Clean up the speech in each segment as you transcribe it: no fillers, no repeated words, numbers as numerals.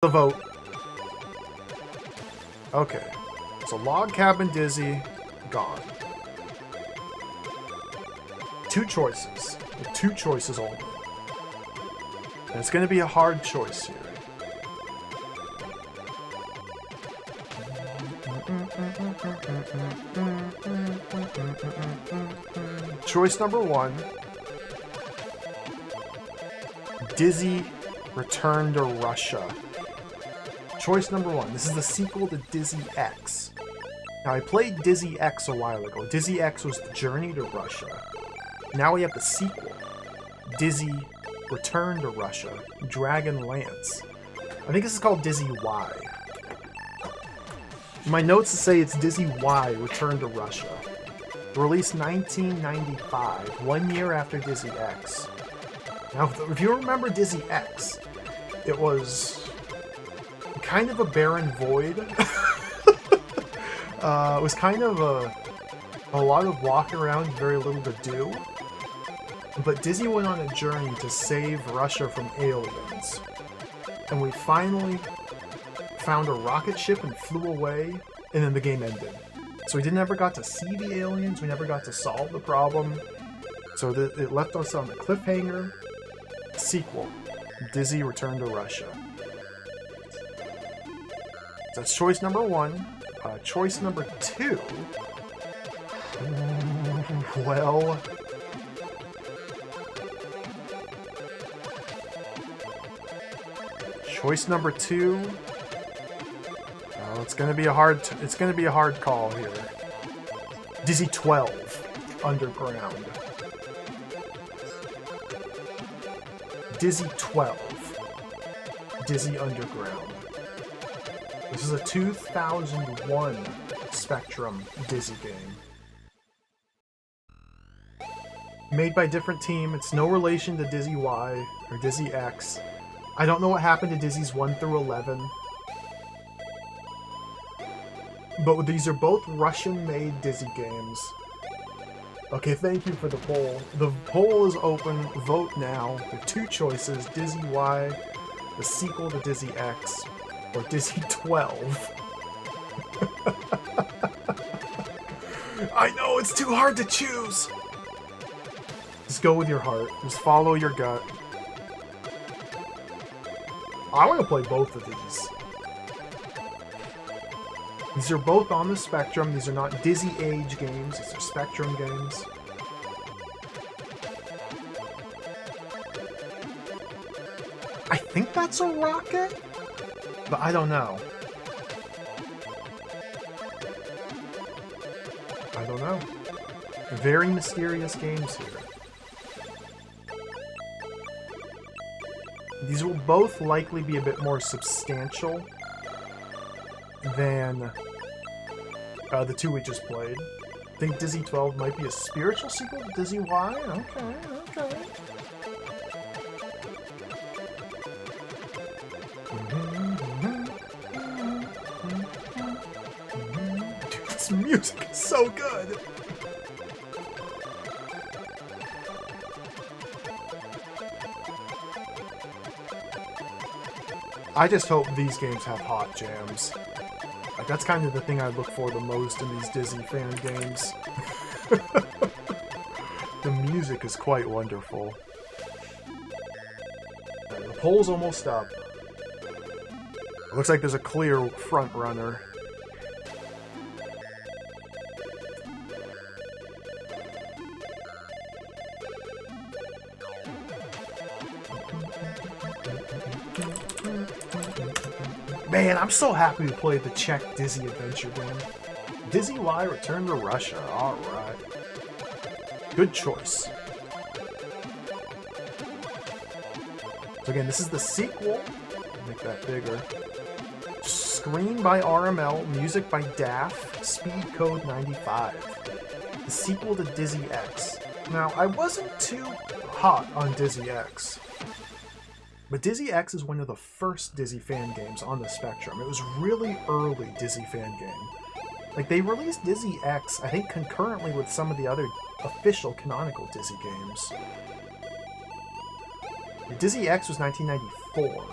The vote. Okay. So Log Cabin Dizzy, gone. Two choices. With two choices only. And it's going to be a hard choice here. Choice number one. Dizzy Return to Russia. Choice number one. This is the sequel to Dizzy X. Now, I played Dizzy X a while ago. Dizzy X was the Journey to Russia. Now we have the sequel. Dizzy Return to Russia. Dragon Lance. I think this is called Dizzy Y. My notes say it's Dizzy Y Return to Russia. Released 1995, 1 year after Dizzy X. Now, if you remember Dizzy X, it was kind of a barren void. It was kind of a lot of walking around, very little to do. But Dizzy went on a journey to save Russia from aliens. And we finally found a rocket ship and flew away, and then the game ended. So we never got to see the aliens, we never got to solve the problem. So it left us on the cliffhanger. Sequel, Dizzy Return to Russia. So that's choice number one. Choice number two. Well, choice number two. Oh, it's gonna be a hard. It's gonna be a hard call here. Dizzy 12, Underground. Dizzy 12, Dizzy Underground. This is a 2001 Spectrum Dizzy game. Made by a different team. It's no relation to Dizzy Y or Dizzy X. I don't know what happened to Dizzy's 1 through 11. But these are both Russian-made Dizzy games. Okay, thank you for the poll. The poll is open. Vote now. There are two choices. Dizzy Y, the sequel to Dizzy X, or Dizzy 12. I know, it's too hard to choose! Just go with your heart. Just follow your gut. I want to play both of these. These are both on the Spectrum. These are not Dizzy Age games. These are Spectrum games. I think that's a rocket, but I don't know. I don't know. Very mysterious games here. These will both likely be a bit more substantial than the two we just played. I think Dizzy 12 might be a spiritual sequel to Dizzy Y. Okay, okay. Dude, this music is so good! I just hope these games have hot jams. Like, that's kind of the thing I look for the most in these Dizzy fan games. The music is quite wonderful. Right, the poll's almost up. It looks like there's a clear front runner. Man, I'm so happy we played the Czech Dizzy adventure game. Dizzy Y Return to Russia. Alright. Good choice. So again, this is the sequel. Make that bigger. Screen by RML, music by DAF, speed code 95. The sequel to Dizzy X. Now, I wasn't too hot on Dizzy X. But Dizzy X is one of the first Dizzy fan games on the Spectrum. It was really early Dizzy fan game. Like, they released Dizzy X, I think, concurrently with some of the other official canonical Dizzy games. Dizzy X was 1994.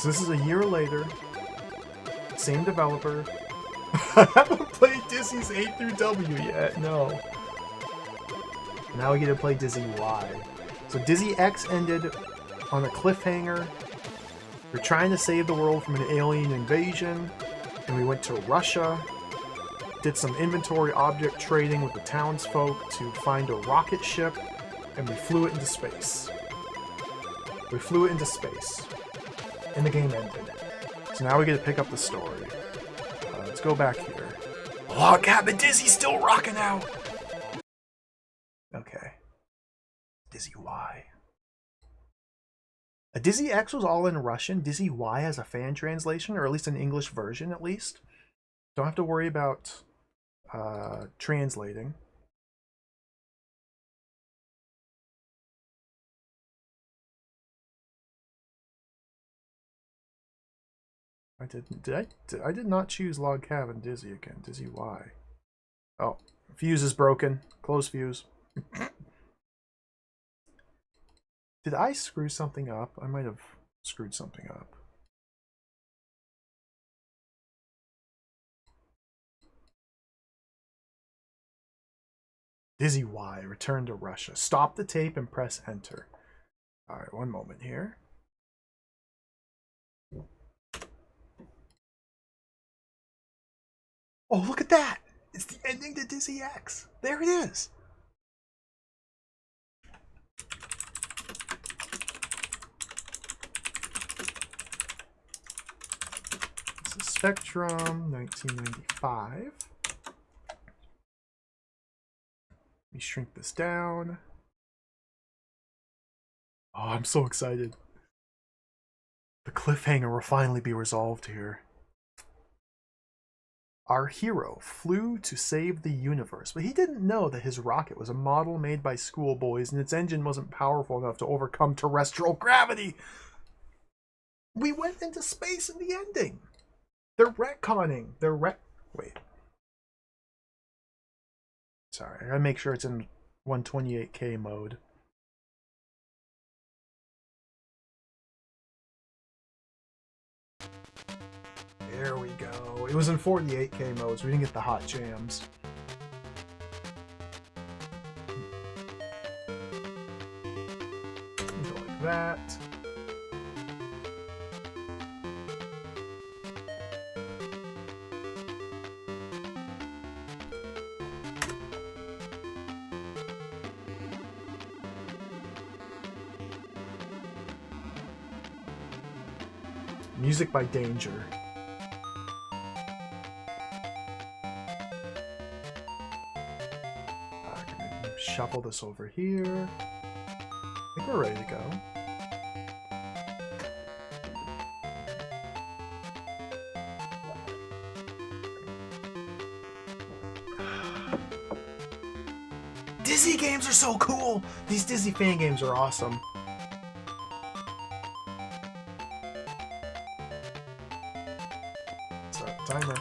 So this is a year later. Same developer. I haven't played Dizzy's A through W yet, no. Now we get to play Dizzy Y. So Dizzy X ended on a cliffhanger. We're trying to save the world from an alien invasion, and we went to Russia, did some inventory object trading with the townsfolk to find a rocket ship, and we flew it into space. We flew it into space, and the game ended. So now we get to pick up the story. Let's go back here. Log Cabin Dizzy's still rocking out! Okay. Dizzy Y. Dizzy X was all in Russian. Dizzy Y has a fan translation, or at least an English version, at least. Don't have to worry about translating. I did not choose Log Cabin Dizzy again. Dizzy Y. Oh, fuse is broken. Close fuse. Did I screw something up? I might have screwed something up. Dizzy Y, return to Russia. Stop the tape and press enter. Alright, one moment here. Oh, look at that! It's the ending to Dizzy X. There it is. This is Spectrum, 1995. Let me shrink this down. Oh, I'm so excited. The cliffhanger will finally be resolved here. Our hero flew to save the universe, but he didn't know that his rocket was a model made by schoolboys and its engine wasn't powerful enough to overcome terrestrial gravity. We went into space in the ending. They're retconning. Wait. Sorry, I gotta make sure it's in 128K mode. There we go. It was in 48K mode, so we didn't get the hot jams. Go like that. Music by Danger. Shuffle this over here. I think we're ready to go. Dizzy games are so cool! These Dizzy fan games are awesome. Start the timer.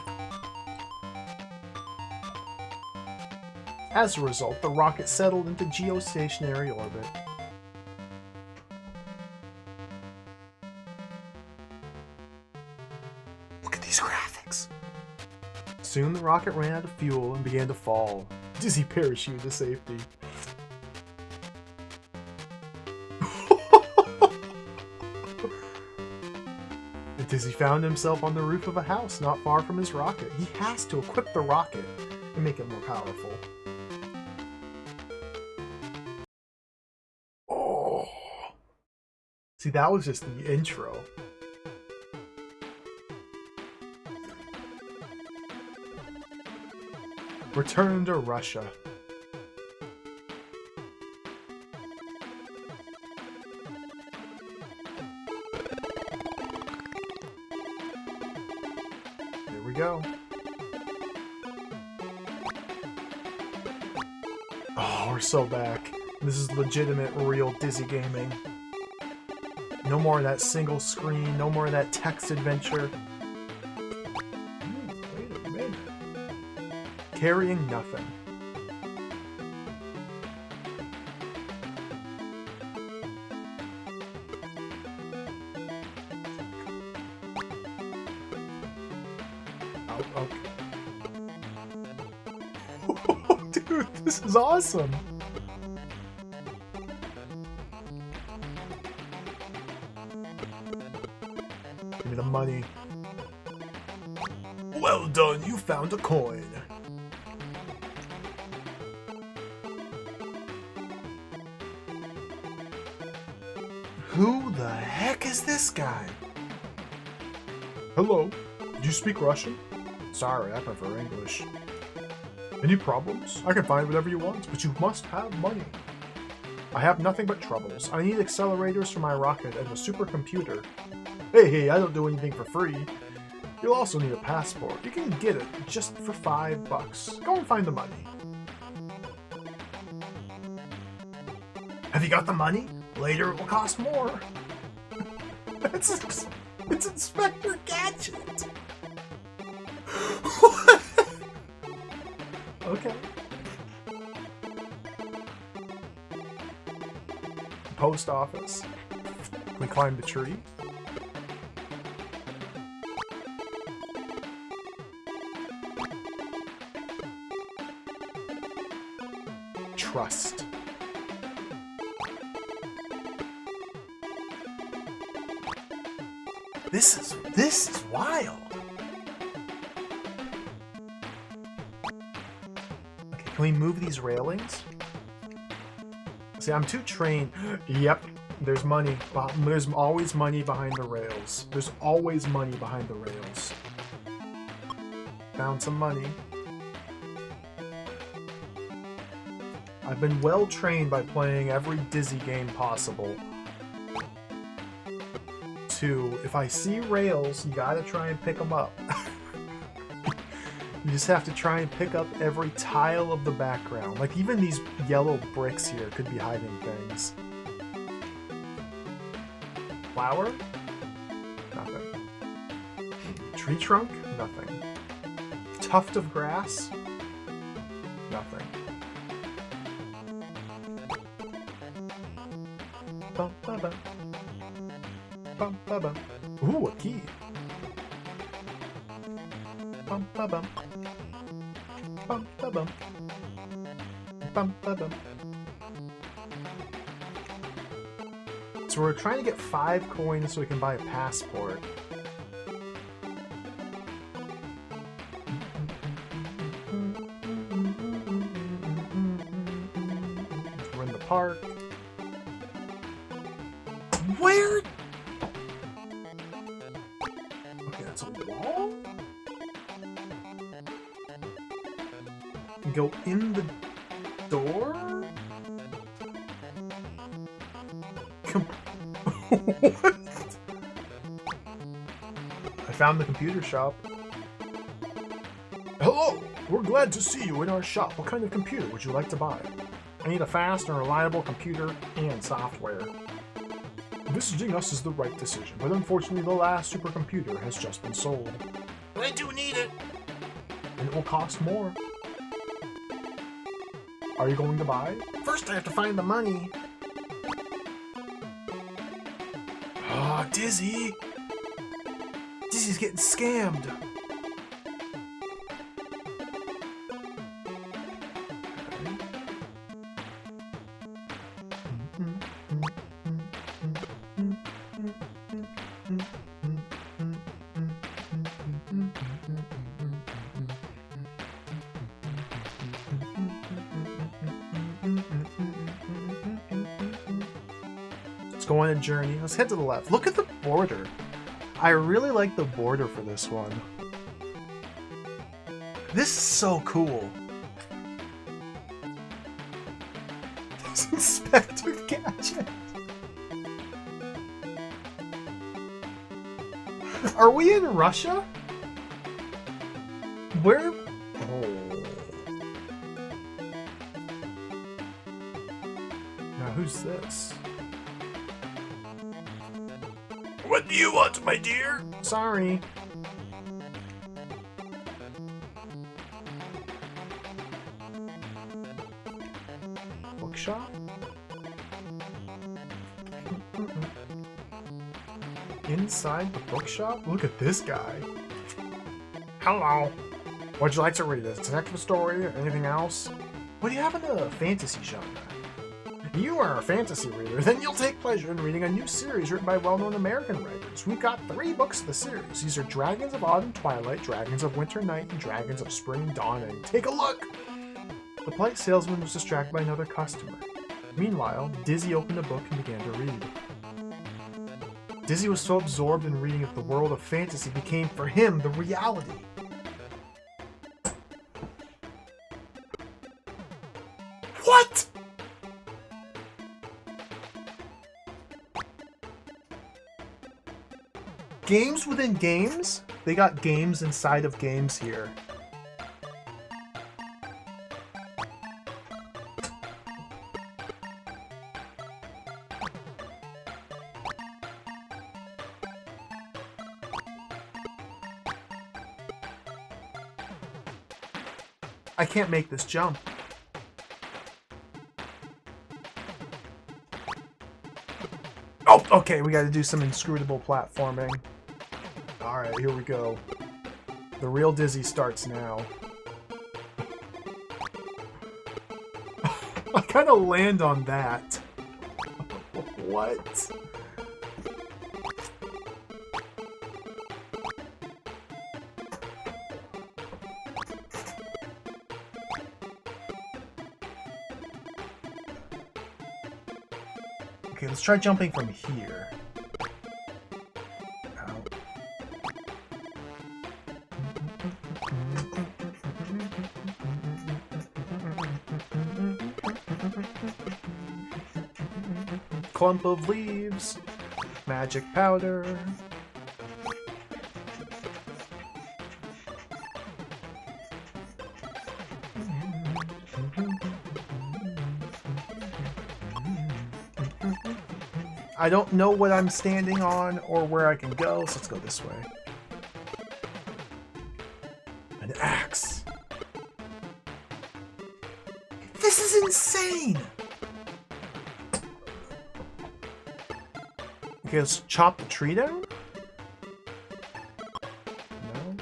As a result, the rocket settled into geostationary orbit. Look at these graphics! Soon the rocket ran out of fuel and began to fall. Dizzy parachuted to safety. Dizzy found himself on the roof of a house not far from his rocket. He has to equip the rocket and make it more powerful. See, that was just the intro. Return to Russia. Here we go. Oh, we're so back. This is legitimate, real Dizzy gaming. No more of that single screen, no more of that text adventure. Wait a minute. Carrying nothing. Oh, okay. Dude, this is awesome. Give me the money. Well done, you found a coin. Who the heck is this guy? Hello, do you speak Russian? Sorry, I prefer English. Any problems? I can find whatever you want, but you must have money. I have nothing but troubles. I need accelerators for my rocket and a supercomputer. Hey, I don't do anything for free. You'll also need a passport. You can get it just for $5. Go and find the money. Have you got the money? Later it will cost more. It's Inspector Gadget. What? Okay. Post office. We climb the tree. Trust. This is wild. Okay, can we move these railings? See, I'm too trained. Yep, there's money. There's always money behind the rails. There's always money behind the rails. Found some money. I've been well trained by playing every Dizzy game possible. If I see rails, you gotta try and pick them up. You just have to try and pick up every tile of the background. Like, even these yellow bricks here could be hiding things. Flower? Nothing. Tree trunk? Nothing. Tuft of grass? Nothing. Bum, ba, ba. Bum, ba, bum. Ooh, a key. Bum, ba, bum. Bum, ba, bum. Bum, ba, bum. So we're trying to get 5 coins so we can buy a passport. We're in the park. Where? Okay, that's a wall? Go in the door? What? I found the computer shop. Hello! We're glad to see you in our shop. What kind of computer would you like to buy? I need a fast and reliable computer and software. Visiting us is the right decision, but unfortunately the last supercomputer has just been sold. But I do need it! And it will cost more. Are you going to buy? First I have to find the money. Oh, Dizzy! Dizzy's getting scammed! Let's go on a journey. Let's head to the left. Look at the border. I really like the border for this one. This is so cool. This Inspector Gadget. Are we in Russia? Where? Oh. Now who's this? What do you want, my dear? Sorry. Bookshop? Inside the bookshop? Look at this guy. Hello. Would you like to read a detective story or anything else? What do you have in the fantasy genre? You are a fantasy reader, then you'll take pleasure in reading a new series written by well-known American writers. We've got 3 books of the series. These are Dragons of Autumn Twilight, Dragons of Winter Night, and Dragons of Spring Dawning. Take a look! The polite salesman was distracted by another customer. Meanwhile, Dizzy opened a book and began to read. Dizzy was so absorbed in reading that the world of fantasy became, for him, the reality. What?! Games within games? They got games inside of games here. I can't make this jump. Oh, okay, we gotta do some inscrutable platforming. Alright, here we go. The real Dizzy starts now. I kinda land on that. What? Okay, let's try jumping from here. Ow. Clump of leaves, magic powder. I don't know what I'm standing on or where I can go, so let's go this way. An axe. This is insane! Okay, let's chop the tree down? No?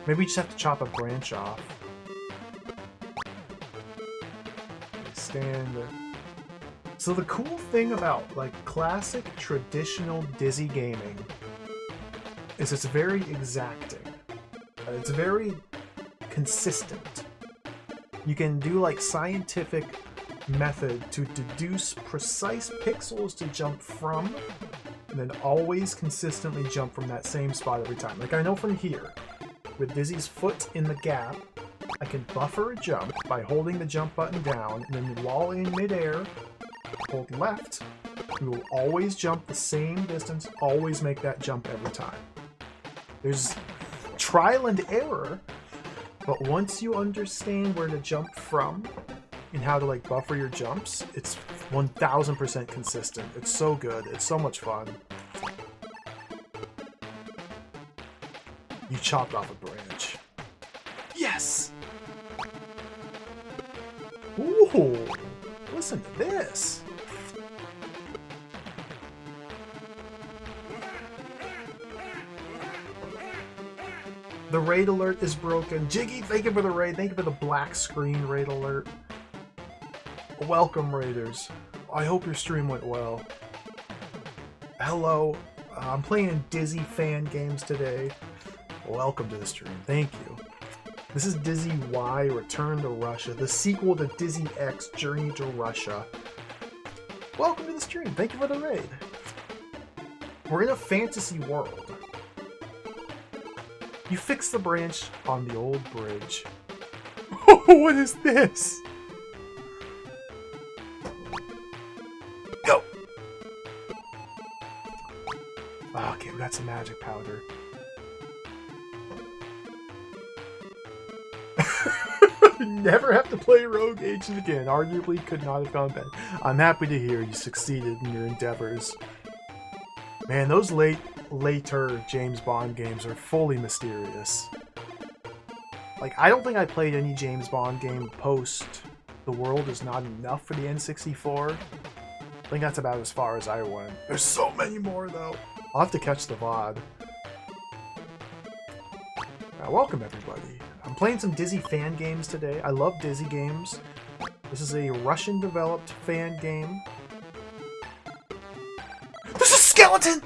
Maybe we just have to chop a branch off. Stand there. So the cool thing about, like, classic, traditional Dizzy gaming is it's very exacting. It's very consistent. You can do, like, scientific method to deduce precise pixels to jump from, and then always consistently jump from that same spot every time. Like, I know from here, with Dizzy's foot in the gap, I can buffer a jump by holding the jump button down, and then while in midair, hold left, we will always jump the same distance, always make that jump every time. There's trial and error, but once you understand where to jump from and how to, like, buffer your jumps, it's 1000% consistent. It's so good. It's so much fun. You chopped off a branch. Yes! Ooh! Listen to this! The raid alert is broken. Jiggy, thank you for the raid. Thank you for the black screen raid alert. Welcome, raiders. I hope your stream went well. Hello. I'm playing Dizzy fan games today. Welcome to the stream. Thank you. This is Dizzy Y, Return to Russia, the sequel to Dizzy X, Journey to Russia. Welcome to the stream. Thank you for the raid. We're in a fantasy world. You fix the branch on the old bridge. What is this? Go! Okay, we got some magic powder. Never have to play Rogue Agent again. Arguably could not have gone better. I'm happy to hear you succeeded in your endeavors. Man, those later James Bond games are fully mysterious. Like, I don't think I played any James Bond game post The World Is Not Enough for the N64. I think that's about as far as I went. There's so many more, though. I'll have to catch the VOD. Welcome everybody. I'm playing some Dizzy fan games today. I love Dizzy games. This is a Russian-developed fan game. There's a skeleton!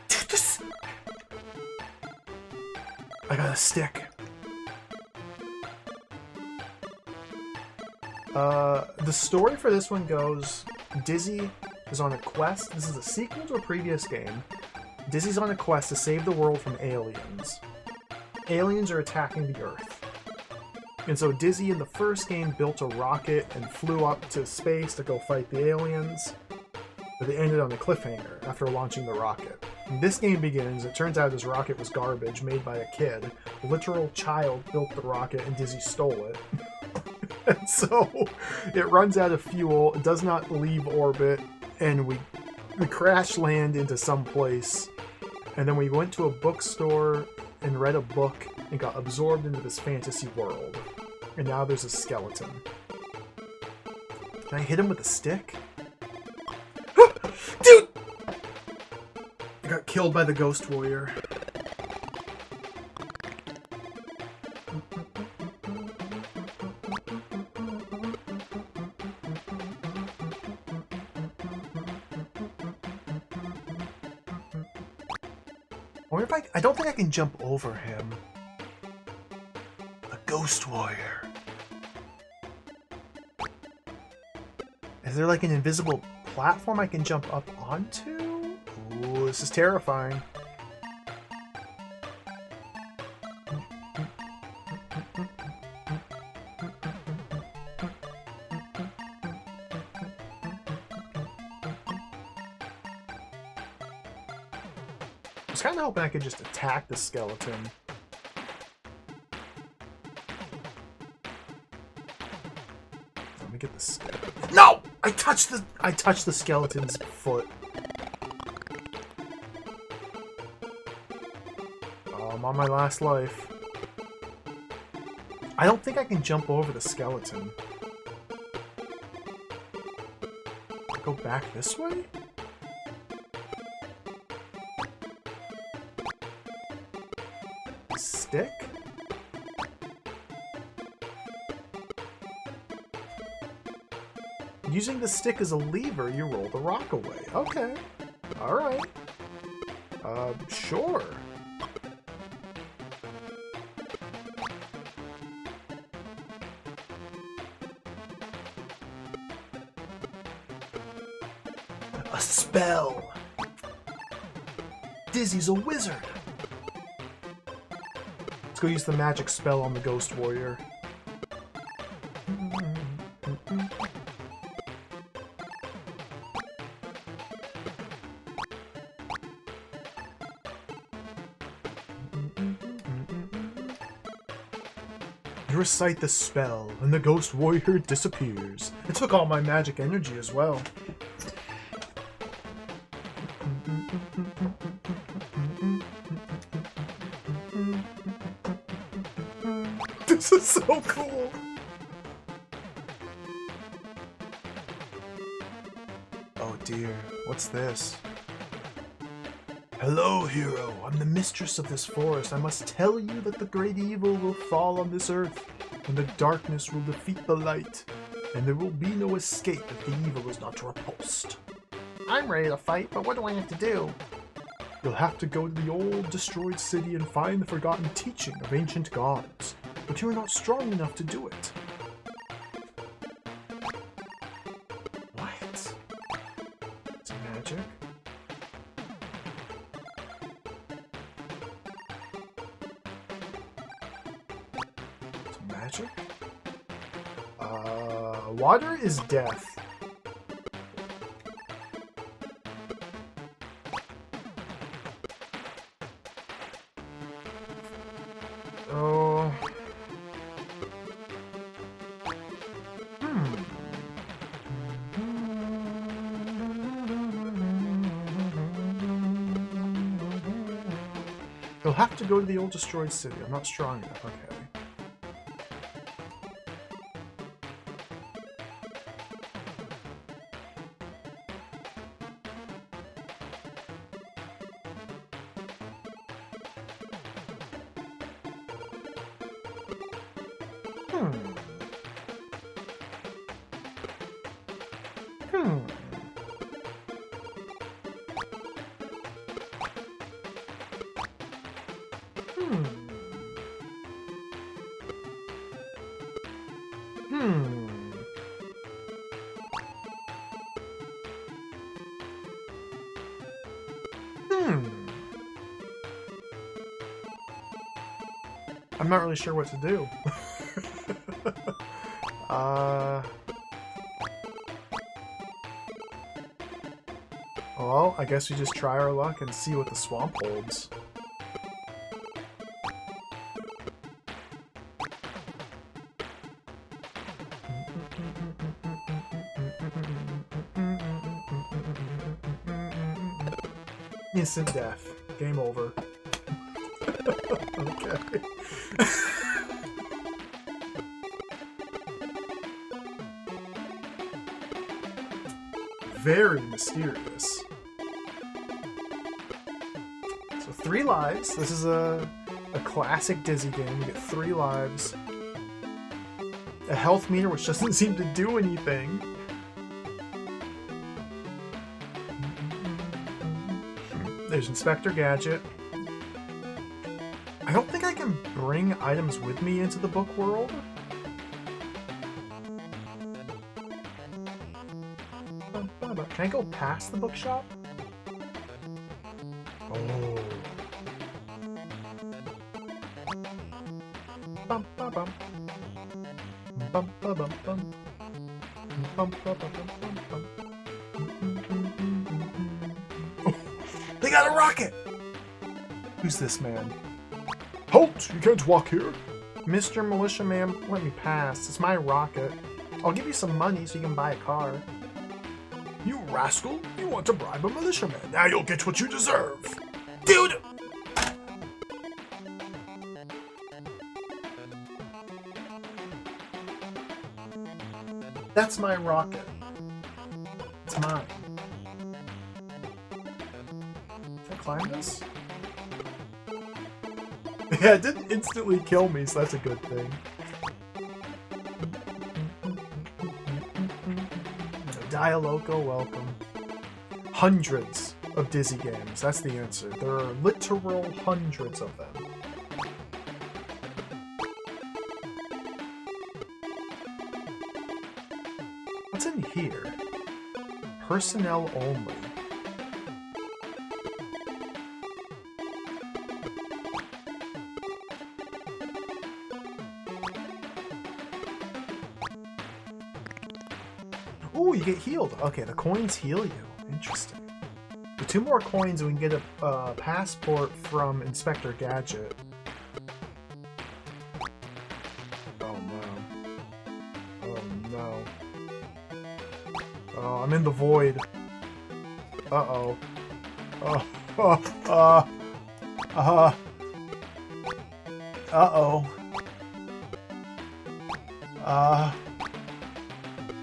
Dude, this... I got a stick. The story for this one goes, Dizzy is on a quest. This is a sequel to a previous game. Dizzy's on a quest to save the world from aliens. Aliens are attacking the Earth. And so Dizzy in the first game built a rocket and flew up to space to go fight the aliens. But they ended on a cliffhanger after launching the rocket. When this game begins, it turns out this rocket was garbage made by a kid. A literal child built the rocket and Dizzy stole it. And so it runs out of fuel, it does not leave orbit, and we crash land into some place. And then we went to a bookstore and read a book and got absorbed into this fantasy world. And now there's a skeleton. Can I hit him with a stick? Dude! I got killed by the Ghost Warrior. I wonder if I don't think I can jump over him. A Ghost Warrior. Is there like an invisible platform I can jump up onto? Ooh, this is terrifying. I was kind of hoping I could just attack the skeleton. Let me get the stick. No! I touched the skeleton's foot. Oh, I'm on my last life. I don't think I can jump over the skeleton. Go back this way? Stick? Using the stick as a lever, you roll the rock away. Okay. Alright. Sure. A spell! Dizzy's a wizard! Let's go use the magic spell on the Ghost Warrior. You recite the spell, and the Ghost Warrior disappears. It took all my magic energy as well. This is so cool! Oh dear, what's this? Hello, hero. I'm the mistress of this forest. I must tell you that the great evil will fall on this earth, and the darkness will defeat the light, and there will be no escape if the evil is not repulsed. I'm ready to fight, but what do I have to do? You'll have to go to the old destroyed city and find the forgotten teaching of ancient gods, but you are not strong enough to do it. What? It's magic? Magic? Water is death. Oh. You'll have to go to the old destroyed city. I'm not strong enough. Okay. Hmm. Hmm. Hmm. Hmm. I'm not really sure what to do. Well, I guess we just try our luck and see what the swamp holds. Instant death. Game over. Okay. Very mysterious. So 3 lives. This is a classic Dizzy game. You get 3 lives. A health meter which doesn't seem to do anything. There's Inspector Gadget. I don't think I can bring items with me into the book world. Can I go past the bookshop? Oh. Bum, ba, bum. Bum, ba, bum, bum. Bum, ba, bum, bum, bum. Oh, they got a rocket! Who's this man? Halt! You can't walk here! Mr. Militia Man, let me pass. It's my rocket. I'll give you some money so you can buy a car. You rascal! You want to bribe a militiaman. Now you'll get what you deserve! Dude! That's my rocket. It's mine. Can I climb this? Yeah, it didn't instantly kill me, so that's a good thing. Dialoco, welcome. Hundreds of Dizzy games, that's the answer. There are literal hundreds of them. What's in here? Personnel only. Ooh, you get healed. Okay, the coins heal you. Interesting. With 2 more coins, we can get a passport from Inspector Gadget. Oh no. Oh no. Oh, I'm in the void. Uh-oh. Oh.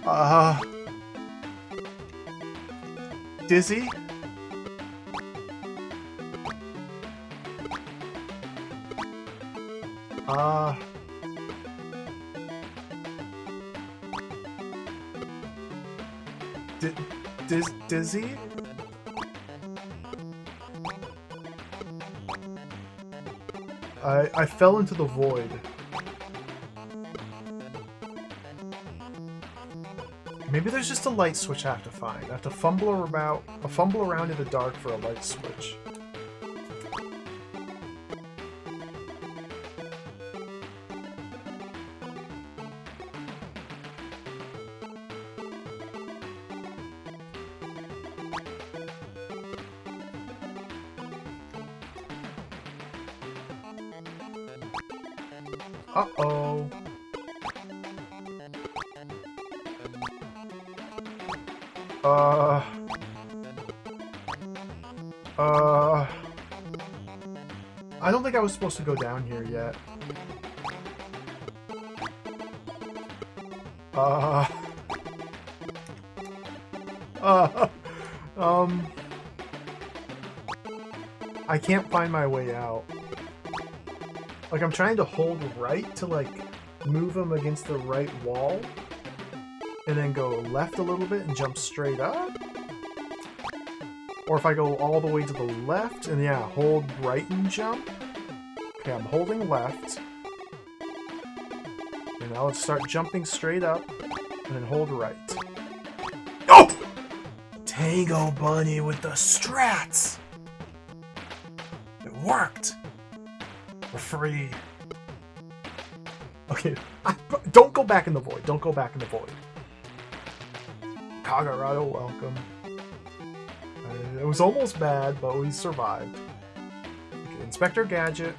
Uh-oh. Dizzy? Dizzy? I fell into the void. Maybe there's just a light switch I have to find. I have to fumble around in the dark for a light switch. Uh-oh. I don't think I was supposed to go down here yet. I can't find my way out. Like, I'm trying to hold right to, like, move him against the right wall. and then go left a little bit and jump straight up. Or if I go all the way to the left and yeah, hold right and jump. Okay, I'm holding left. And now let's start jumping straight up and then hold right. Oh! Tango Bunny with the strats! It worked! We're free. Okay, don't go back in the void. Don't go back in the void. Kagurado, welcome. It was almost bad, but we survived. Okay, Inspector Gadget.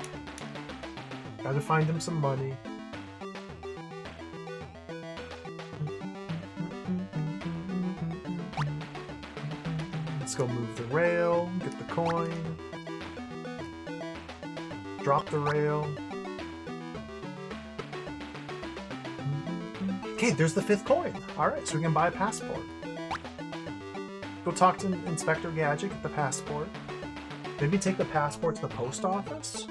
Gotta find him some money. Let's go move the rail, get the coin. Drop the rail. Okay, there's the 5th coin. Alright, so we can buy a passport. Go talk to Inspector Gadget, get the passport. Maybe take the passport to the post office?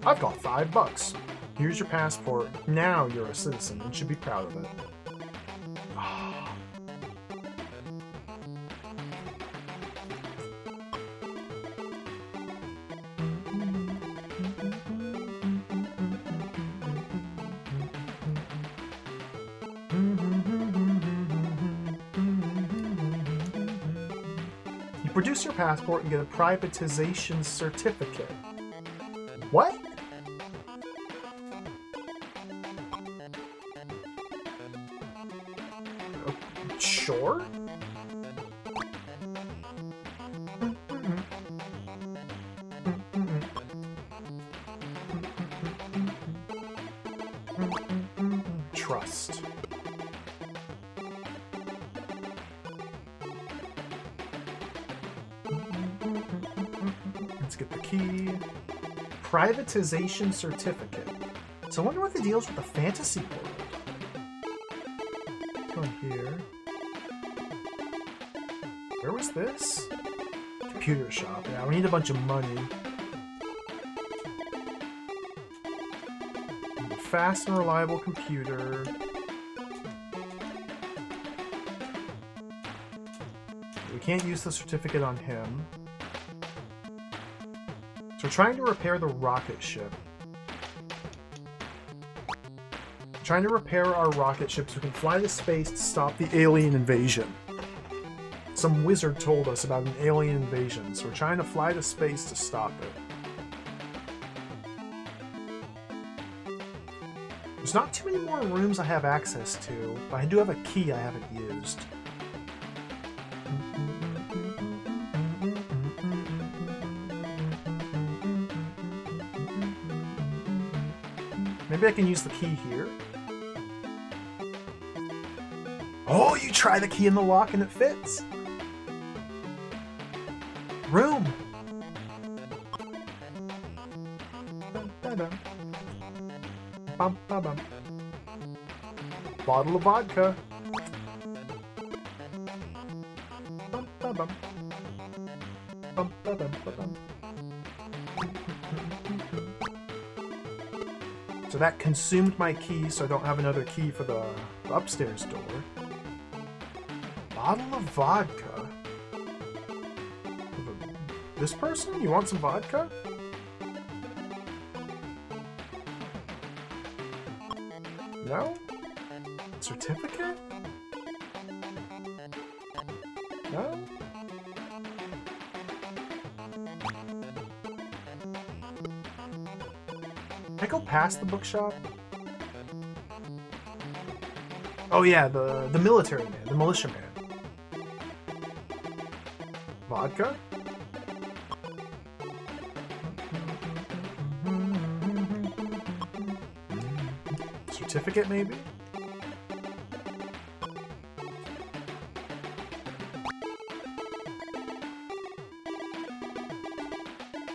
I've got $5. Here's your passport. Now you're a citizen and should be proud of it. Produce your passport and get a privatization certificate. What? Sure? Trust. Let's get the key. Privatization certificate. So I wonder what the deal is with the fantasy world. Let's go here. Where was this? Computer shop. Yeah, we need a bunch of money. A fast and reliable computer. We can't use the certificate on him. So we're trying to repair the rocket ship. Trying to repair our rocket ship so we can fly to space to stop the alien invasion. Some wizard told us about an alien invasion, so we're trying to fly to space to stop it. There's not too many more rooms I have access to, but I do have a key I haven't used. Maybe I can use the key here. Oh, you try the key in the lock and it fits. Room. Bottle of vodka. So that consumed my key, so I don't have another key for the upstairs door. Bottle of vodka. This person? You want some vodka? No? Certificate? No? Can I go past the bookshop? Oh yeah, the military man, the militia man. Vodka? Certificate, maybe?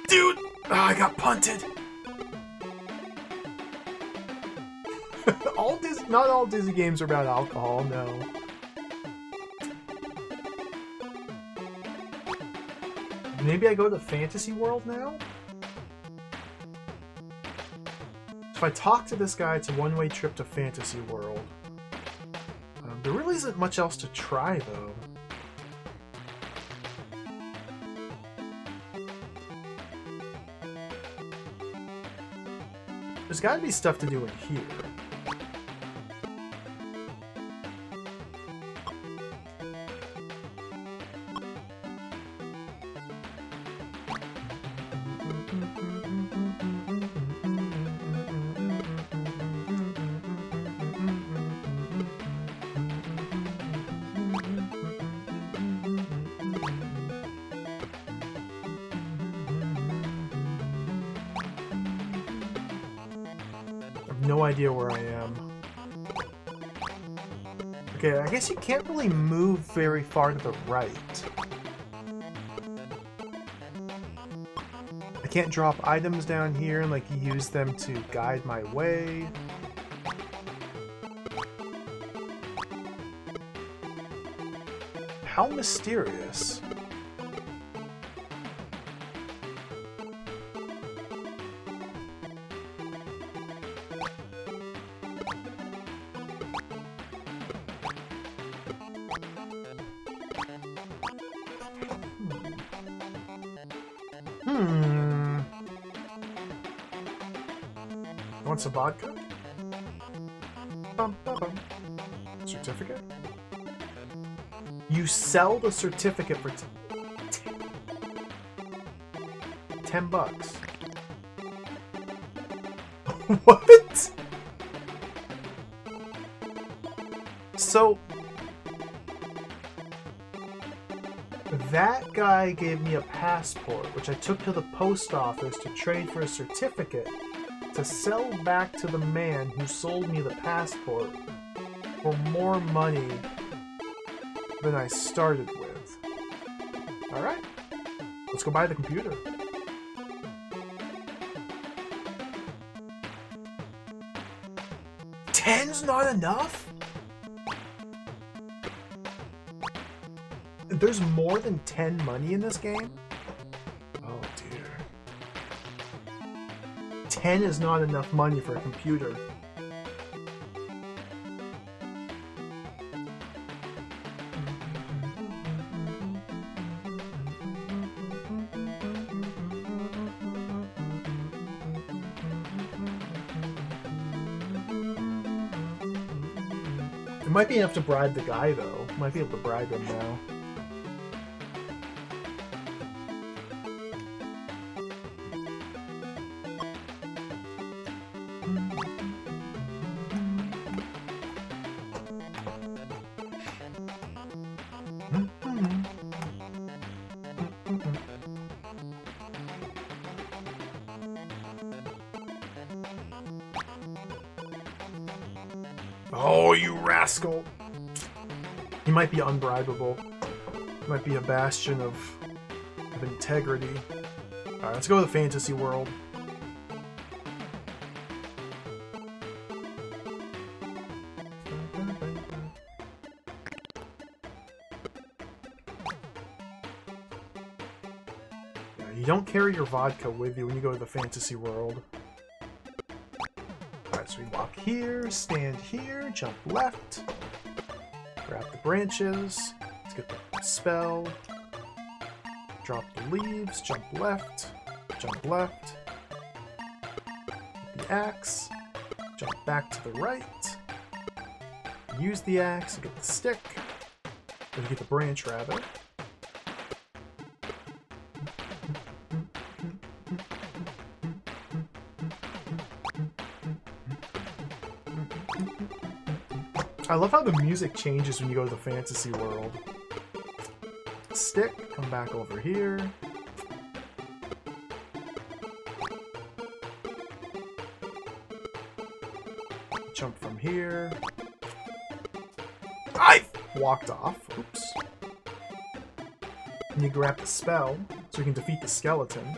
Dude! Oh, I got punted! Not all Disney games are about alcohol, no. Maybe I go to the fantasy world now? If I talk to this guy, it's a one-way trip to Fantasy World. There really isn't much else to try, though. There's gotta be stuff to do in here. No idea where I am. Okay, I guess you can't really move very far to the right. I can't drop items down here and like use them to guide my way. How mysterious. Want some vodka? Certificate? You sell the certificate for 10 bucks. What? So that guy gave me a passport, which I took to the post office to trade for a certificate to sell back to the man who sold me the passport for more money than I started with. Alright, let's go buy the computer. $10's not enough? There's more than 10 money in this game? Oh dear. 10 is not enough money for a computer. It might be enough to bribe the guy, though. Might be able to bribe him now. Oh, you rascal! He might be unbribable. He might be a bastion of integrity. Alright, let's go to the fantasy world. Yeah, you don't carry your vodka with you when you go to the fantasy world. So we walk here, stand here, jump left, grab the branches, let's get the spell, drop the leaves, jump left, get the axe, jump back to the right, use the axe to get the stick, or to get the branch rather. I love how the music changes when you go to the fantasy world. Stick, come back over here. Jump from here. I walked off. Oops. And you grab the spell so you can defeat the skeleton.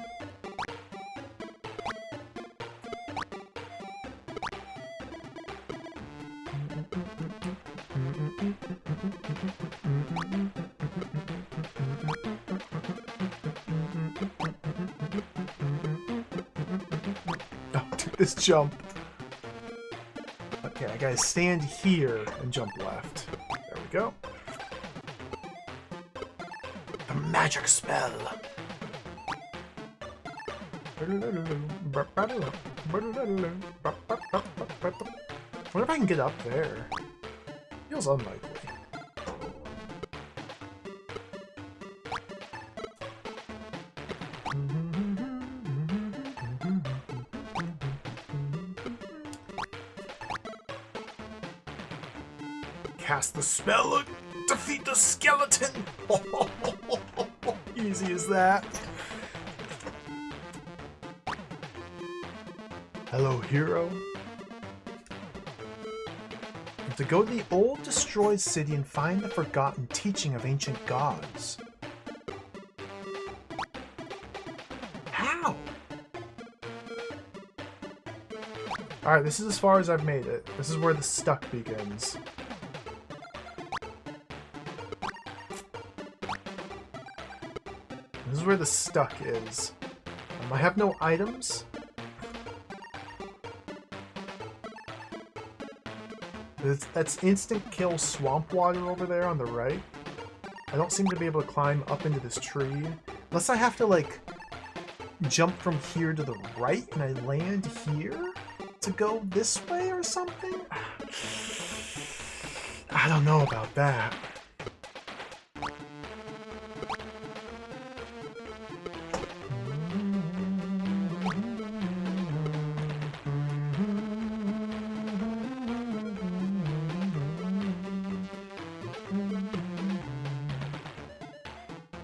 Oh, dude, this jump. Okay, I gotta stand here and jump left. There we go. The magic spell. I wonder if I can get up there. Feels unlikely. Cast the spell, defeat the skeleton. Easy as that. Hello, hero. To go to the old destroyed city and find the forgotten teaching of ancient gods. How? Alright, this is as far as I've made it. This is where the stuck begins. This is where the stuck is. I have no items. That's instant kill swamp water over there on the right. I don't seem to be able to climb up into this tree. Unless I have to, like, jump from here to the right and I land here to go this way or something? I don't know about that.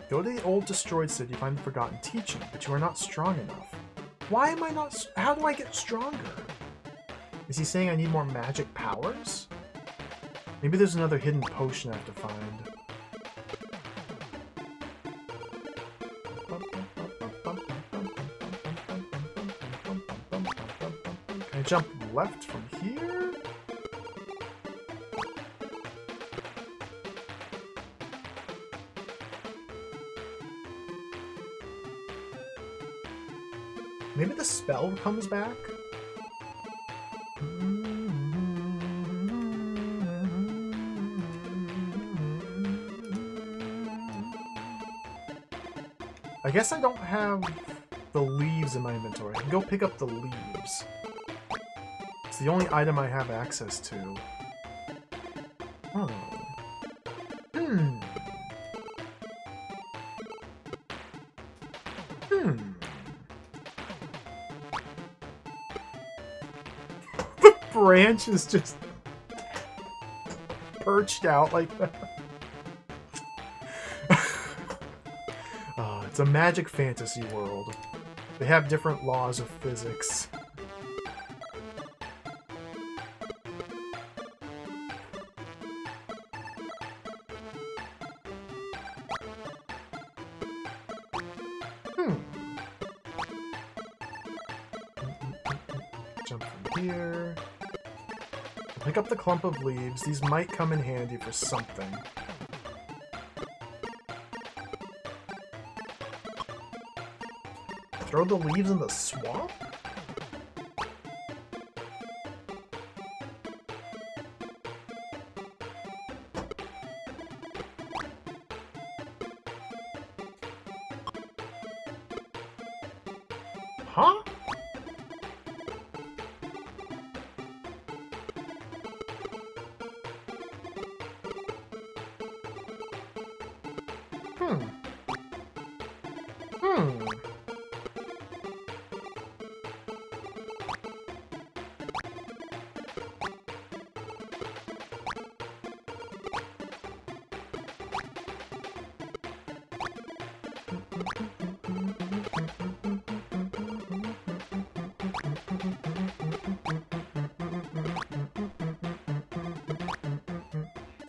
Go to the old destroyed city, find the forgotten teaching, but you are not strong enough. Why am I not... How do I get stronger? Is he saying I need more magic powers? Maybe there's another hidden potion I have to find. Can I jump left from here? Maybe the spell comes back? I guess I don't have the leaves in my inventory. I can go pick up the leaves. It's the only item I have access to. Oh. Branch is just perched out like that. It's a magic fantasy world. They have different laws of physics. Jump from here. Pick up the clump of leaves. These might come in handy for something. Throw the leaves in the swamp? Huh?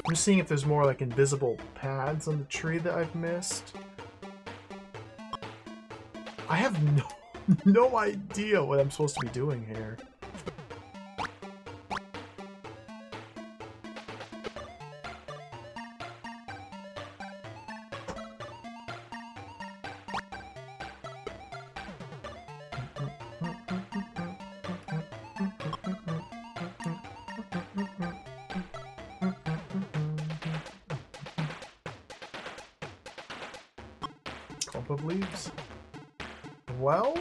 I'm just seeing if there's more like invisible pads on the tree that I've missed. I have no idea what I'm supposed to be doing here. clump of leaves. Well?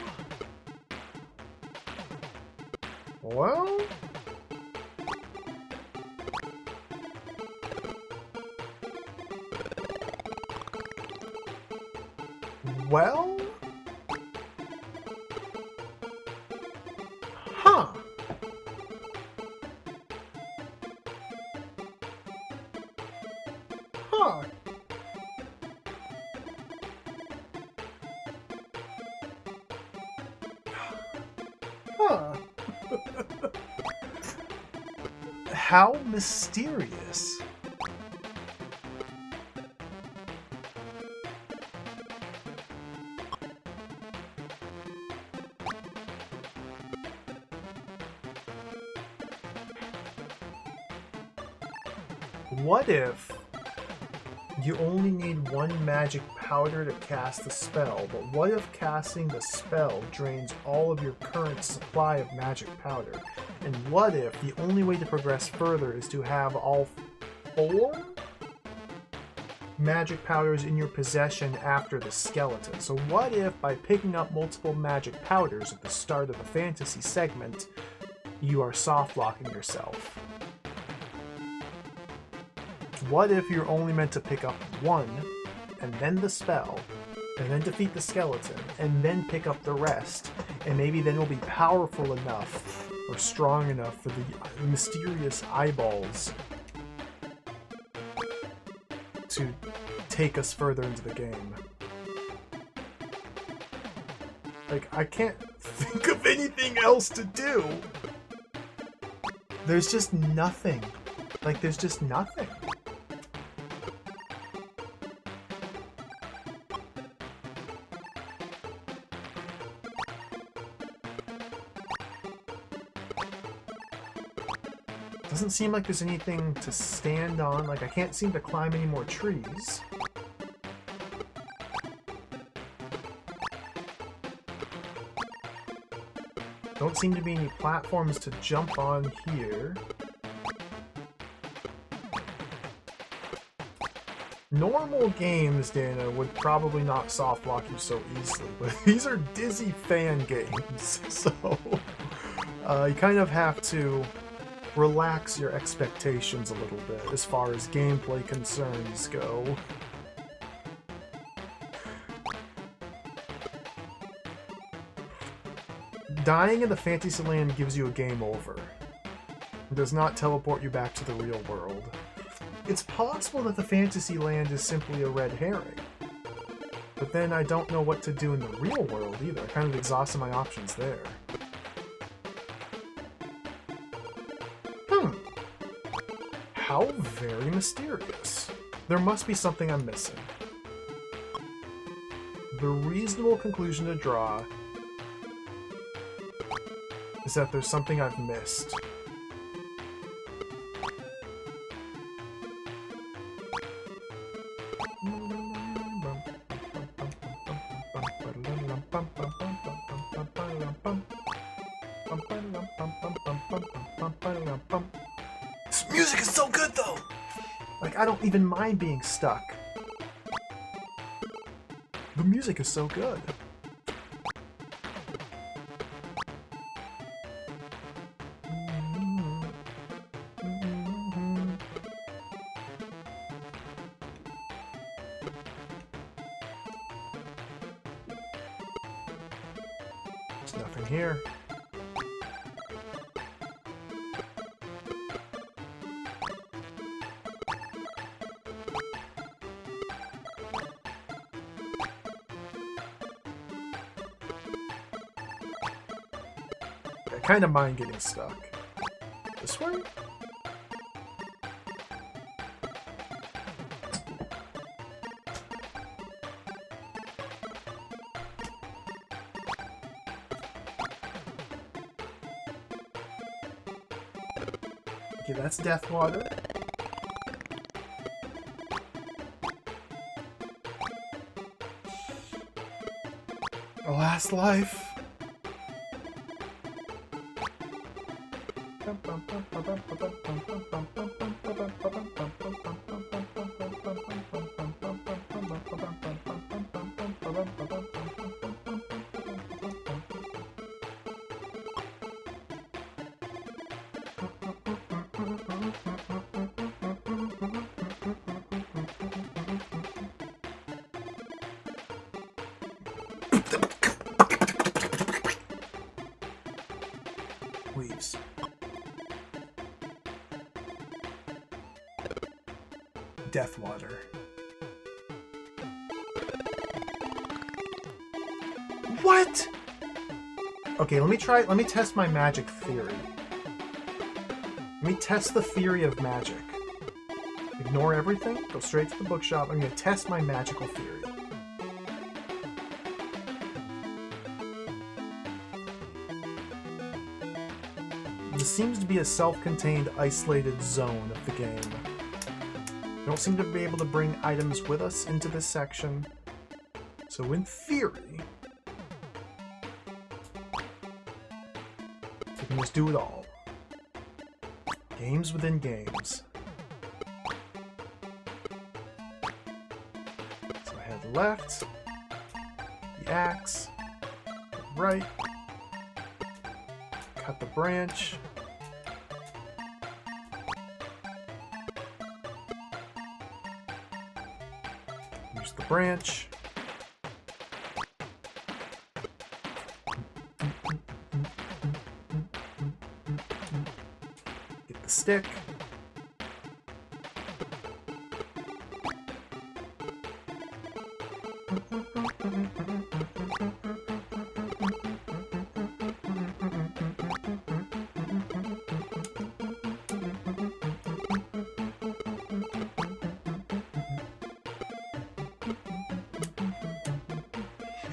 Well? Well? Huh. Huh. Huh. How mysterious. What if you only need one magic powder to cast the spell, but what if casting the spell drains all of your current supply of magic powder? And what if the only way to progress further is to have all 4 magic powders in your possession after the skeleton? So what if by picking up multiple magic powders at the start of a fantasy segment, you are soft-locking yourself? What if you're only meant to pick up 1, and then the spell, and then defeat the skeleton, and then pick up the rest, and maybe then it'll be powerful enough or strong enough for the mysterious eyeballs to take us further into the game? Like, I can't think of anything else to do. There's just nothing. Like, there's just nothing. Doesn't seem like there's anything to stand on. Like, I can't seem to climb any more trees. Don't seem to be any platforms to jump on here. Normal games, Dana, would probably not soft lock you so easily, but these are Dizzy fan games, so you kind of have to relax your expectations a little bit as far as gameplay concerns go. Dying in the Fantasyland gives you a game over. It does not teleport you back to the real world. It's possible that the Fantasyland is simply a red herring. But then I don't know what to do in the real world either. I kind of exhausted my options there. How very mysterious. There must be something I'm missing. The reasonable conclusion to draw is that there's something I've missed. This music is so good though! Like, I don't even mind being stuck. The music is so good. There's nothing here. I kind of mind getting stuck. This way? Okay, that's death water. A last life. Please. Death water. What? Okay, let me test my magic theory. Let me test the theory of magic. Ignore everything, go straight to the bookshop. I'm gonna test my magical theory. This seems to be a self-contained, isolated zone of the game. We don't seem to be able to bring items with us into this section. So in theory, we can just do it all. Games within games. So I head left, the axe, right, cut the branch. Use the branch. Get the stick.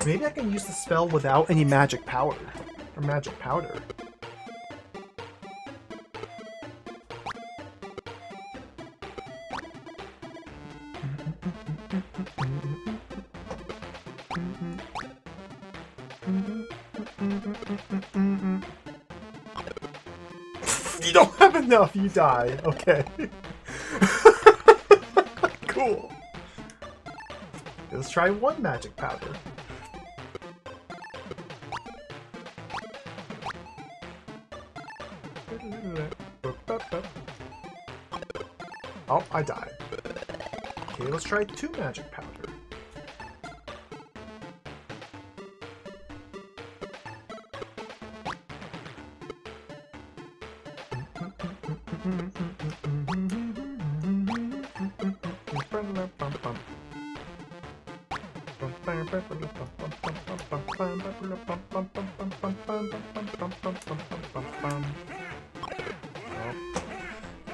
Maybe I can use the spell without any magic power, or magic powder. You don't have enough, you die. Okay. Cool. Let's try one magic powder. Oh, I died. Okay, let's try 2 magic powder.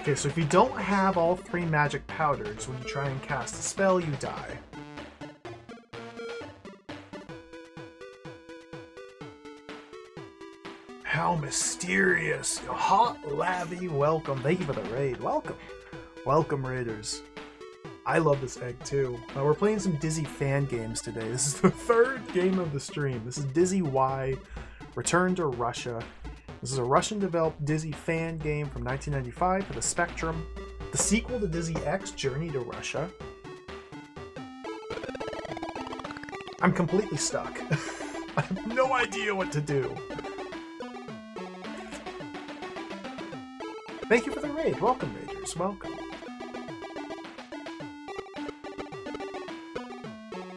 Okay, so if you don't have all 3 magic powders when you try and cast a spell, you die. How mysterious! Hot Lavi, welcome. Thank you for the raid. Welcome. Welcome, raiders. I love this egg too. We're playing some Dizzy fan games today. This is the 3rd game of the stream. This is Dizzy Y, Return to Russia. This is a Russian-developed Dizzy fan game from 1995 for the Spectrum. The sequel to Dizzy X, Journey to Russia. I'm completely stuck. I have no idea what to do. Thank you for the raid. Welcome, raiders. Welcome.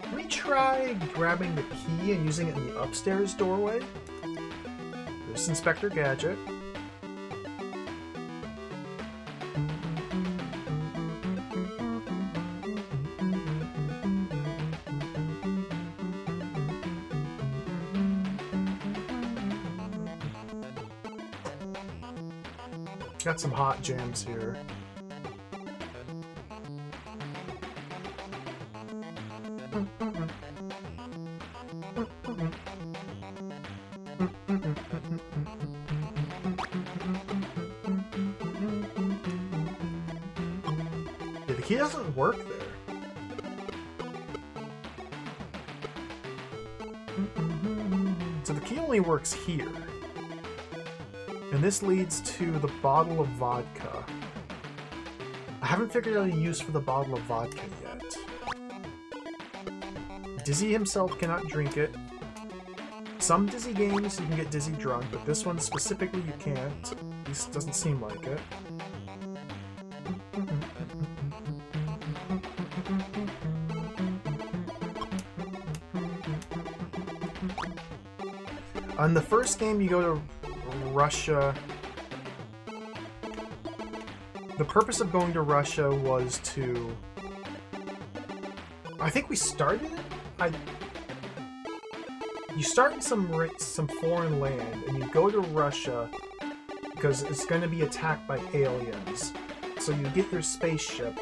Let me try grabbing the key and using it in the upstairs doorway. There's Inspector Gadget. Got some hot jams here. Yeah, the key doesn't work there. So the key only works here. And this leads to the bottle of vodka. I haven't figured out a use for the bottle of vodka yet. Dizzy himself cannot drink it. Some Dizzy games you can get Dizzy drunk, but this one specifically you can't. At least doesn't seem like it. On the first game, you go to Russia. The purpose of going to Russia was to... I think we started it? You start in some foreign land, and you go to Russia because it's going to be attacked by aliens. So you get your spaceship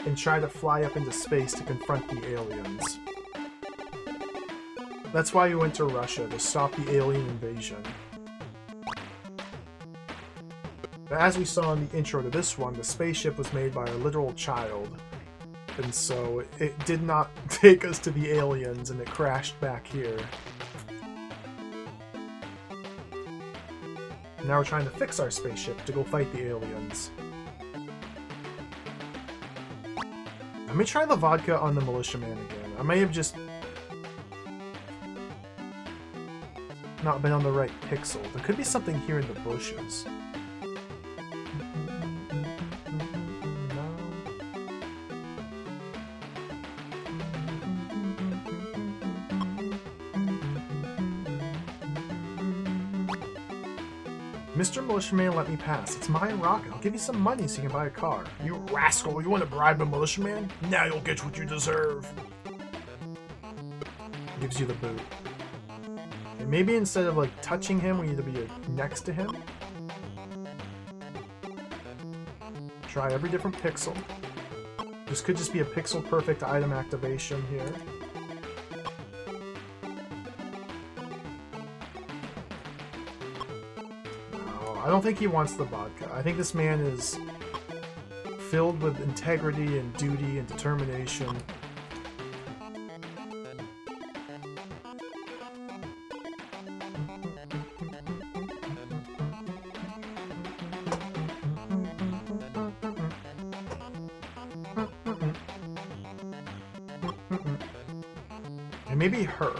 and try to fly up into space to confront the aliens. That's why you went to Russia, to stop the alien invasion. As we saw in the intro to this one, the spaceship was made by a literal child. And so it did not take us to the aliens, and it crashed back here. And now we're trying to fix our spaceship to go fight the aliens. Let me try the vodka on the militiaman again. I may have just not been on the right pixel. There could be something here in the bushes. Mr. Militiaman, let me pass. It's my rocket. I'll give you some money so you can buy a car. You rascal! You want to bribe a militiaman? Now you'll get what you deserve. Gives you the boot. And maybe instead of like touching him, we need to be next to him. Try every different pixel. This could just be a pixel perfect item activation here. I don't think he wants the vodka. I think this man is filled with integrity and duty and determination. And maybe her.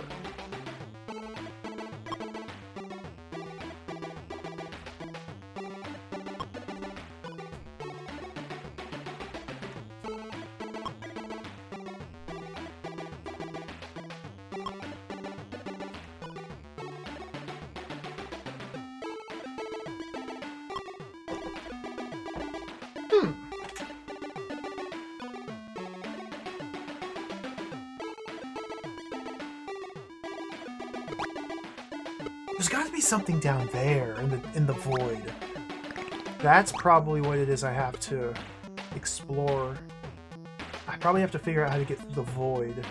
There's got to be something down there in the void. That's probably what it is I have to explore. I probably have to figure out how to get through the void.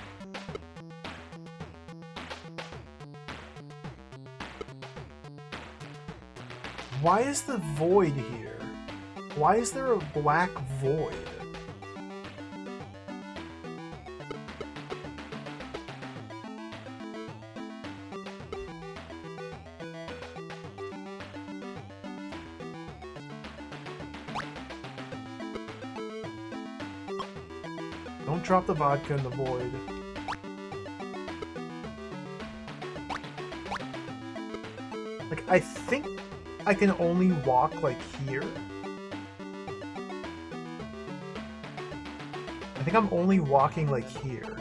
Why is the void here? Why is there a black void? Don't drop the vodka in the void. Like, I think I can only walk, like, here. I think I'm only walking, like, here.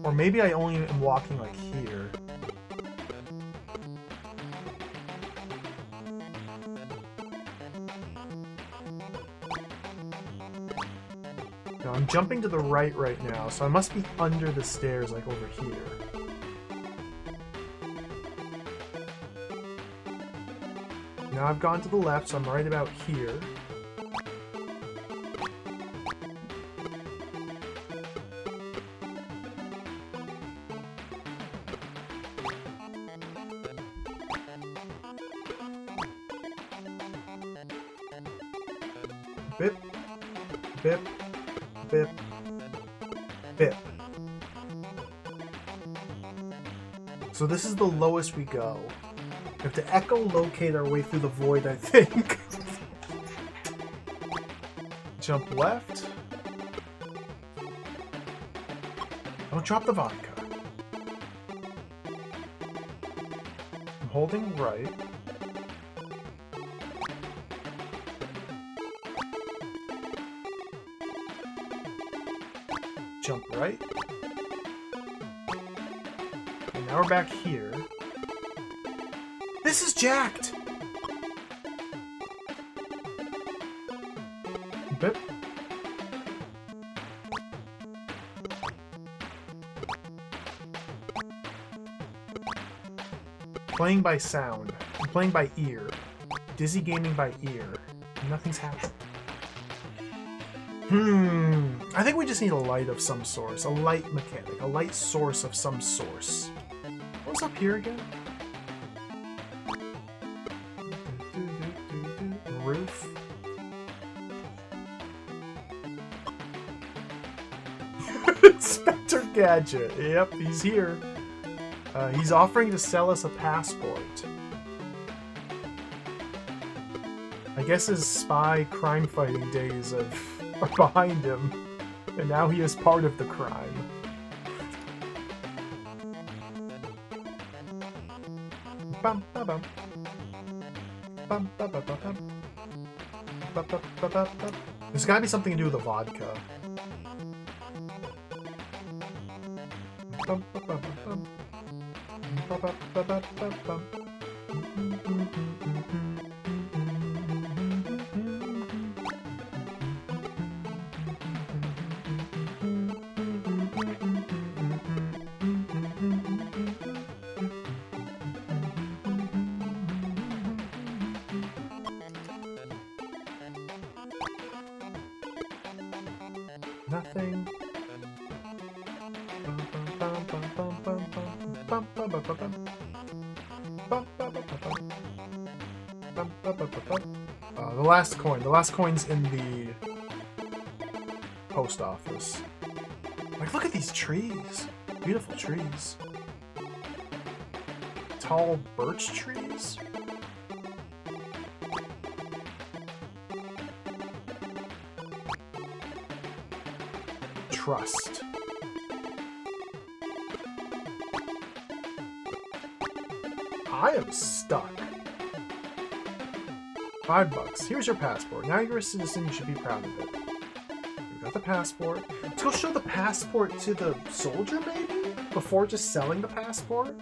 Or maybe I only am walking, like, here. No, I'm jumping to the right now, so I must be under the stairs, like, over here. Now I've gone to the left, so I'm right about here. Bip, bip, bip, bip. So this is the lowest we go. We have to echolocate our way through the void, I think. Jump left. Don't drop the vodka. I'm holding right. Jump right. And now we're back here. This is jacked! Bip. Playing by sound. I'm playing by ear. Dizzy gaming by ear. Nothing's happening. I think we just need a light of some source. A light mechanic. A light source of some source. What's up here again? Roof. Inspector Gadget. Yep, he's here. He's offering to sell us a passport. I guess his spy crime fighting days are behind him, and now he is part of the crime. Bum, ba, bum. Bum, ba, ba, ba, bum. Ba, ba, ba, ba, ba. There's gotta be something to do with the vodka. Bum, ba, ba, ba, bum. Ba, ba, ba, ba, ba, bum. Nothing. The last coin. The last coin's in the post office. Like, look at these trees. Beautiful trees. Tall birch trees? Trust. I am stuck. $5. Here's your passport. Now you're a citizen, you should be proud of it. You got the passport. Let's go show the passport to the soldier, maybe? Before just selling the passport?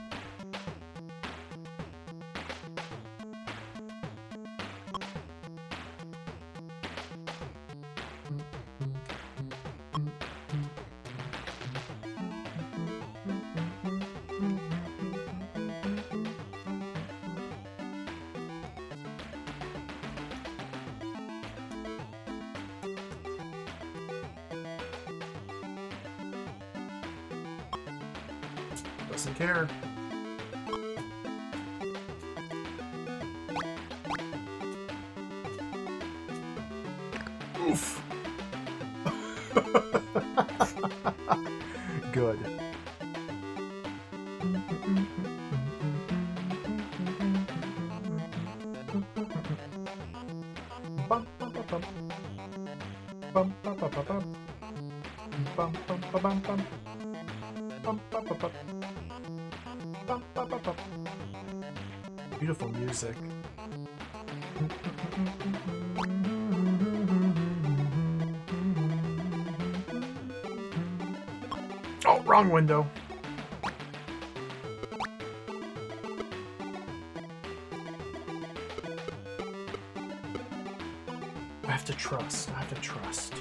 Doesn't care. Oof. Good. Bum, bum, bum, bum. Bum, bum, bum, bum, bum. Bum, bum, bum, bum, bum. Bum, bum, bum, bum. Bum, bum, bum, bum. Beautiful music. Oh, wrong window. I have to trust. I have to trust.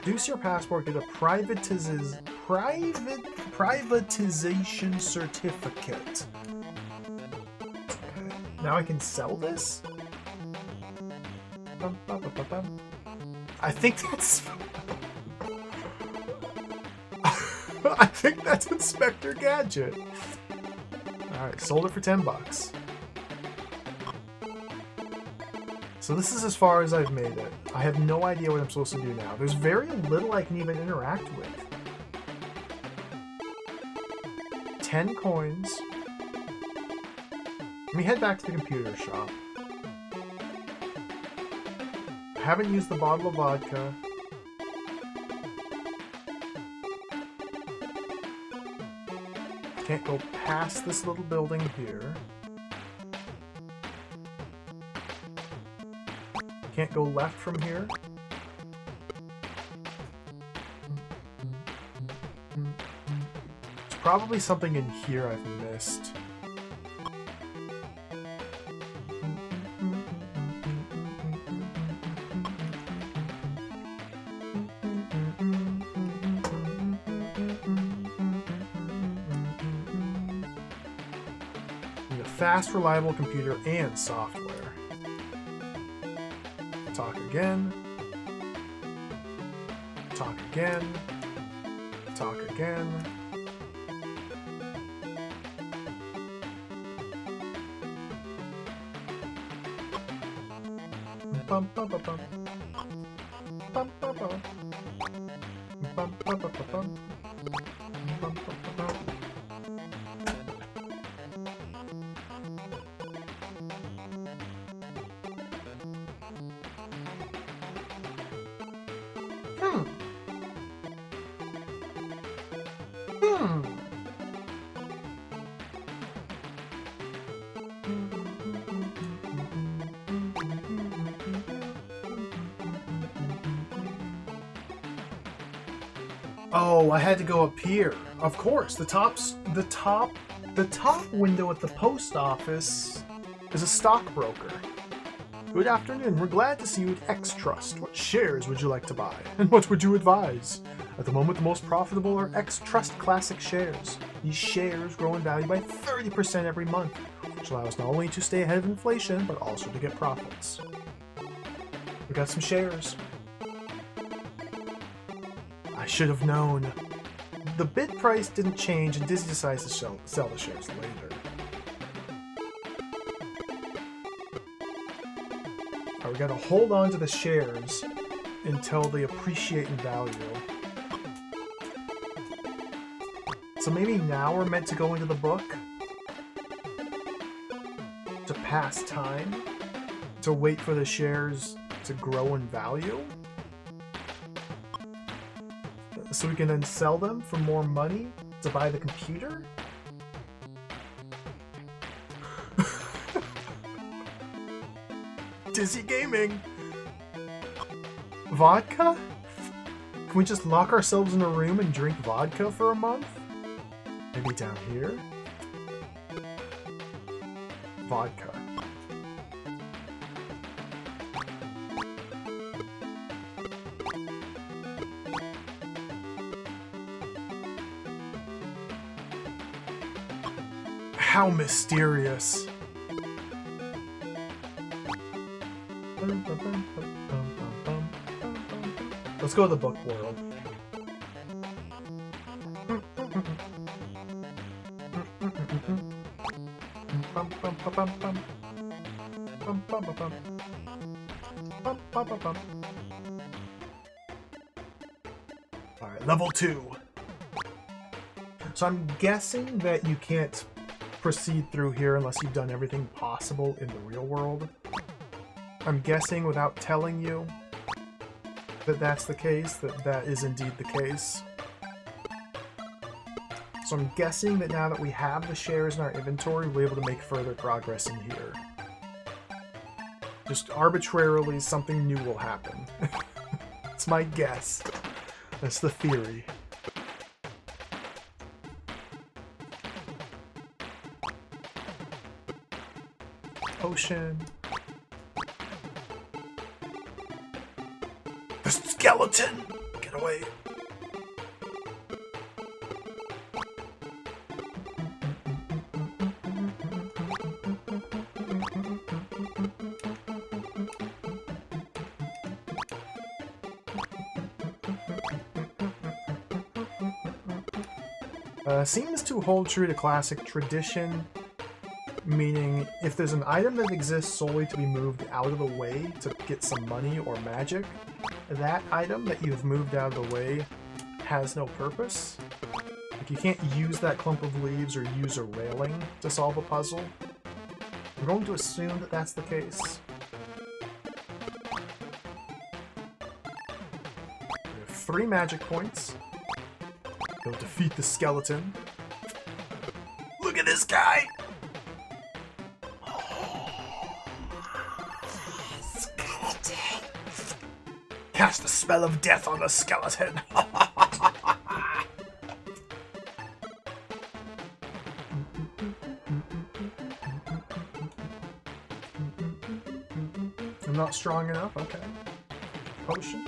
Produce your passport, get a privatization certificate. Okay. Now I can sell this? I think that's... I think that's Inspector Gadget. Alright, sold it for $10. So this is as far as I've made it. I have no idea what I'm supposed to do now. There's very little I can even interact with. 10 coins. Let me head back to the computer shop. I haven't used the bottle of vodka. Can't go past this little building here. Can't go left from here. There's probably something in here I've missed. fast, reliable computer and software. Talk again. Talk again. Talk again. Bum, bum, bum, bum. Bum, bum, bum. Bum, bum, bum, bum, bum. Bum, bum, bum, bum. Oh, I had to go up here. Of course, the top window at the post office is a stockbroker. Good afternoon. We're glad to see you at X Trust. What shares would you like to buy? And what would you advise? At the moment, the most profitable are X Trust Classic shares. These shares grow in value by 30% every month, which allows not only to stay ahead of inflation, but also to get profits. We got some shares. I should have known. The bid price didn't change and Disney decides to sell the shares later. Alright, we gotta hold on to the shares until they appreciate in value. So maybe now we're meant to go into the book to pass time, to wait for the shares to grow in value, so we can then sell them for more money to buy the computer? Dizzy Gaming! Vodka? Can we just lock ourselves in a room and drink vodka for a month? Maybe down here? Vodka. How mysterious. Let's go to the book world. Alright, level 2. So I'm guessing that you can't proceed through here unless you've done everything possible in the real world. I'm guessing without telling you that that's the case, that is indeed the case. So I'm guessing that now that we have the shares in our inventory, we're able to make further progress in here. Just arbitrarily, something new will happen. It's my guess. That's the theory. Potion. The skeleton! Get away. Seems to hold true to classic tradition, meaning if there's an item that exists solely to be moved out of the way to get some money or magic, that item that you've moved out of the way has no purpose. Like, you can't use that clump of leaves or use a railing to solve a puzzle. I'm going to assume that that's the case. We have 3 magic points. Go defeat the skeleton. Look at this guy! Skeleton! Cast the spell of death on the skeleton! I'm not strong enough? Okay. Potion.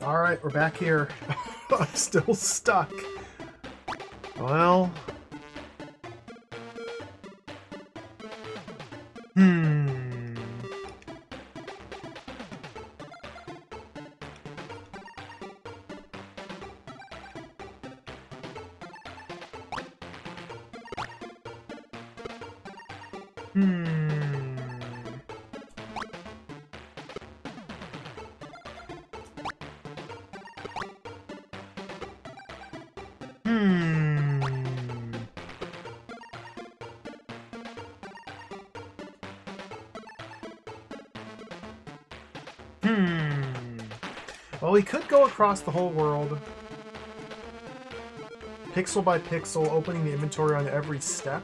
Alright, we're back here. I'm still stuck. Well... Well, we could go across the whole world, pixel by pixel, opening the inventory on every step.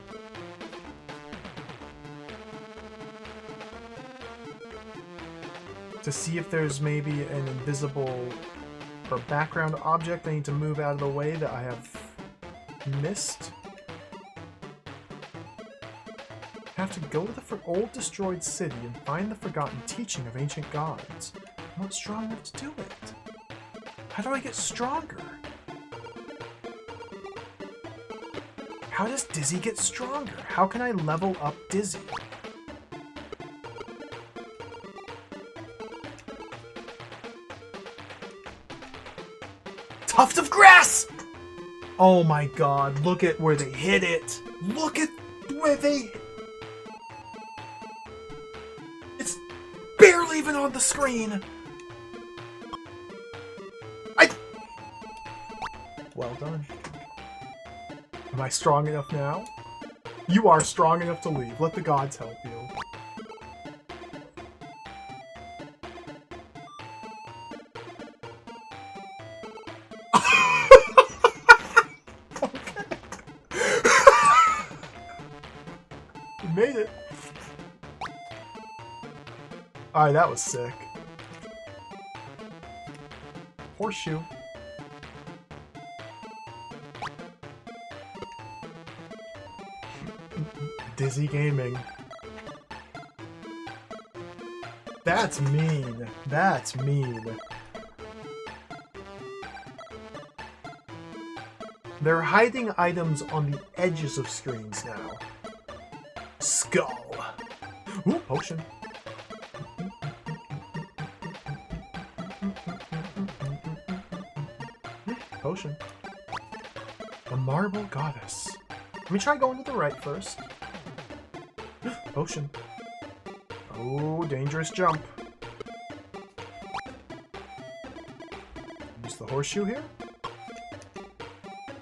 To see if there's maybe an invisible or background object I need to move out of the way that I have missed. Have to go to the old destroyed city and find the forgotten teaching of ancient gods. I'm not strong enough to do it. How do I get stronger? How does Dizzy get stronger? How can I level up Dizzy? Tuft of grass! Oh my god, look at where they hit it. Look at where they... It's barely even on the screen. Well done. Am I strong enough now? You are strong enough to leave. Let the gods help you. You made it. Alright, that was sick. Horseshoe. Dizzy Gaming. That's mean. That's mean. They're hiding items on the edges of screens now. Skull. Ooh, potion. Potion. A marble goddess. Let me try going to the right first. Potion. Oh, dangerous jump. Use the horseshoe here.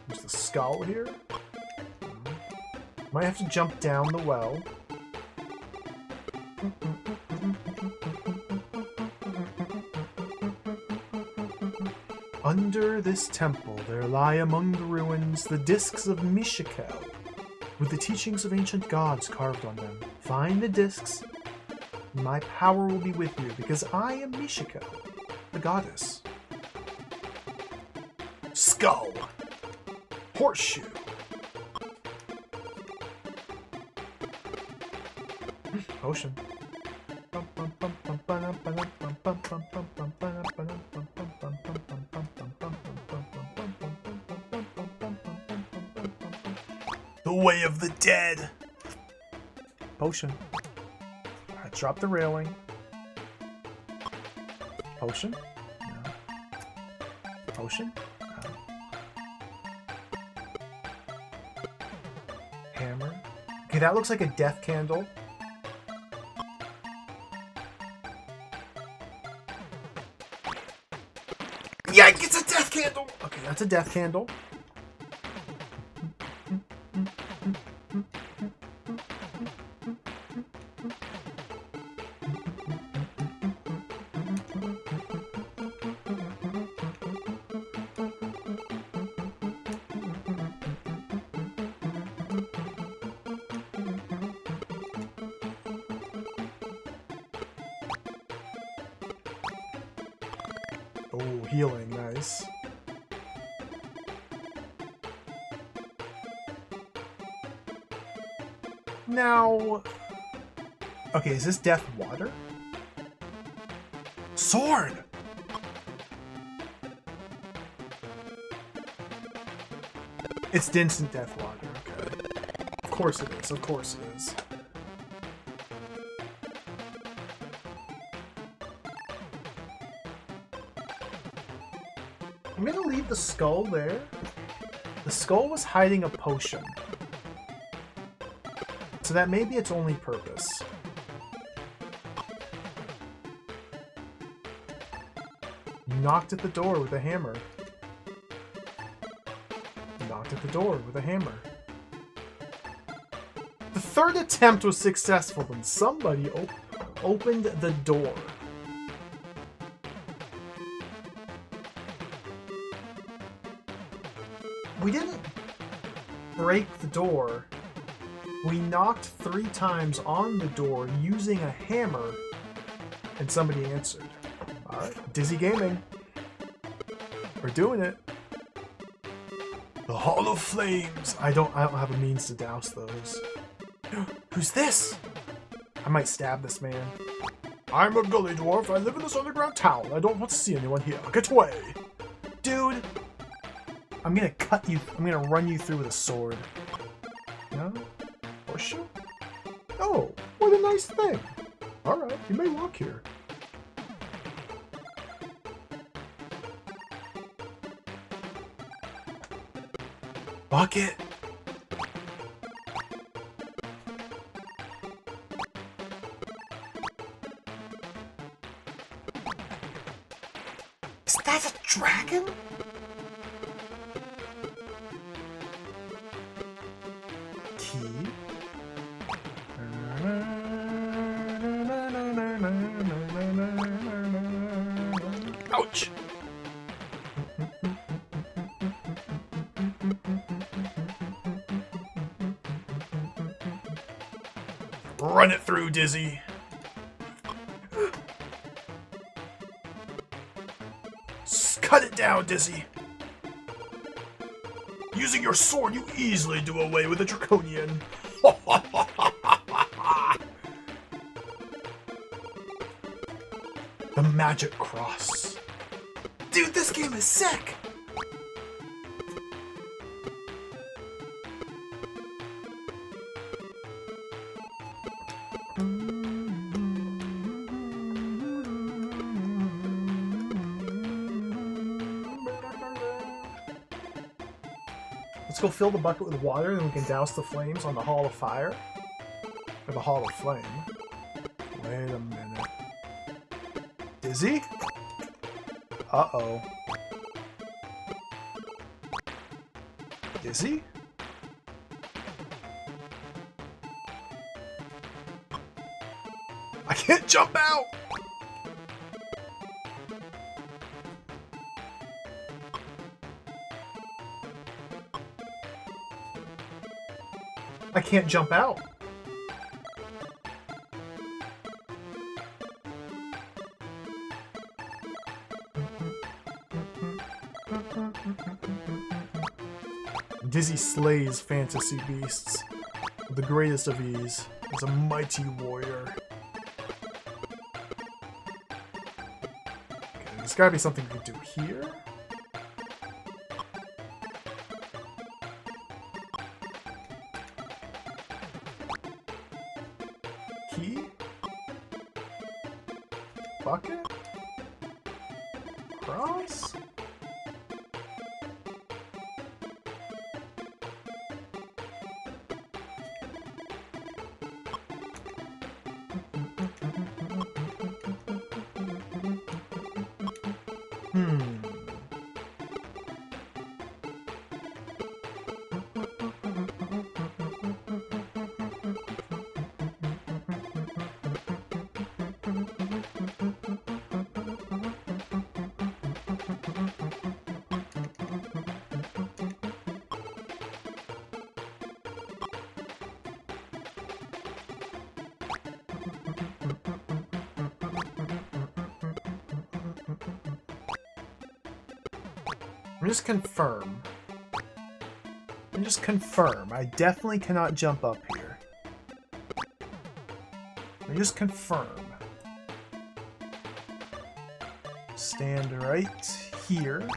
Use the skull here. Might have to jump down the well. Under this temple there lie among the ruins the discs of Mishakel, with the teachings of ancient gods carved on them. Find the discs, and my power will be with you, because I am Mishakel, the goddess. Skull. Horseshoe. Potion. The way of the dead. Potion. I dropped the railing. Potion. No. Potion. No. Hammer. Okay, that looks like a death candle. Yeah, it's a death candle! Okay, that's a death candle. Oh, healing, nice. Now... Okay, is this death water? Sword! It's the instant death logger, okay. Of course it is, of course it is. I'm gonna leave the skull there. The skull was hiding a potion. So that may be its only purpose. You knocked at the door with a hammer. You knocked at the door with a hammer. The third attempt was successful when somebody opened the door. We didn't break the door. We knocked 3 times on the door using a hammer, and somebody answered. Alright, Dizzy Gaming. We're doing it. The Hall of Flames. I don't have a means to douse those. Who's this? I might stab this man. I'm a gully dwarf. I live in this underground town. I don't want to see anyone here. Get away. Dude. I'm gonna cut you. I'm gonna run you through with a sword. No? Horseshoe? Oh, what a nice thing. Alright, you may walk here. Bucket. Is that a dragon? Key. Ouch. Run it through, Dizzy. Cut it down, Dizzy. Using your sword, you easily do away with a draconian. The magic cross. Dude, this game is sick. Let's go fill the bucket with water, and then we can douse the flames on the Hall of Fire. Or the Hall of Flame. Wait a minute. Dizzy? Uh-oh. Dizzy? I can't jump out! I can't jump out. Dizzy slays fantasy beasts with the greatest of ease. He's a mighty warrior. Okay, there's gotta be something we can do here. Key? Bucket? Cross? Just confirm. And just confirm. I definitely cannot jump up here. And just confirm. Stand right here.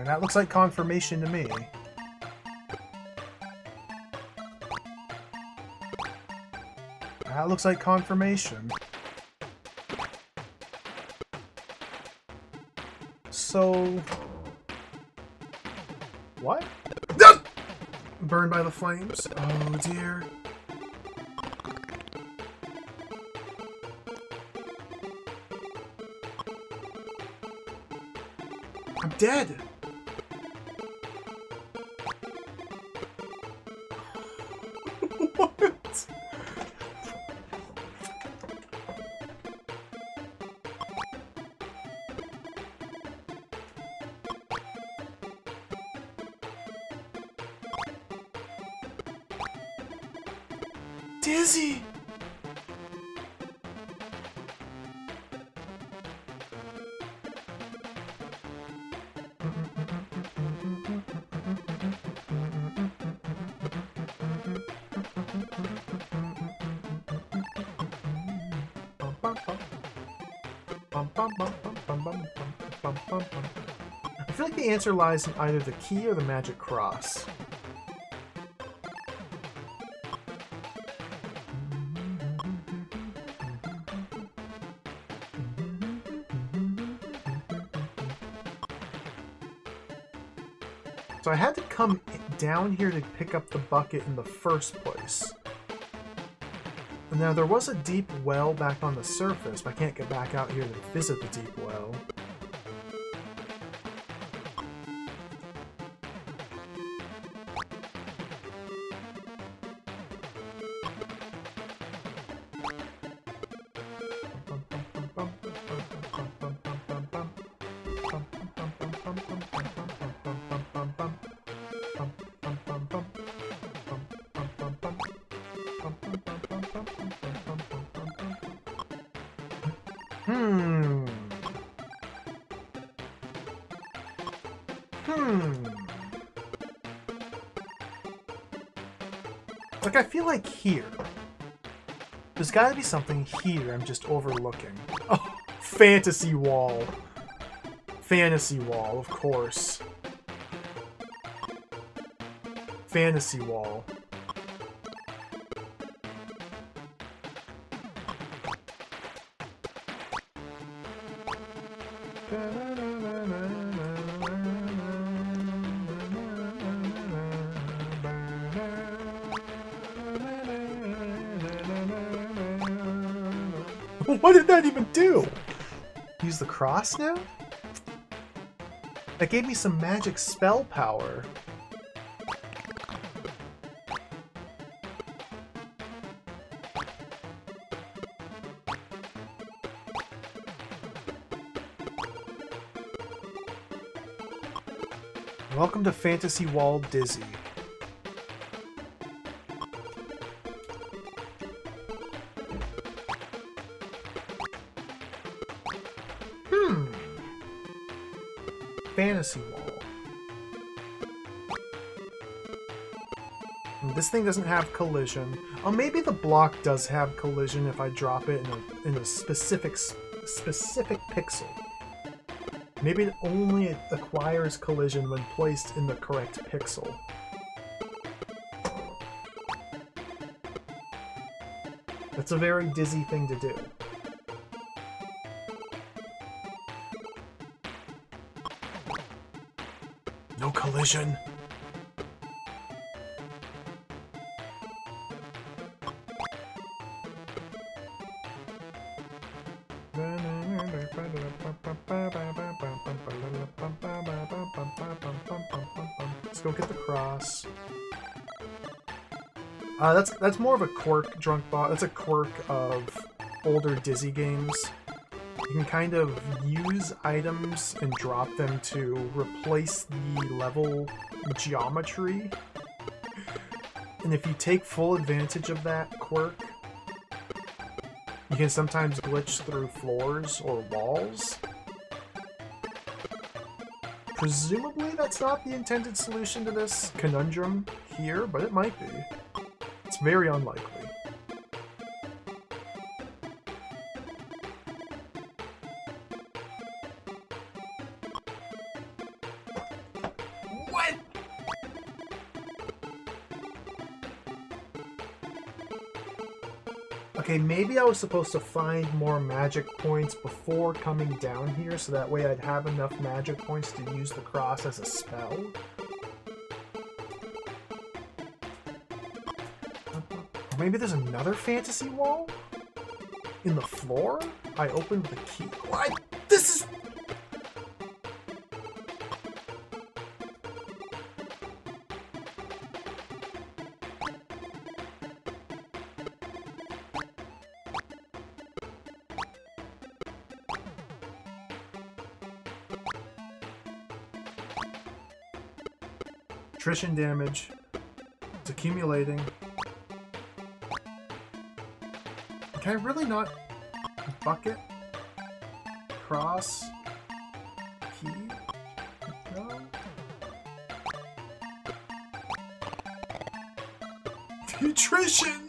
And that looks like confirmation to me. That looks like confirmation. So... What? Burned by the flames? Oh dear. I'm dead! What? Dizzy! I feel like the answer lies in either the key or the magic cross. So I had to come down here to pick up the bucket in the first place. And now there was a deep well back on the surface, but I can't get back out here to visit the deep well. Like, I feel like here. There's gotta be something here I'm just overlooking. Oh, fantasy wall. Fantasy wall, of course. Fantasy wall. What did that even do? Use the cross now? That gave me some magic spell power. Welcome to Fantasy Wall Dizzy. Fantasy wall. This thing doesn't have collision. Oh, maybe the block does have collision if I drop it in a specific pixel. Maybe it only acquires collision when placed in the correct pixel. That's a very dizzy thing to do. No collision. Let's go get the cross. That's more of a quirk, Drunk Bot. That's a quirk of older Dizzy games. You can kind of use items and drop them to replace the level geometry. And if you take full advantage of that quirk, you can sometimes glitch through floors or walls. Presumably that's not the intended solution to this conundrum here, but it might be. It's very unlikely. Okay, maybe I was supposed to find more magic points before coming down here, so that way I'd have enough magic points to use the cross as a spell. Or maybe there's another fantasy wall? In the floor? I opened the key. What? This is... Attrition damage. It's accumulating. Can I really not... Bucket? Cross? Key? No? Attrition!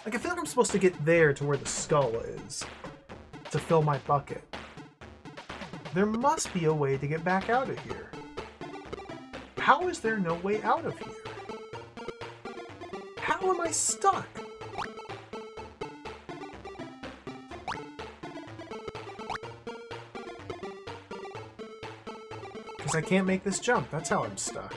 Like, I feel like I'm supposed to get there to where the skull is to fill my bucket. There must be a way to get back out of here. How is there no way out of here? How am I stuck? Because I can't make this jump. That's how I'm stuck.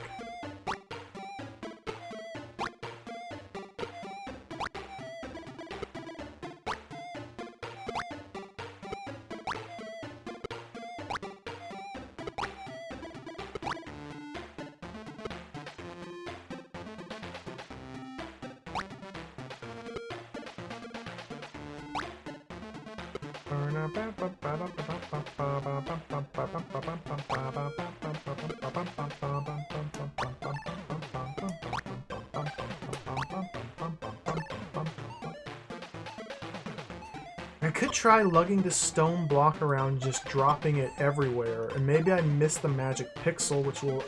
I could try lugging this stone block around, just dropping it everywhere, and maybe I missed the magic pixel, which will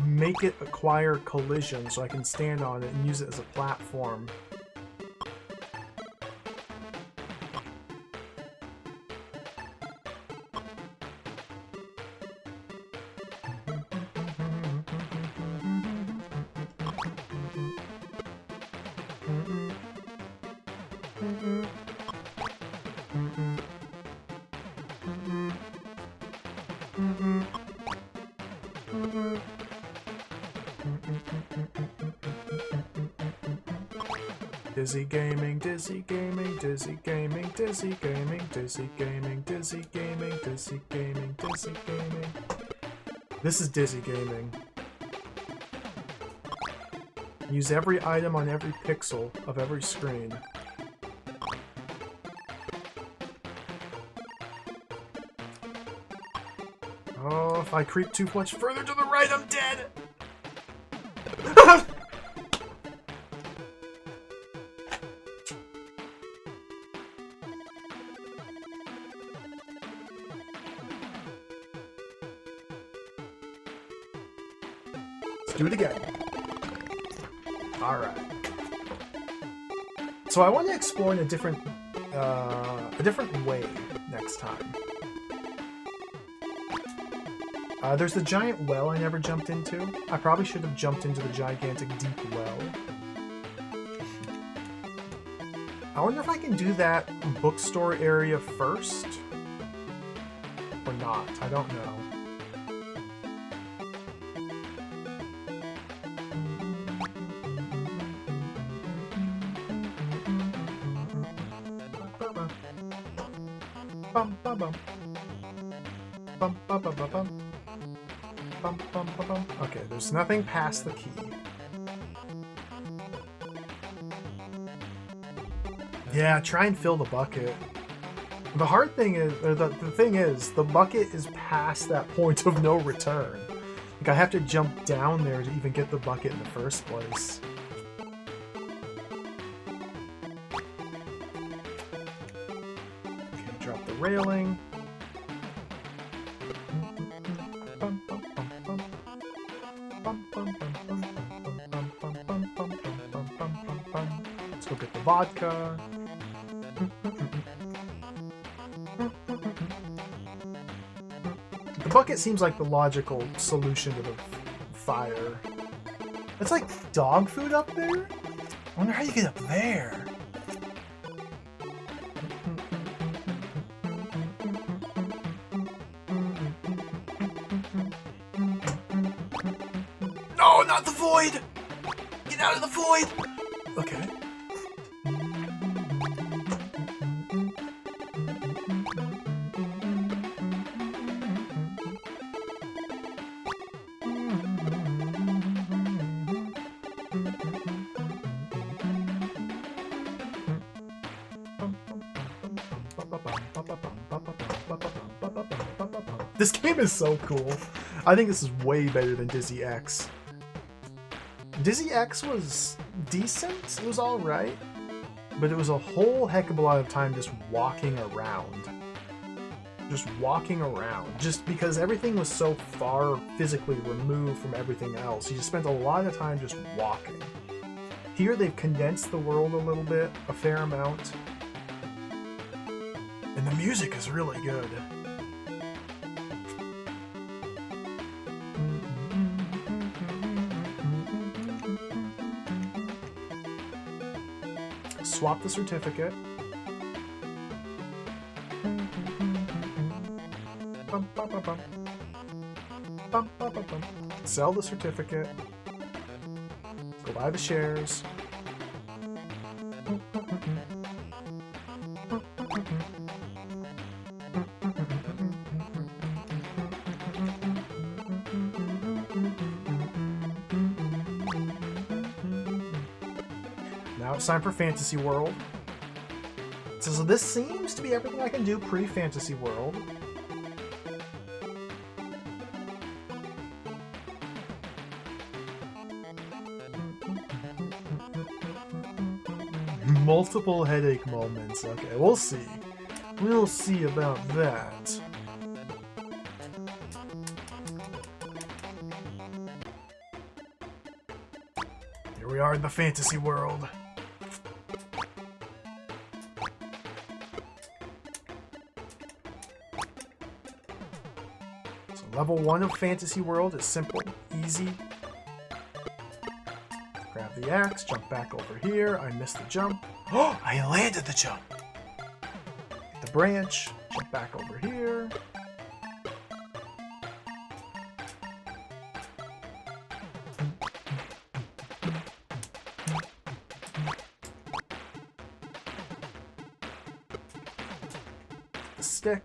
make it acquire collision so I can stand on it and use it as a platform. Dizzy gaming, dizzy gaming, dizzy gaming, dizzy gaming, dizzy gaming, dizzy gaming, dizzy gaming, dizzy gaming. This is dizzy gaming. Use every item on every pixel of every screen. Oh, if I creep too much further to the right, I'm dead! Let's do it again. Alright. So I want to explore in a different way next time. There's the giant well I never jumped into. I probably should have jumped into the gigantic deep well. I wonder if I can do that bookstore area first? Or not. I don't know. Bum bum bum. Bum bum bum bum bum. Bum, bum, bum, bum. Okay, there's nothing past the key. Yeah, try and fill the bucket. The hard thing is, or the thing is, the bucket is past that point of no return. Like, I have to jump down there to even get the bucket in the first place. Okay, drop the railing. Let's go get the vodka. The bucket seems like the logical solution to the fire. It's like dog food up there? I wonder how you get up there. No, not the void! Get out of the void! Okay. This game is so cool. I think this is way better than Dizzy X. Dizzy X was decent, it was alright, but it was a whole heck of a lot of time just walking around. Just because everything was so far physically removed from everything else. You just spent a lot of time just walking. Here they've condensed the world a little bit, a fair amount. And the music is really good. Swap the certificate. Sell the certificate. Go buy the shares. Now it's time for Fantasy World. So this seems to be everything I can do pre-Fantasy World. Multiple headache moments. Okay, we'll see. We'll see about that. Here we are in the Fantasy World. So level 1 of Fantasy World is simple, easy. Grab the axe, jump back over here. I missed the jump. Oh, I landed the jump. Get the branch, jump back over here. The stick.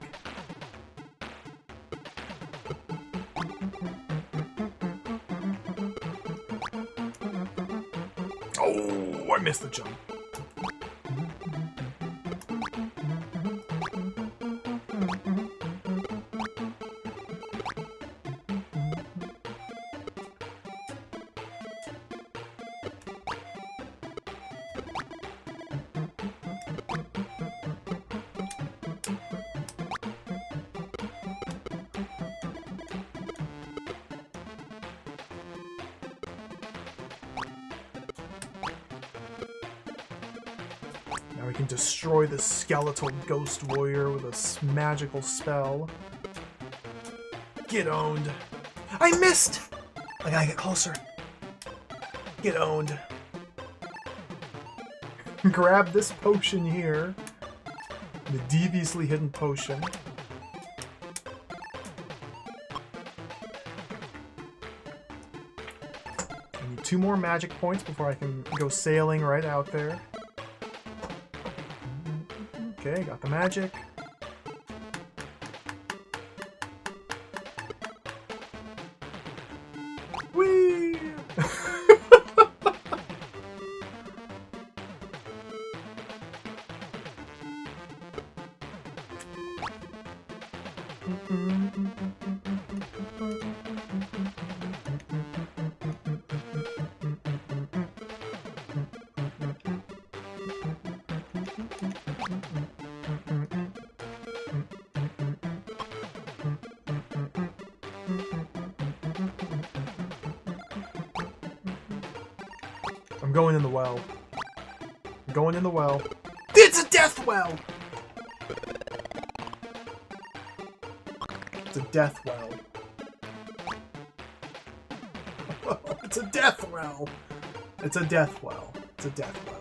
Oh, I missed the jump. Now we can destroy the skeletal ghost warrior with a magical spell. Get owned. I missed! I gotta get closer. Get owned. Grab this potion here. The deviously hidden potion. I need 2 more magic points before I can go sailing right out there. Okay, got the magic. Whee! I'm going in the well. I'm going in the well. It's a death well! It's a death well. It's a death well. It's a death well. It's a death well.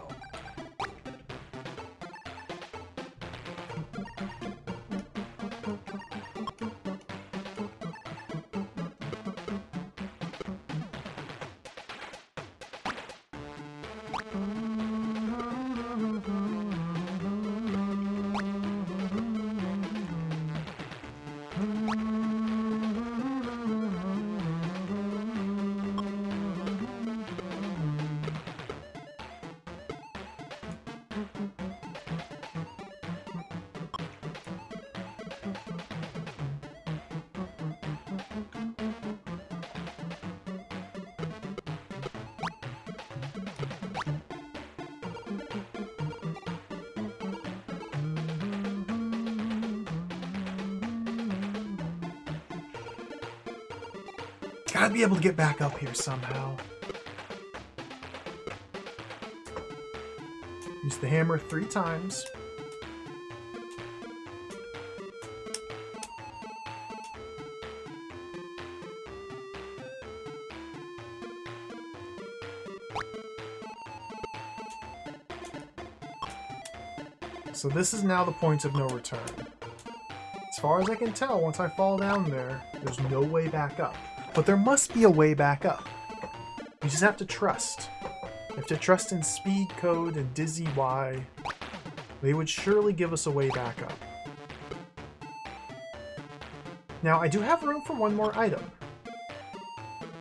Gotta be able to get back up here somehow. Use the hammer 3 times. So this is now the point of no return. As far as I can tell, once I fall down there, there's no way back up. But there must be a way back up. You just have to trust. You have to trust in Speed Code and Dizzy Y. They would surely give us a way back up. Now, I do have room for one more item.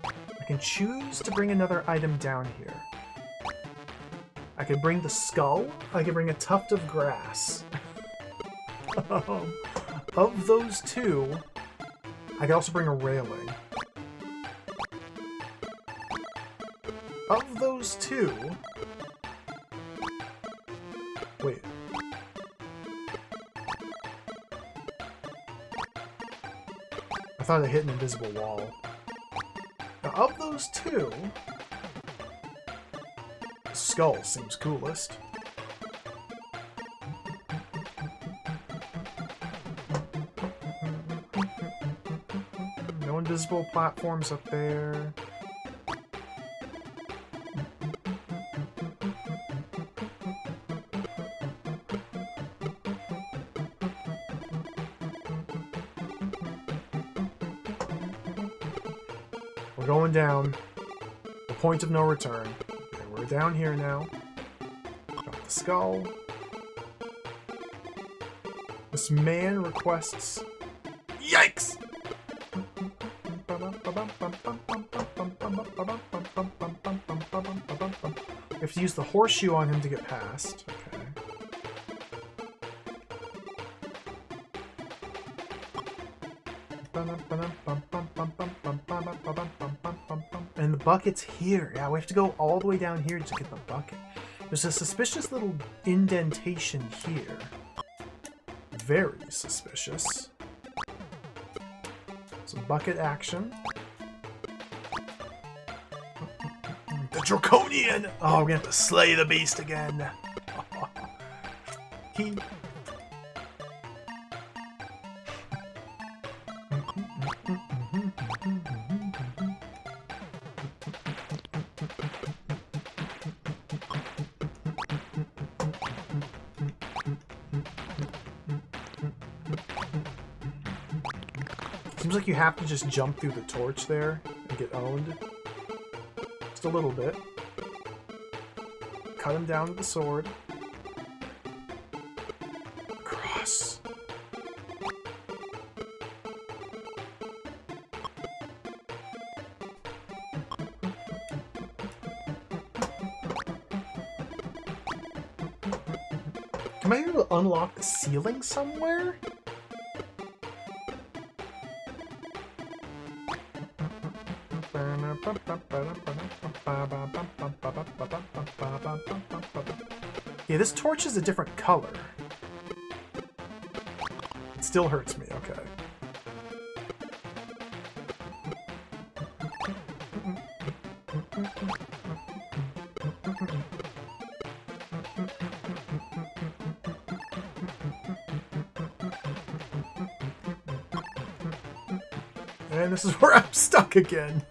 I can choose to bring another item down here. I could bring the skull. I could bring a tuft of grass. Of those two, I could also bring a railing. Of those two... Wait. I thought I hit an invisible wall. Now, of those two... Skull seems coolest. No invisible platforms up there. We're going down. The point of no return. Okay, we're down here now. Drop the skull. This man requests... Yikes! You have to use the horseshoe on him to get past. Okay. And the bucket's here. Yeah, we have to go all the way down here to get the bucket. There's a suspicious little indentation here. Very suspicious. Some bucket action. The Draconian! Oh, we're gonna have to slay the beast again. He... Seems like you have to just jump through the torch there and get owned. Just a little bit. Cut him down with the sword. Cross. Am I able to unlock the ceiling somewhere? Yeah, this torch is a different color. It still hurts me, okay. And this is where I'm stuck again.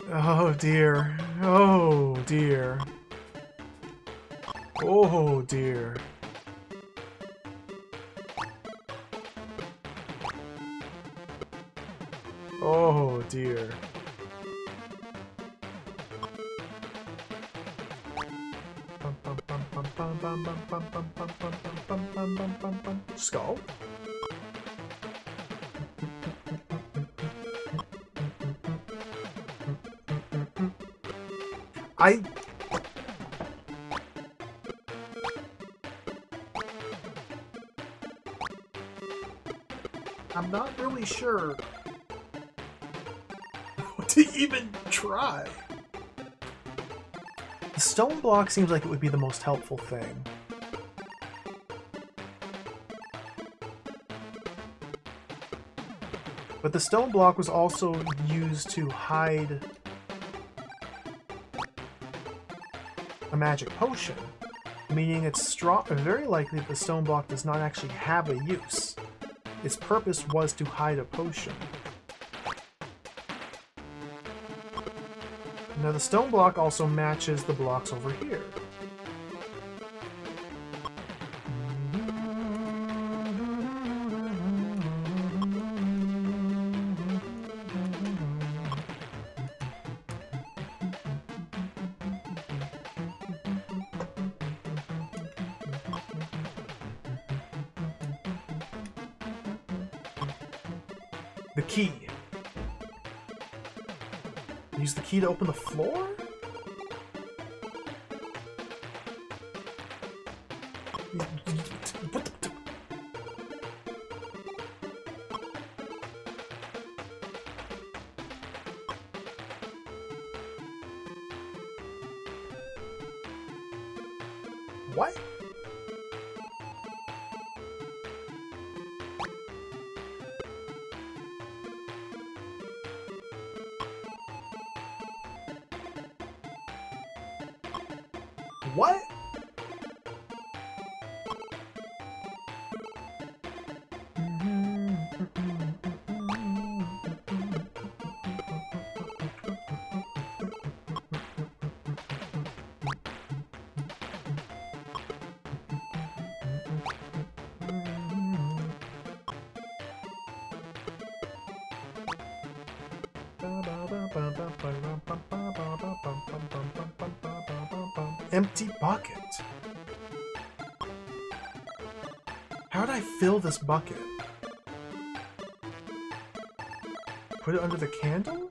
Oh dear. Oh dear. Oh dear. Oh dear. Skull? I'm not really sure what to even try. The stone block seems like it would be the most helpful thing. But the stone block was also used to hide a magic potion, meaning it's very likely that the stone block does not actually have a use. Its purpose was to hide a potion. Now the stone block also matches the blocks over here. The key. Use the key to open the floor? What? What? Empty bucket. How did I fill this bucket? Put it under the candle?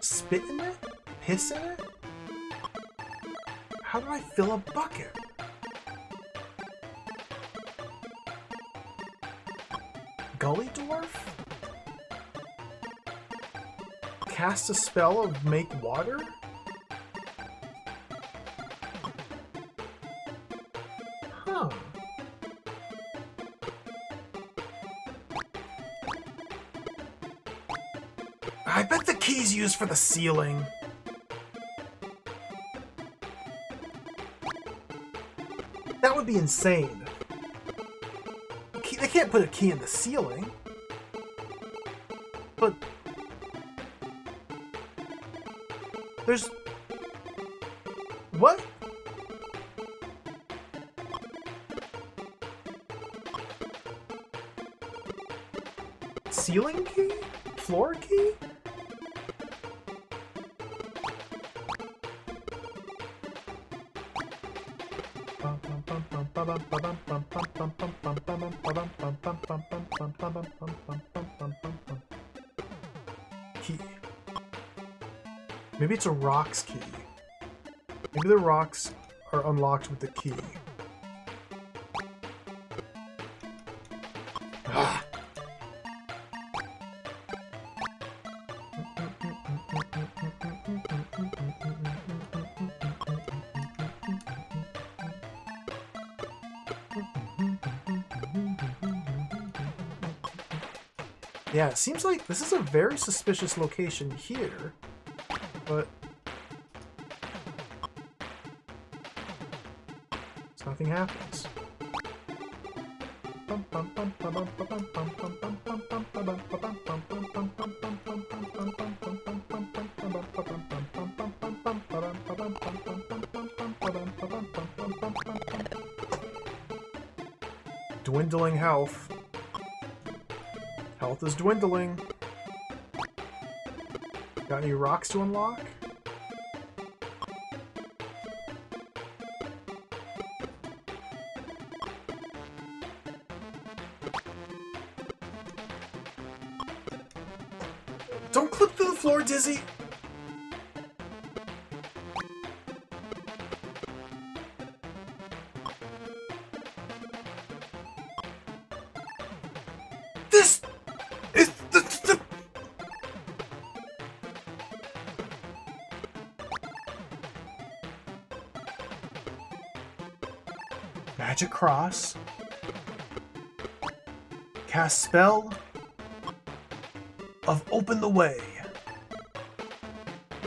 Spit in it? Piss in it? How do I fill a bucket? Gully dwarf? Cast a spell of make water? Huh. I bet the key's used for the ceiling. That would be insane. They can't put a key in the ceiling. But there's... What? Ceiling key? Floor key? Key. Maybe it's a rocks key. Maybe the rocks are unlocked with the key. Ah. Yeah, it seems like this is a very suspicious location here, but nothing happens. Key. dwindling health. Health is dwindling. Got any rocks to unlock? Don't clip through the floor, Dizzy! This is the... Magic Cross. Cast spell of Open the Way.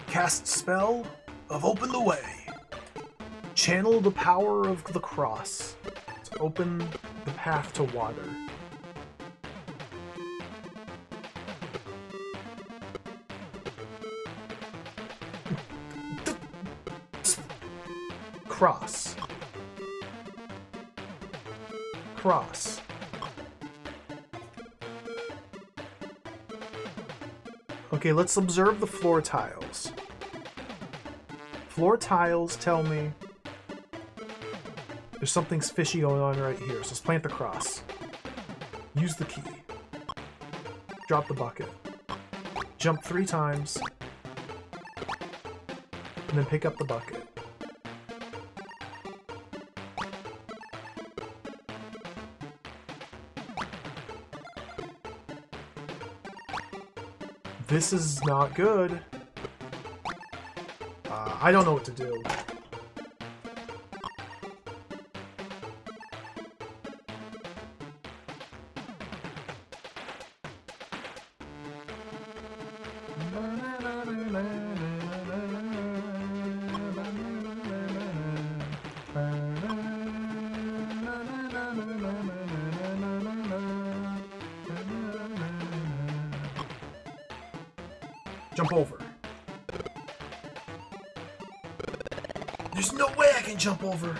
Cast spell of Open the Way. Channel the power of the cross to open the path to water. Cross. Cross. Okay, let's observe the floor tiles. Floor tiles tell me there's something fishy going on right here, so let's plant the cross. Use the key. Drop the bucket. Jump 3 times. And then pick up the bucket. This is not good. I don't know what to do. Jump over. There's no way I can jump over.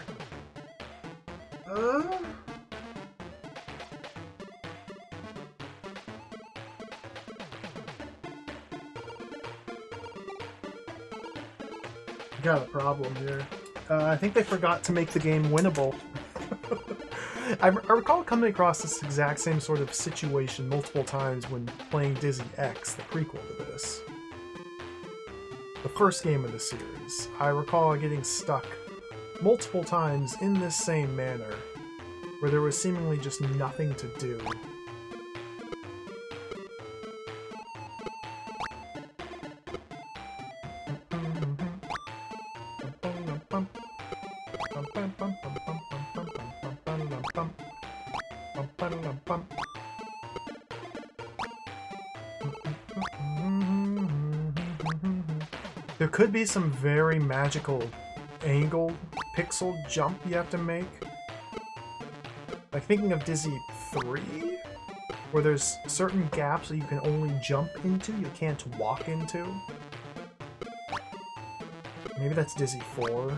Got a problem here. I think they forgot to make the game winnable. I recall coming across this exact same sort of situation multiple times when playing Dizzy X, the prequel to this. The first game of the series. I recall getting stuck multiple times in this same manner, where there was seemingly just nothing to do. There could be some very magical angled pixel jump you have to make. Like thinking of Dizzy 3, where there's certain gaps that you can only jump into, you can't walk into. Maybe that's Dizzy 4.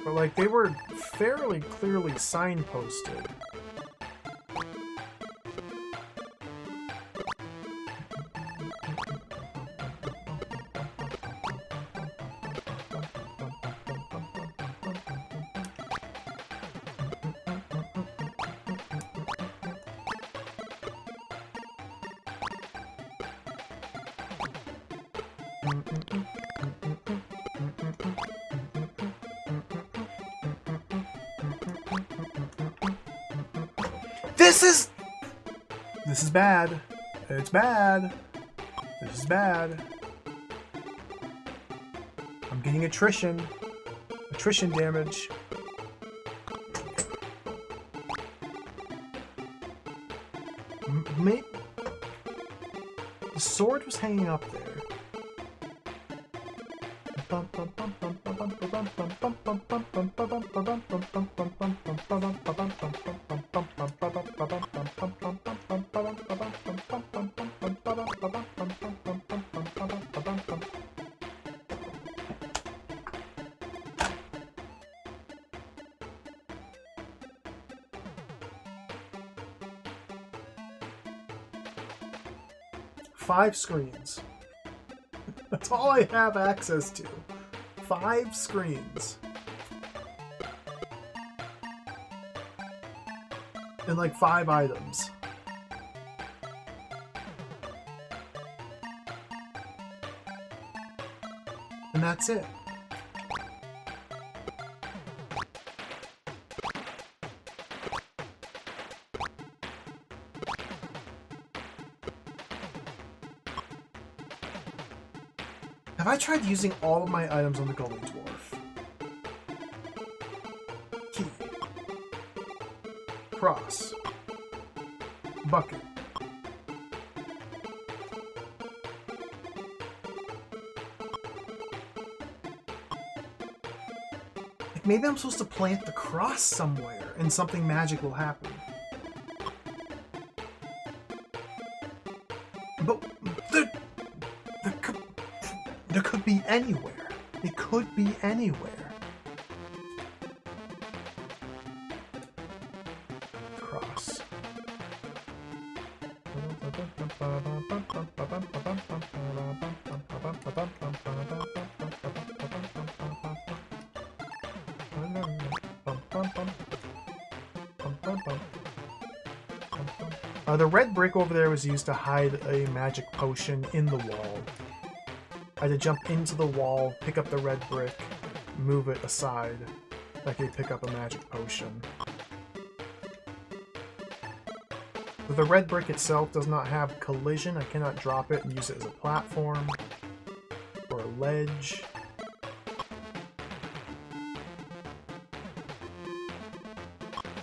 But like, they were fairly clearly signposted. This is bad. It's bad. This is bad. I'm getting attrition. Attrition damage. The sword was hanging up there. 5 screens. That's all I have access to. 5 screens. And like 5 items. And that's it. Have I tried using all of my items on the Golden Dwarf? Key. Cross. Bucket. Like maybe I'm supposed to plant the cross somewhere and something magic will happen. But there could be anywhere. It could be anywhere. Cross. The red brick over there was used to hide a magic potion in the wall. I had to jump into the wall, pick up the red brick, move it aside, like I pick up a magic potion. But the red brick itself does not have collision. I cannot drop it and use it as a platform or a ledge.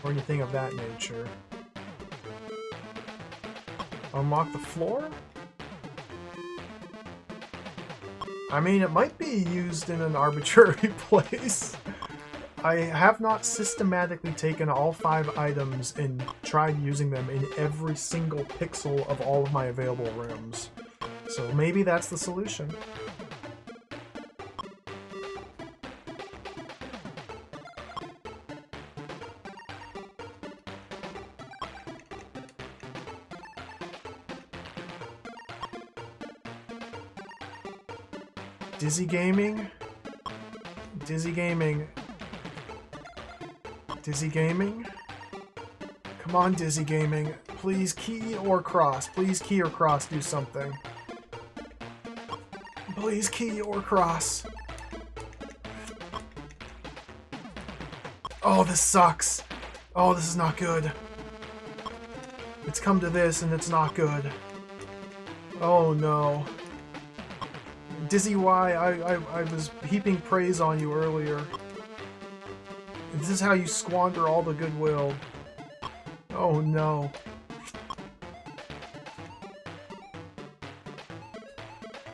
Or anything of that nature. Unlock the floor? I mean, it might be used in an arbitrary place. I have not systematically taken all 5 items and tried using them in every single pixel of all of my available rooms. So maybe that's the solution. Dizzy Gaming? Dizzy Gaming. Dizzy Gaming? Come on, Dizzy Gaming. Please key or cross. Please key or cross do something. Please key or cross. Oh, this sucks. Oh, this is not good. It's come to this and it's not good. Oh no. Dizzy Y, I was heaping praise on you earlier. This is how you squander all the goodwill. Oh no.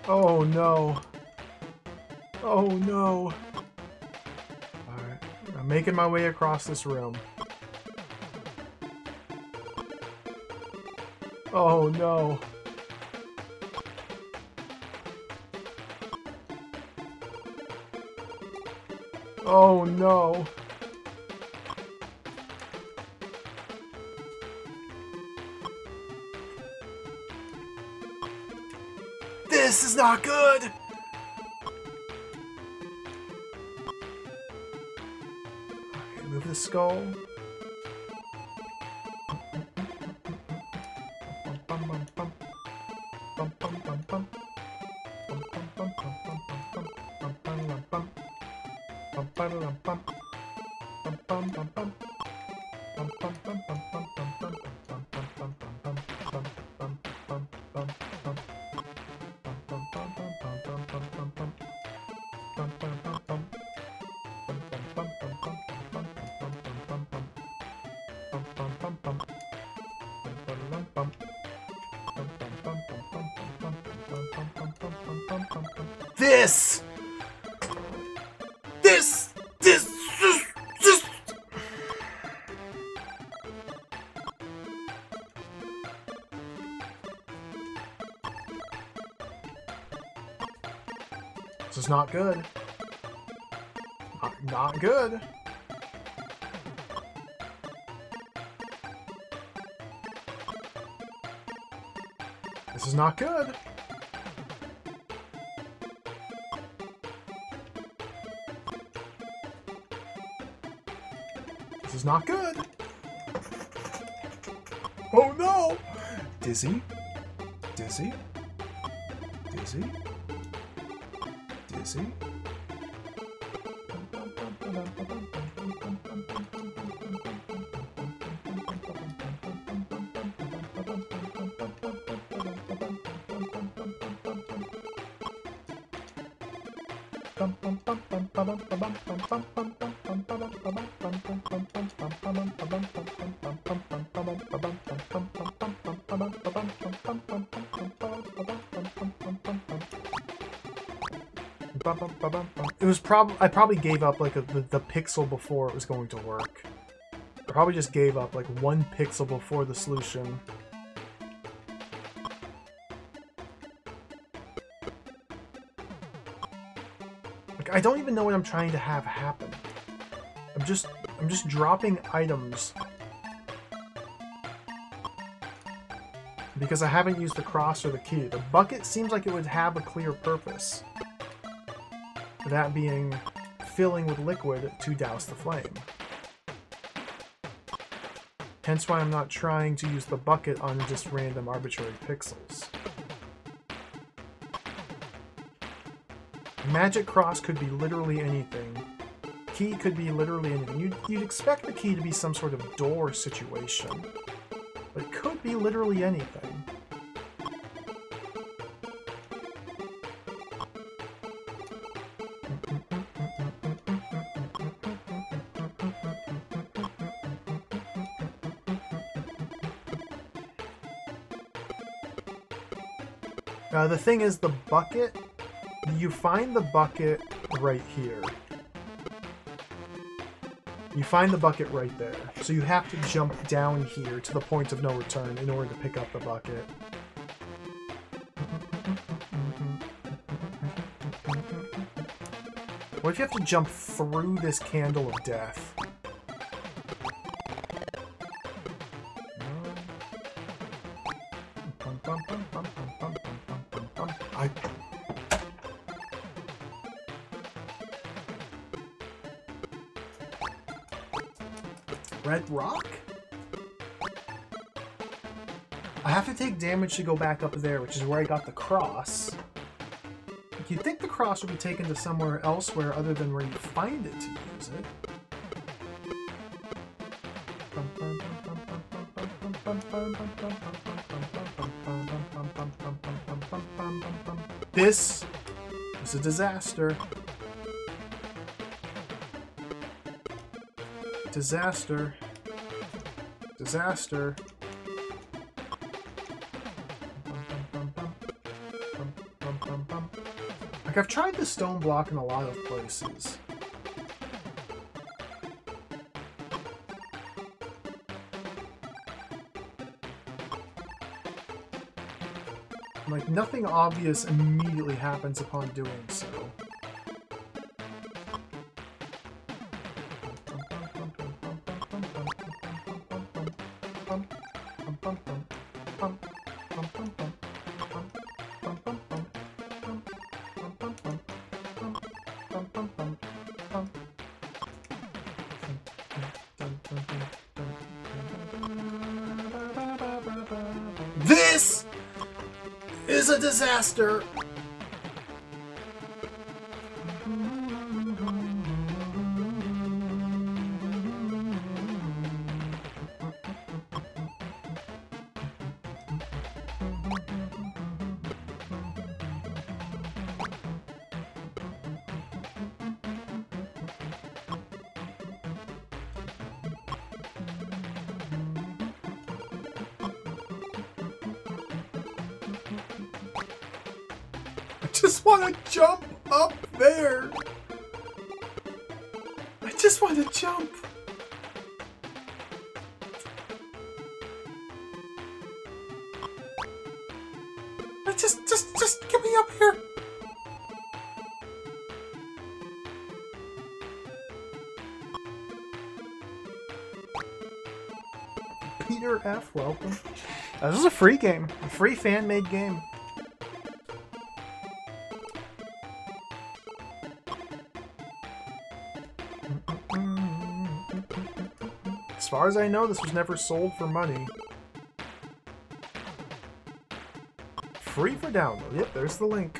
Oh no. Oh no. Alright, I'm making my way across this room. Oh no. Oh no. This is not good! Okay, move the skull. This! This is not good. Not good. This is not good. This is not good. Oh no! Dizzy. Dizzy. Dizzy. Dizzy. It was I probably gave up like the pixel before it was going to work. I probably just gave up like 1 pixel before the solution. Like, I don't even know what I'm trying to have happen. I'm just dropping items because I haven't used the cross or the key. The bucket seems like it would have a clear purpose. That being filling with liquid to douse the flame. Hence why I'm not trying to use the bucket on just random arbitrary pixels. Magic cross could be literally anything. Key could be literally anything. You'd expect the key to be some sort of door situation, but it could be literally anything. The thing is, the bucket, you find the bucket right here. You find the bucket right there. So you have to jump down here to the point of no return in order to pick up the bucket. What if you have to jump through this candle of death? Red rock? I have to take damage to go back up there, which is where I got the cross. You'd think the cross would be taken to somewhere elsewhere other than where you find it to use it. This is a disaster. Disaster. Disaster. Like, I've tried the stone block in a lot of places. Like, nothing obvious immediately happens upon doing so. This is a disaster. I just want to jump up there. I just want to jump. Just get me up here. Peter F., welcome. This is a free game. A free fan-made game. As far as I know, this was never sold for money. Free for download. Yep, there's the link.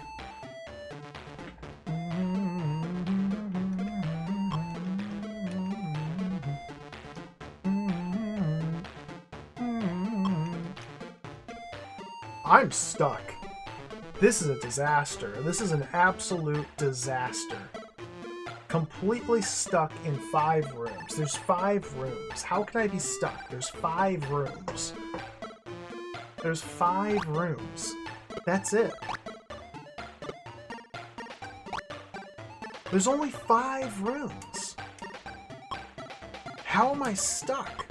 I'm stuck. This is a disaster. This is an absolute disaster. Completely stuck in 5 rooms. There's 5 rooms. How can I be stuck? There's 5 rooms. There's 5 rooms. That's it. There's only 5 rooms. How am I stuck?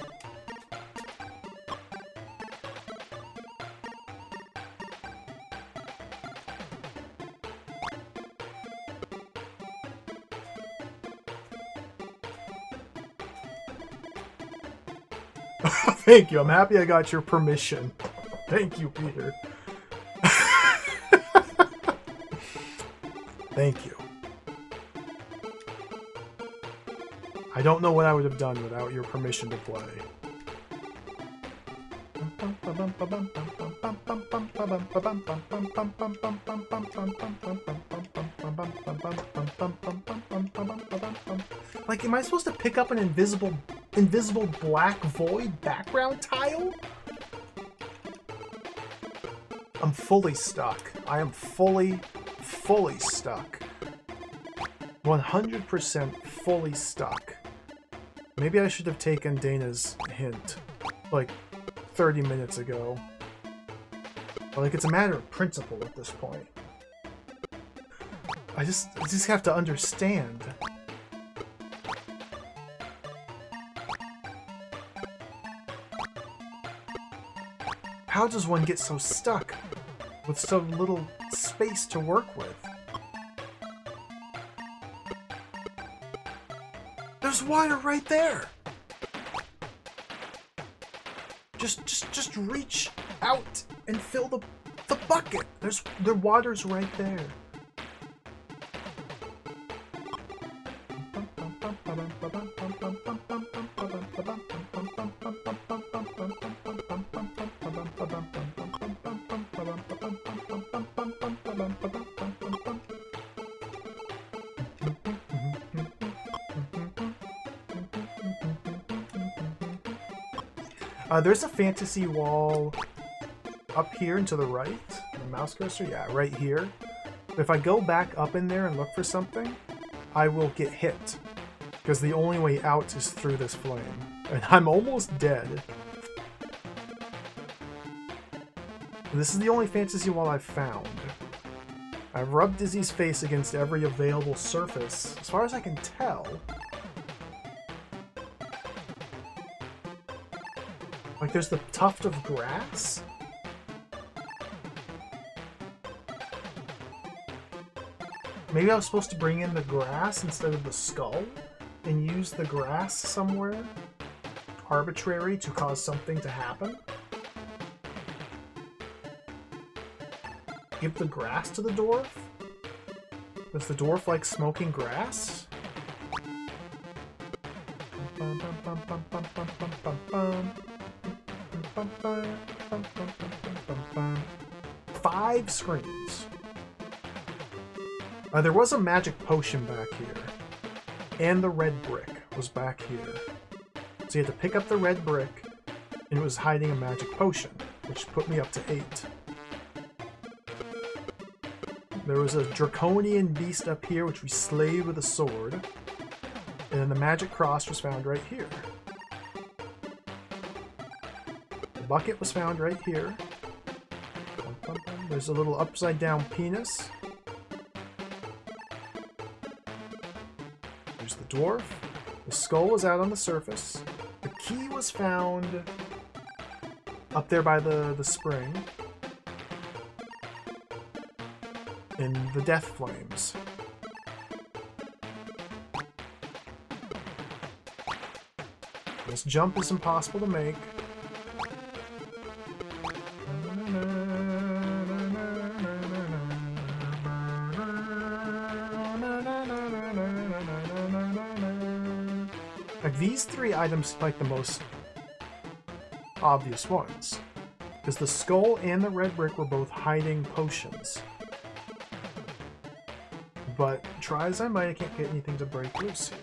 Thank you. I'm happy I got your permission. Thank you, Peter. Thank you. I don't know what I would have done without your permission to play. Like, am I supposed to pick up an invisible black void background tile? I'm fully stuck. I am fully stuck. 100% fully stuck. Maybe I should have taken Dana's hint like 30 minutes ago. But like, it's a matter of principle at this point. I just have to understand. How does one get so stuck with so little space to work with? There's water right there. Just reach out and fill the bucket. The water's right there. There's a fantasy wall up here and to the right. The mouse cursor, yeah, right here. If I go back up in there and look for something, I will get hit. Because the only way out is through this flame. And I'm almost dead. This is the only fantasy wall I've found. I've rubbed Dizzy's face against every available surface, as far as I can tell. Like, there's the tuft of grass? Maybe I was supposed to bring in the grass instead of the skull and use the grass somewhere arbitrary to cause something to happen? Give the grass to the dwarf? Does the dwarf like smoking grass? 5 screens. There was a magic potion back here. And the red brick was back here. So you had to pick up the red brick, and it was hiding a magic potion, which put me up to 8. There was a draconian beast up here, which we slayed with a sword. And then the magic cross was found right here. The bucket was found right here. There's a little upside down penis. There's the dwarf. The skull was out on the surface. The key was found up there by the spring. In the death flames. This jump is impossible to make. these three items like the most obvious ones. Because the skull and the red brick were both hiding potions. But try as I might, I can't get anything to break loose here.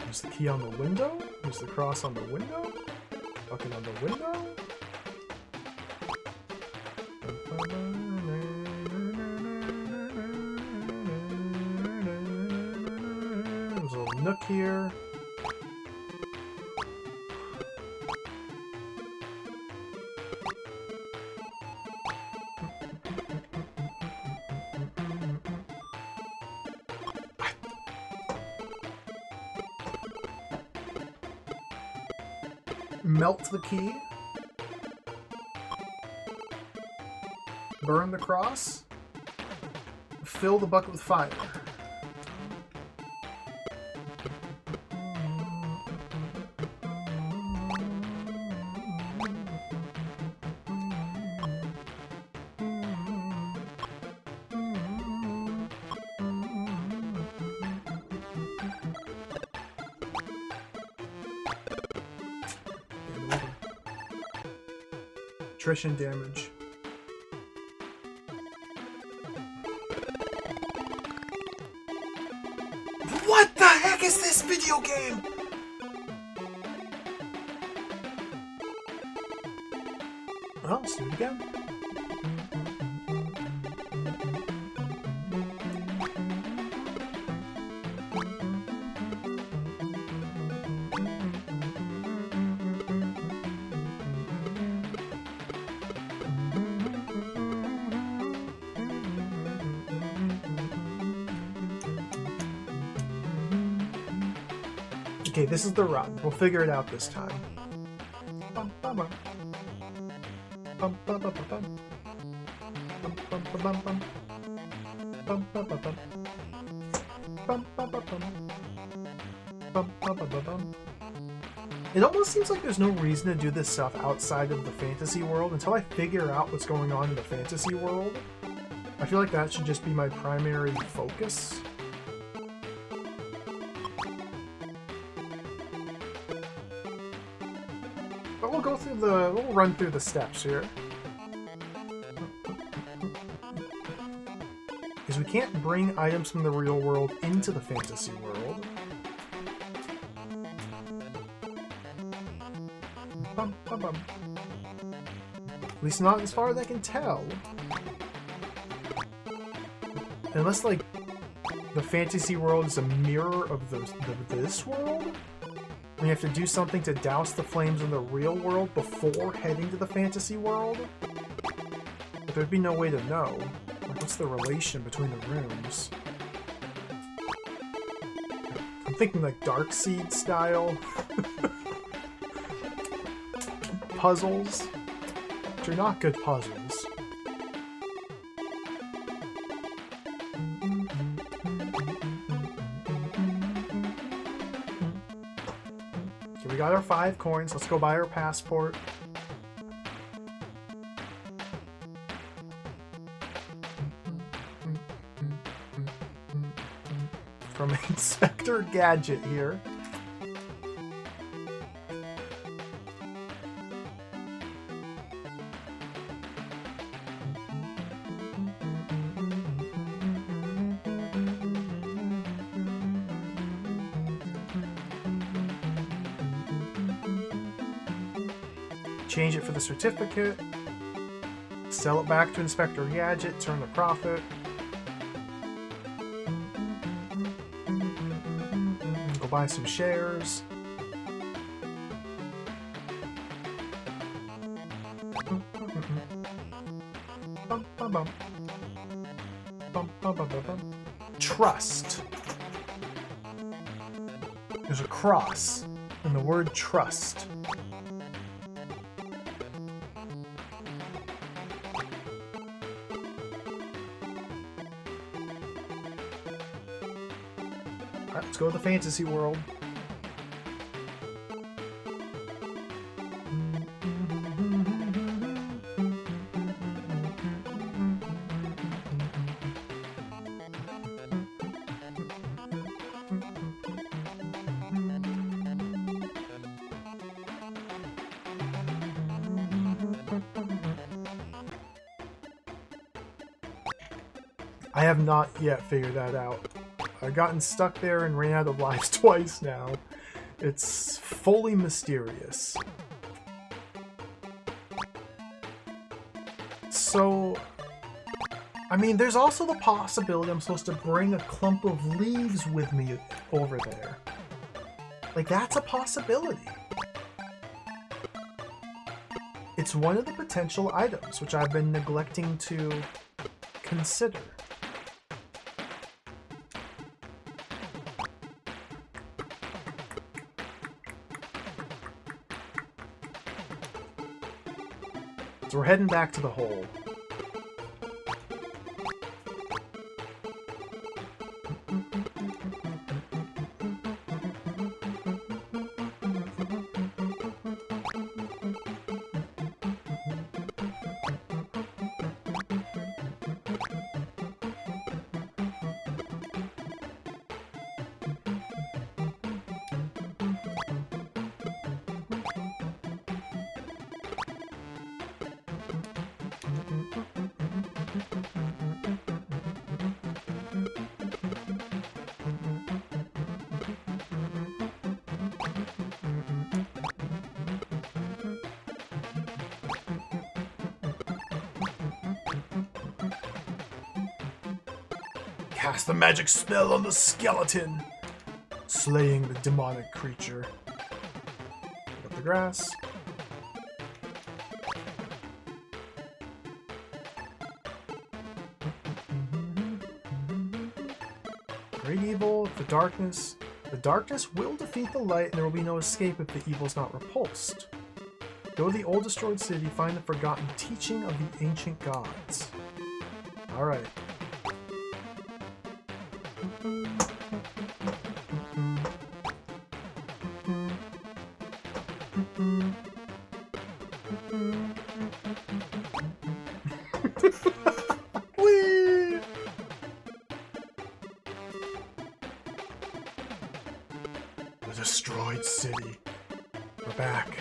There's the key on the window. There's the cross on the window. Bucket on the window. There's a little nook here. Melt the key. Burn the cross. Fill the bucket with fire. Attrition damage. What the heck is this video game? Well, let's do it again. Okay, this is the run. We'll figure it out this time. Bum, bum, bum. Bum, bum, bum, bum, bum. Bum, bum, bum, bum, bum. Bum, bum, bum, bum. Bum, bum, bum, bum. Bum, bum, bum, bum, bum. It almost seems like there's no reason to do this stuff outside of the fantasy world until I figure out what's going on in the fantasy world. I feel like that should just be my primary focus. But we'll go through we'll run through the steps here. Because we can't bring items from the real world into the fantasy world. Bum, bum, bum. At least not as far as I can tell. Unless, like, the fantasy world is a mirror of this world? And you have to do something to douse the flames in the real world before heading to the fantasy world? But there'd be no way to know. Like, what's the relation between the rooms? I'm thinking like Darkseid style. Puzzles. Which are not good puzzles. We got our 5 coins. Let's go buy our passport. From Inspector Gadget here. Change it for the certificate, sell it back to Inspector Gadget, turn the profit. Go buy some shares. Trust. There's a cross in the word trust. Alright, let's go to the fantasy world. I have not yet figured that out. I've gotten stuck there and ran out of lives twice now. It's fully mysterious. So, I mean, there's also the possibility I'm supposed to bring a clump of leaves with me over there. Like, that's a possibility. It's one of the potential items which I've been neglecting to consider. So we're heading back to the hole. Cast the magic spell on the skeleton, slaying the demonic creature. Pick up the grass. Great evil, the darkness. The darkness will defeat the light, and there will be no escape if the evil is not repulsed. Go to the old destroyed city, find the forgotten teaching of the ancient gods. Alright. Whee! The destroyed city. We're back.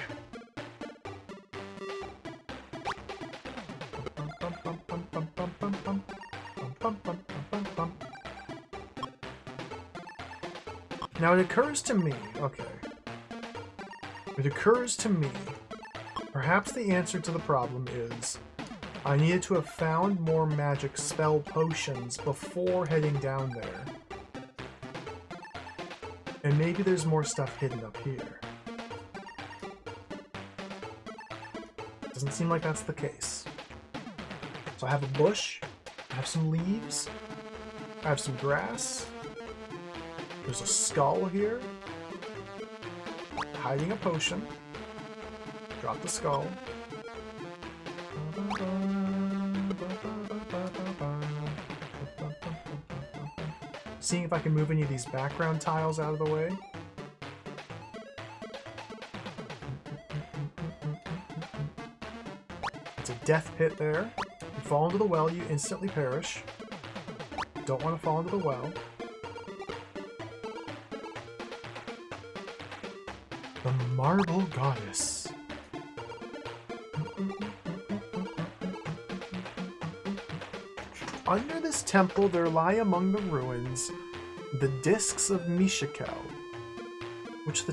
Now it occurs to me, okay. It occurs to me, perhaps the answer to the problem is I needed to have found more magic spell potions before heading down there. And maybe there's more stuff hidden up here. Doesn't seem like that's the case. So I have a bush, I have some leaves, I have some grass, there's a skull here, hiding a potion, drop the skull. Seeing if I can move any of these background tiles out of the way. It's a death pit there. You fall into the well, you instantly perish. Don't want to fall into the well. The Marble Goddess. Under this temple there lie among the ruins the discs of Mishakel, with the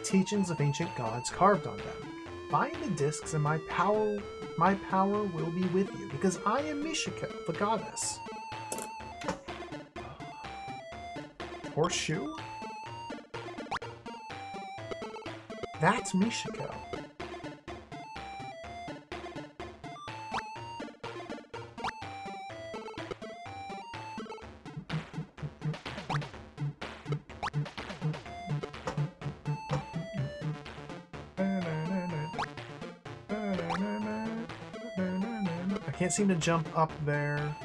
teachings of ancient gods carved on them. Find the discs and my power will be with you, because I am Mishakel, the goddess. Horseshoe? That's Mishakel. I can't seem to jump up there,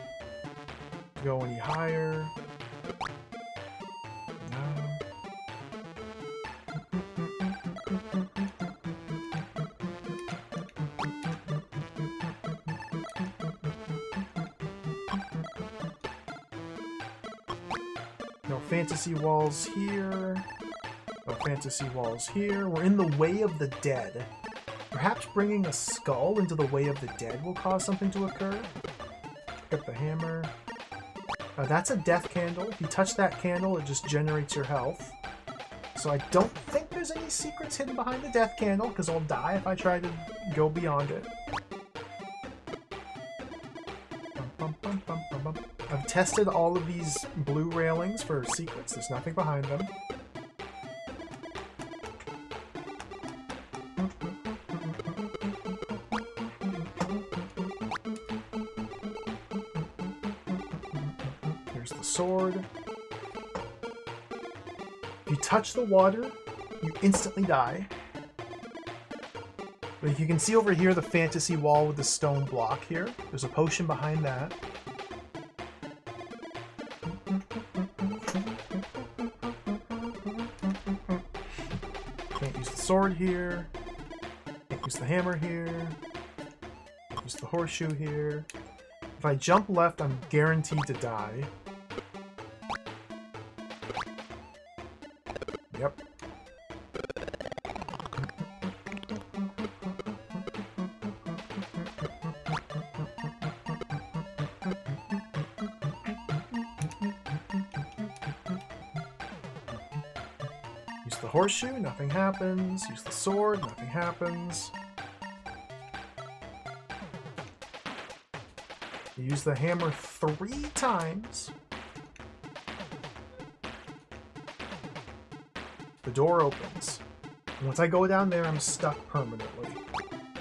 go any higher. Fantasy walls here. No fantasy walls here. We're in the way of the dead. Perhaps bringing a skull into the way of the dead will cause something to occur? Pick up the hammer. That's a death candle. If you touch that candle, it just generates your health. So I don't think there's any secrets hidden behind the death candle, because I'll die if I try to go beyond it. I've tested all of these blue railings for secrets. There's nothing behind them. Here's the sword. If you touch the water, you instantly die. But if you can see over here the fantasy wall with the stone block here, there's a potion behind that. Can't use the sword here. Can't use the hammer here. Can't use the horseshoe here. If I jump left, I'm guaranteed to die. Yep. Use the horseshoe, nothing happens. Use the sword, nothing happens. Use the hammer 3 times. The door opens. And once I go down there, I'm stuck permanently.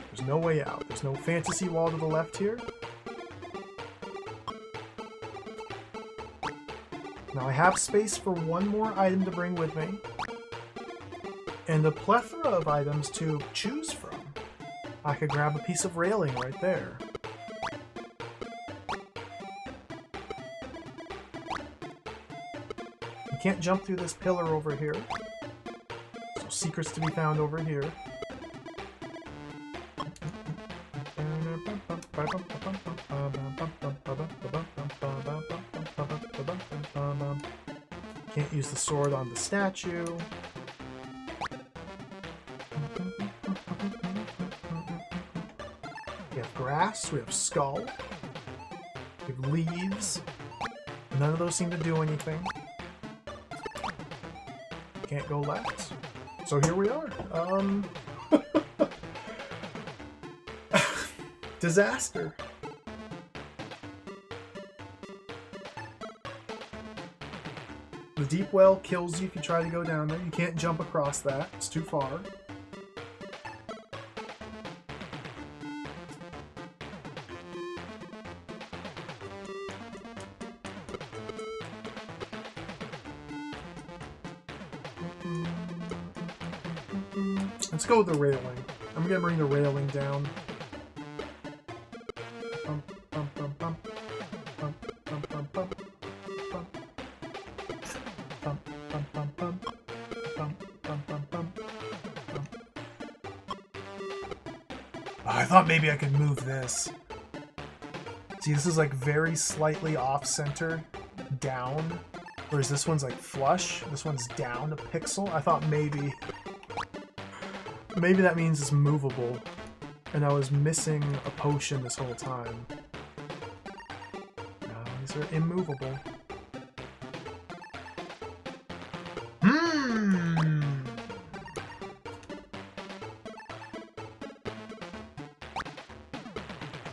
There's no way out. There's no fantasy wall to the left here. Now I have space for one more item to bring with me. And a plethora of items to choose from. I could grab a piece of railing right there. You can't jump through this pillar over here. So secrets to be found over here. Can't use the sword on the statue. We have grass, we have skull, we have leaves. None of those seem to do anything. Can't go left. So here we are. Disaster. The deep well kills you if you try to go down there. You can't jump across that. It's too far. Let's go with the railing. I'm gonna bring the railing down. I thought maybe I could move this. See, this is like very slightly off-center, down, whereas this one's like flush. This one's down a pixel. I thought maybe that means it's movable, and I was missing a potion this whole time. No, these are immovable.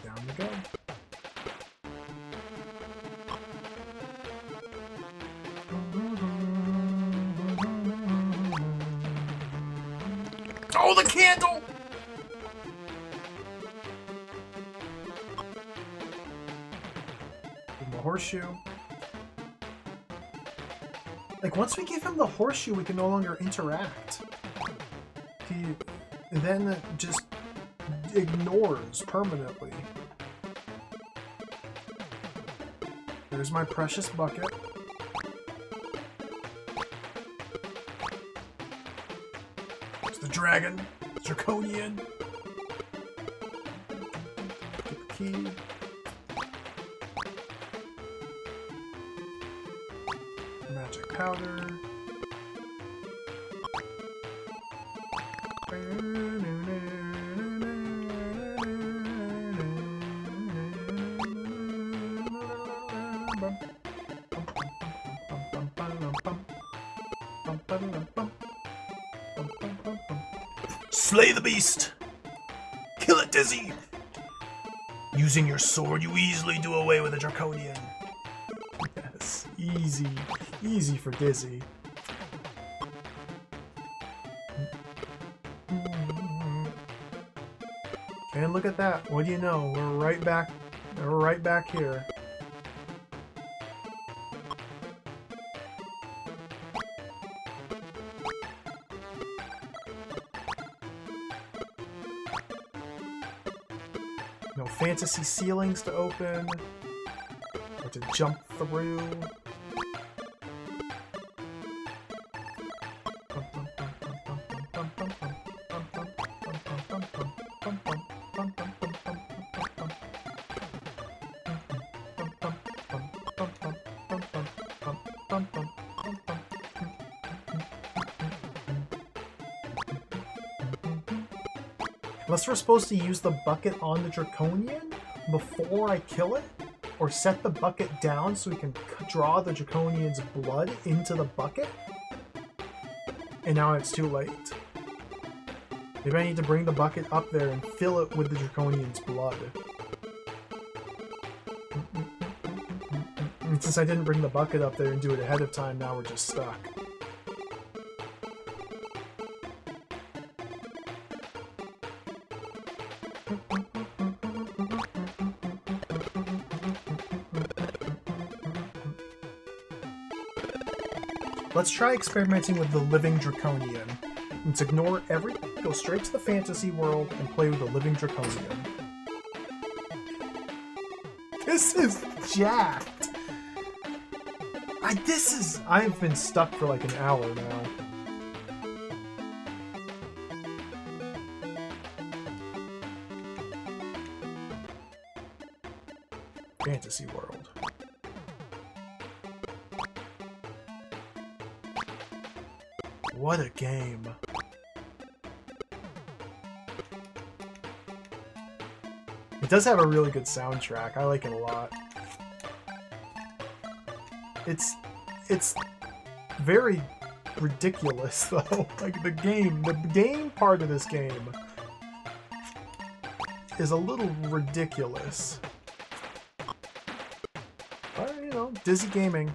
Down we go. Oh, the candle! Give him the horseshoe. Like, once we give him the horseshoe, we can no longer interact. He then just ignores permanently. There's my precious bucket. Dragon, draconian. Get the key. Magic powder. Slay the beast! Kill it, Dizzy! Using your sword, you easily do away with a Draconian. Yes, easy. Easy for Dizzy. And look at that. What do you know? We're right back here. No fantasy ceilings to open, or to jump through. Unless we're supposed to use the bucket on the Draconian before I kill it, or set the bucket down so we can draw the Draconian's blood into the bucket, and now it's too late. Maybe I need to bring the bucket up there and fill it with the Draconian's blood. And since I didn't bring the bucket up there and do it ahead of time, now we're just stuck. Let's try experimenting with the living Draconian. Let's ignore everything, go straight to the fantasy world, and play with the living Draconian. This is jacked! I've been stuck for like an hour now. Fantasy world. What a game. It does have a really good soundtrack. I like it a lot. It's very ridiculous though. Like the game part of this game is a little ridiculous. But you know, Dizzy Gaming.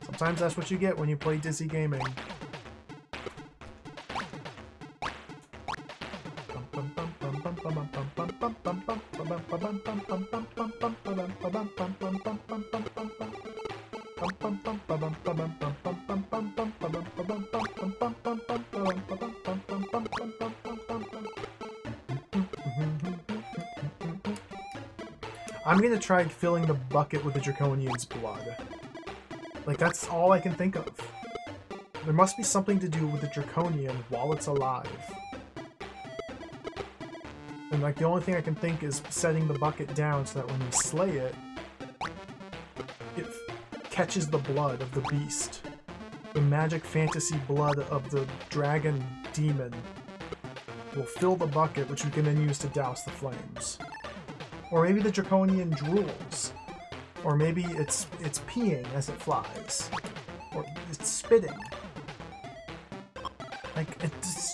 Sometimes that's what you get when you play Dizzy Gaming. I'm gonna try filling the bucket with the Draconian's blood. Like, that's all I can think of. There must be something to do with the Draconian while it's alive. And like, the only thing I can think is setting the bucket down so that when we slay it, it catches the blood of the beast. The magic fantasy blood of the dragon demon will fill the bucket, which we can then use to douse the flames. Or maybe the Draconian drools. Or maybe it's peeing as it flies. Or it's spitting. Like, it's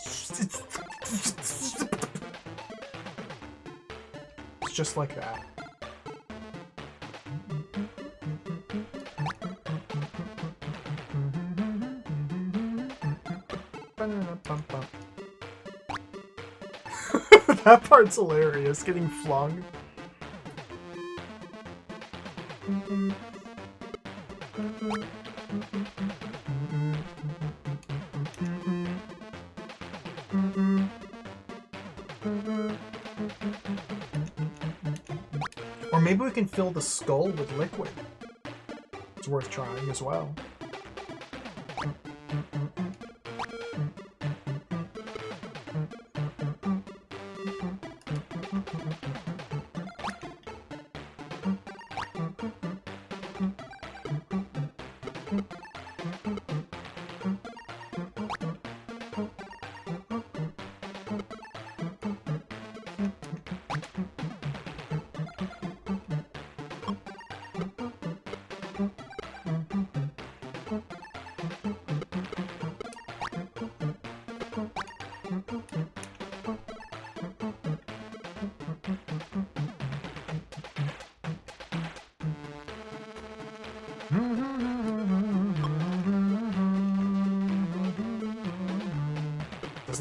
just like that. That part's hilarious, getting flung. Or maybe we can fill the skull with liquid. It's worth trying as well.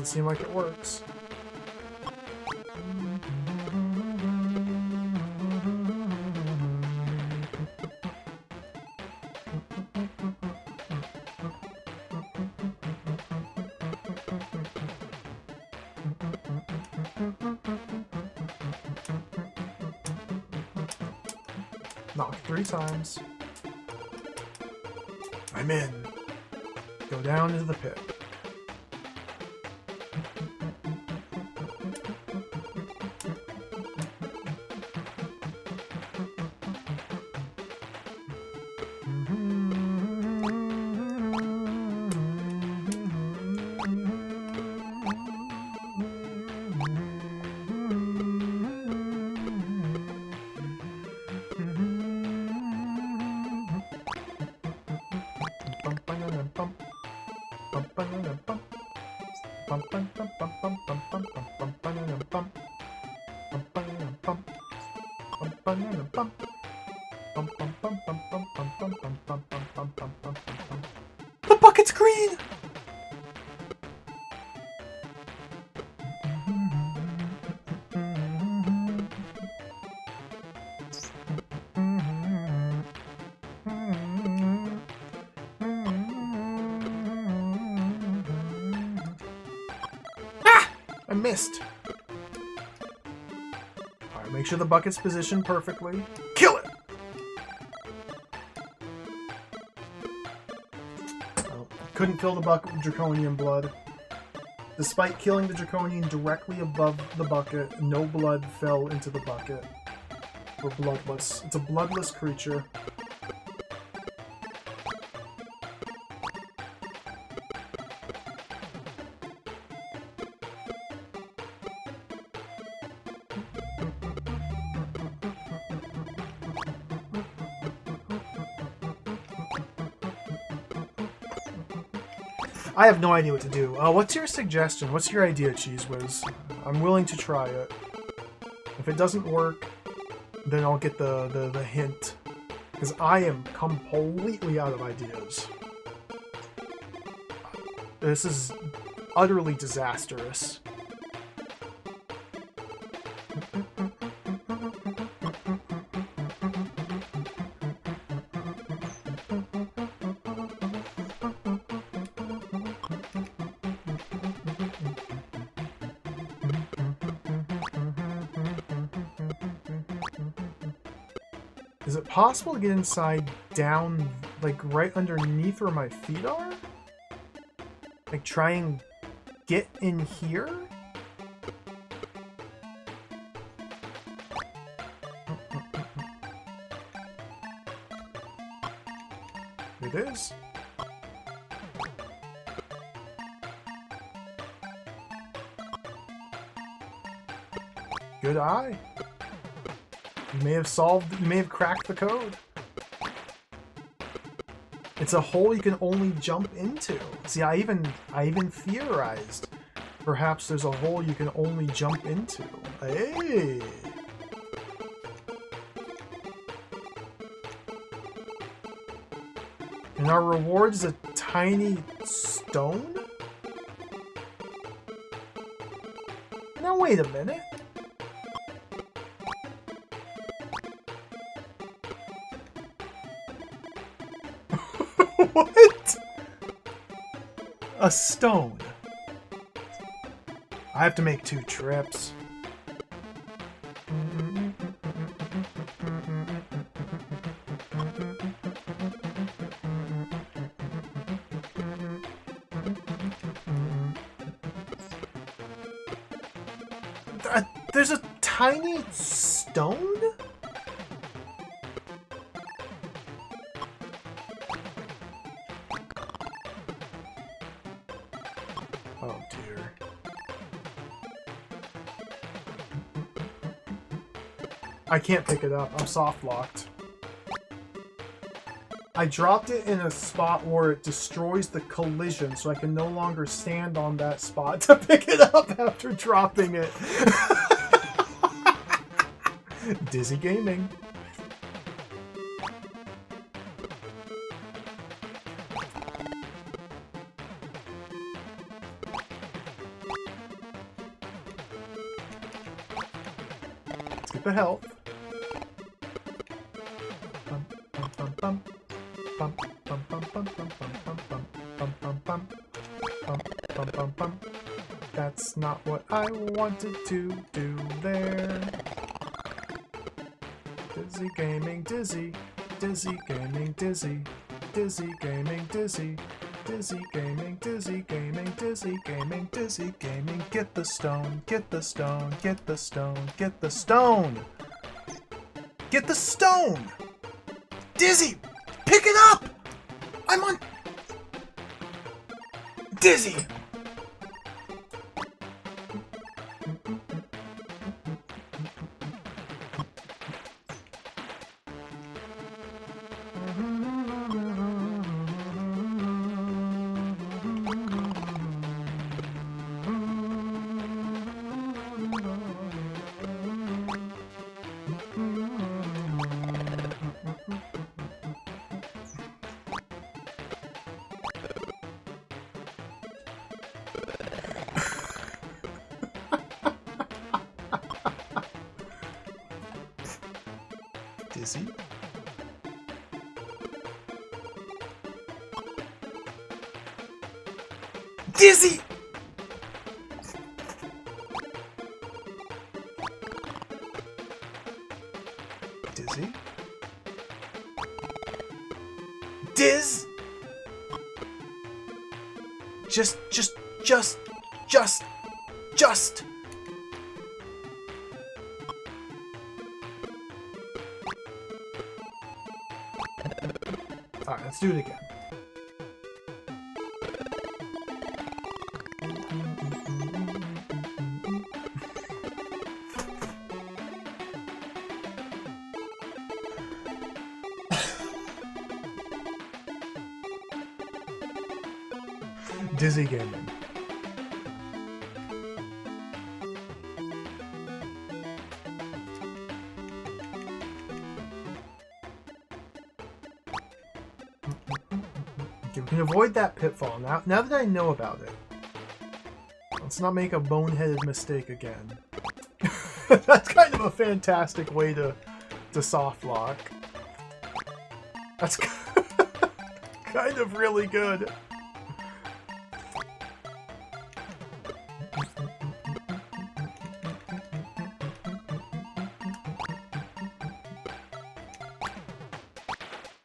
Doesn't seem like it works. Knock 3 times. I'm in. Go down into the pit. The bucket's green! Ah! I missed. Alright, make sure the bucket's positioned perfectly. Kill it! Couldn't fill the bucket with draconian blood. Despite killing the draconian directly above the bucket, no blood fell into the bucket. We're bloodless. It's a bloodless creature. I have no idea what to do. What's your suggestion? What's your idea, Cheese Whiz? I'm willing to try it. If it doesn't work, then I'll get the hint. Because I am completely out of ideas. This is utterly disastrous. Is it possible to get inside down, like, right underneath where my feet are? Like, try and get in here? It is. Good eye. You may have cracked the code. It's a hole you can only jump into. See, I even theorized. Perhaps there's a hole you can only jump into. Hey! And our reward is a tiny stone? Now wait a minute. What? A stone. I have to make 2 trips. There's a tiny stone? Oh dear. I can't pick it up. I'm soft locked. I dropped it in a spot where it destroys the collision, so I can no longer stand on that spot to pick it up after dropping it. Dizzy Gaming. the health. Bum, bum, bum, bum. Bum, bum, bum, bum, bum, bum, bum, bum, bum, bum, bum. Bum, bum, bum, bum. That's not what I wanted to do there. Dizzy gaming, dizzy. Dizzy gaming, dizzy. Dizzy gaming, dizzy. Dizzy gaming, dizzy gaming, dizzy gaming, dizzy gaming. Get the stone, get the stone, get the stone, get the stone! Get the stone! Dizzy! Pick it up! I'm on... Dizzy! Dizzy? Dizzy! Dizzy? Diz? Just. Alright, let's do it again. Dizzy gaming. Okay, we can avoid that pitfall now that I know about it. Let's not make a boneheaded mistake again. That's kind of a fantastic way to soft lock. That's kind of really good.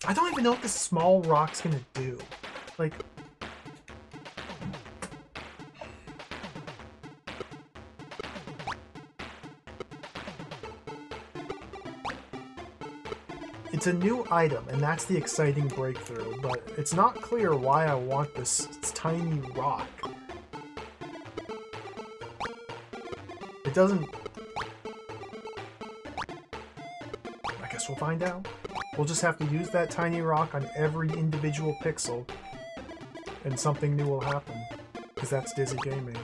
I don't even know what this small rock's gonna do. Like... It's a new item, and that's the exciting breakthrough, but it's not clear why I want this tiny rock. It doesn't... I guess we'll find out. We'll just have to use that tiny rock on every individual pixel, and something new will happen, because that's Dizzy Gaming.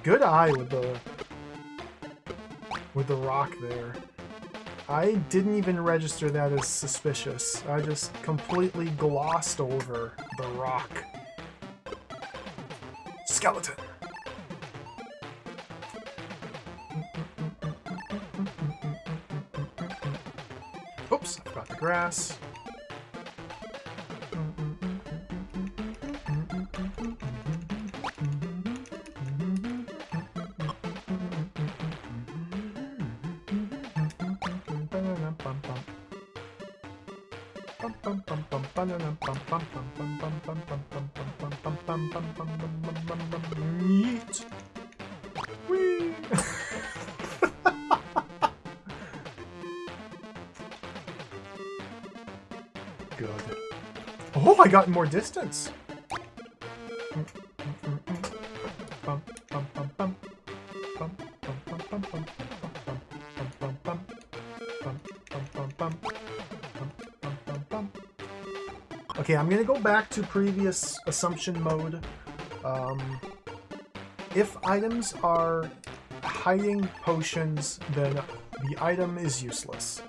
Good eye with the rock there. I didn't even register that as suspicious. I just completely glossed over the rock. Skeleton. Oops, I forgot the grass. Yeet. Whee. Good. Oh, I got more distance. Okay, I'm gonna go back to previous assumption mode. If items are hiding potions, then the item is useless.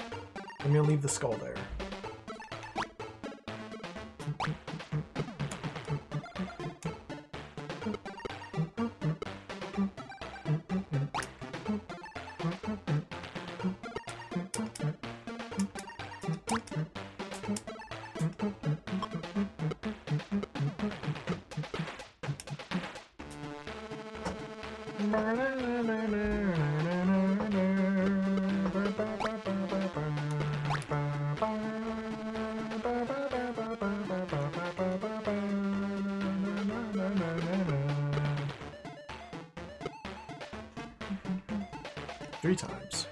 I'm gonna leave the skull there. Three times.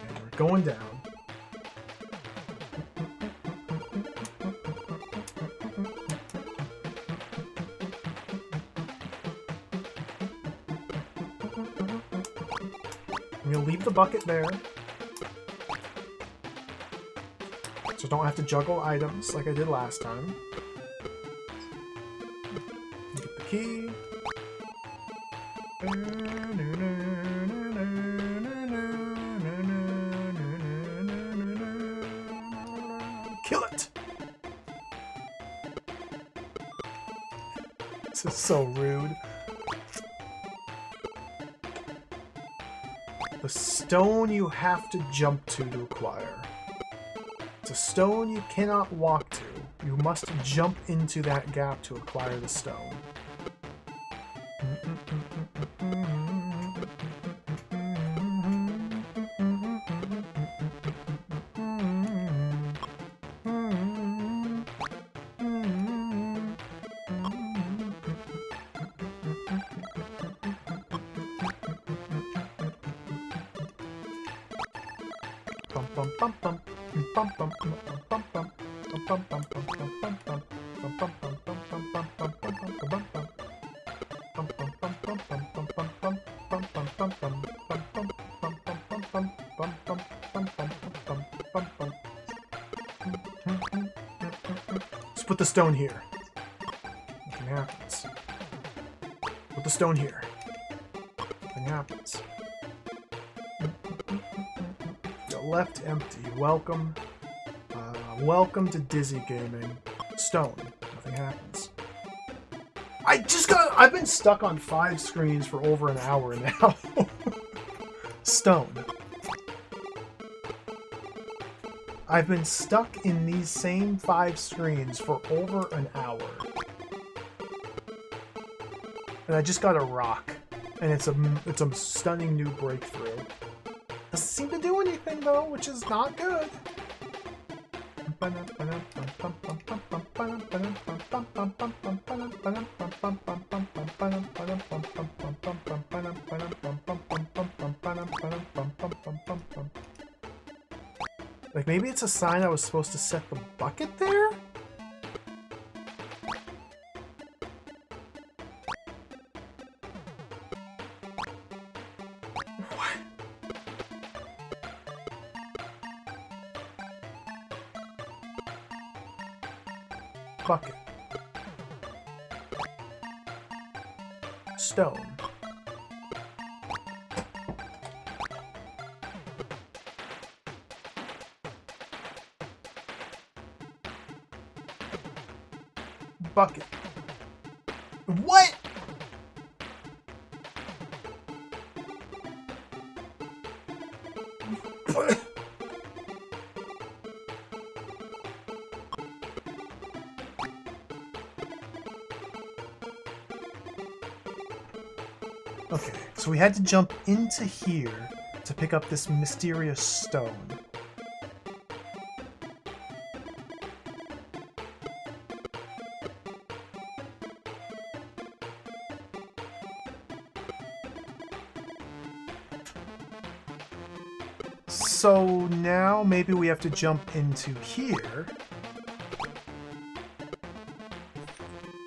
And we're going down. I'm gonna leave the bucket there. So don't have to juggle items like I did last time. Get the key. Kill it! This is so rude. The stone you have to jump to acquire. It's a stone you cannot walk to. You must jump into that gap to acquire the stone. Let's put the stone here. Nothing happens. Put the stone here. Nothing happens. Left empty. Welcome. Welcome to Dizzy Gaming. Stone. Nothing happens. I've been stuck on 5 screens for over an hour now. Stone. I've been stuck in these same 5 screens for over an hour. And I just got a rock. And it's a stunning new breakthrough. Doesn't seem to do anything though, which is not good. Like maybe it's a sign I was supposed to set the bucket there? Bucket. Stone. Bucket. What? Okay, so we had to jump into here to pick up this mysterious stone. So now maybe we have to jump into here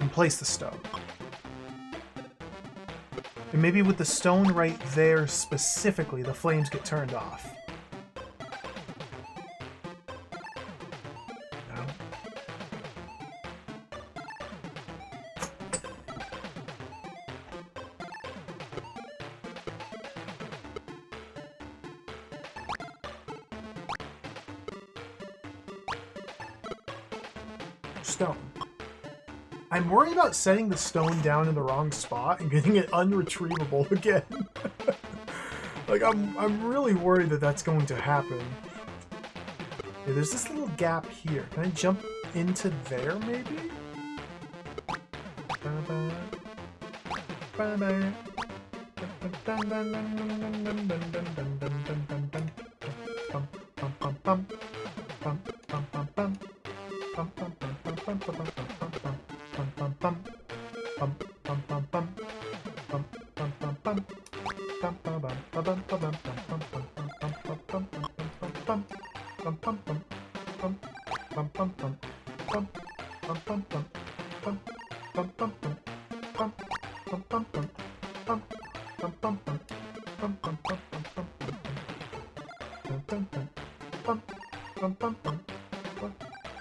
and place the stone. And maybe with the stone right there specifically, the flames get turned off. No. Stone. I'm worried about setting the stone down in the wrong spot and getting it unretrievable again. Like, I'm really worried that that's going to happen. Yeah, there's this little gap here. Can I jump into there, maybe?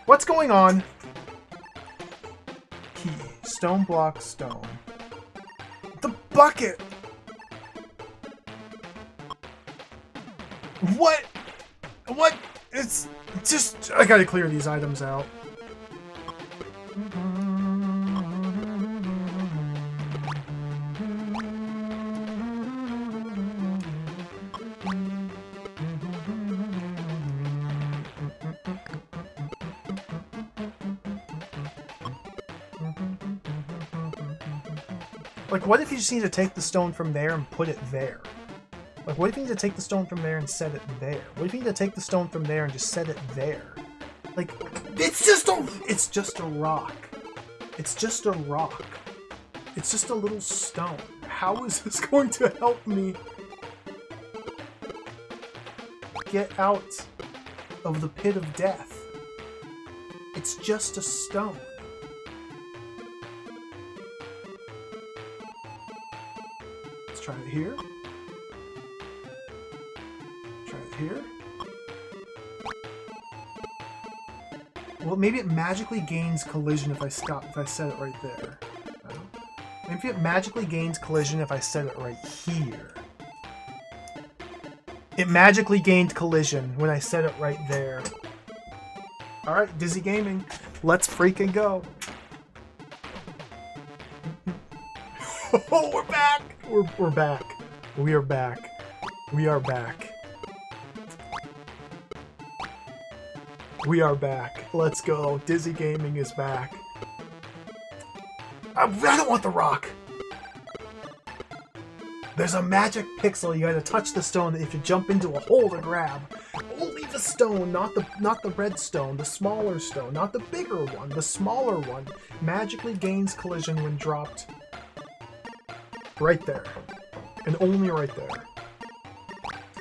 What's going on? Key. Stone block stone. The bucket! What? What? It's just... I gotta clear these items out. Like, what if you just need to take the stone from there and put it there? Like, what if you need to take the stone from there and set it there? What if you need to take the stone from there and just set it there? Like, it's just a rock. It's just a rock. It's just a little stone. How is this going to help me get out of the pit of death? It's just a stone. Let's try it here. Try it here. Well, maybe it magically gains collision if I set it right there. Maybe it magically gains collision if I set it right here. It magically gained collision when I set it right there. Alright, Dizzy Gaming, let's freaking go. Oh, we're back! We're back. We are back. We are back. We are back. Let's go. Dizzy Gaming is back. I don't want the rock. There's a magic pixel. You gotta touch the stone that if you jump into a hole to grab. Only the stone, not the red stone, the smaller stone, not the bigger one, the smaller one, magically gains collision when dropped right there. And only right there.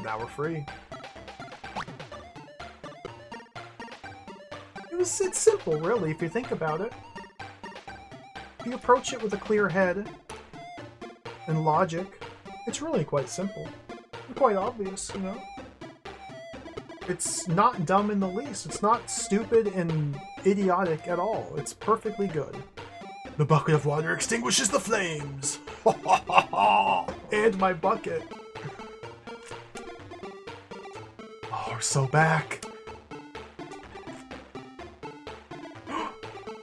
Now we're free. It's simple, really, if you think about it. If you approach it with a clear head and logic, it's really quite simple. And quite obvious, you know? It's not dumb in the least. It's not stupid and idiotic at all. It's perfectly good. The bucket of water extinguishes the flames! And my bucket. Oh, we're so back.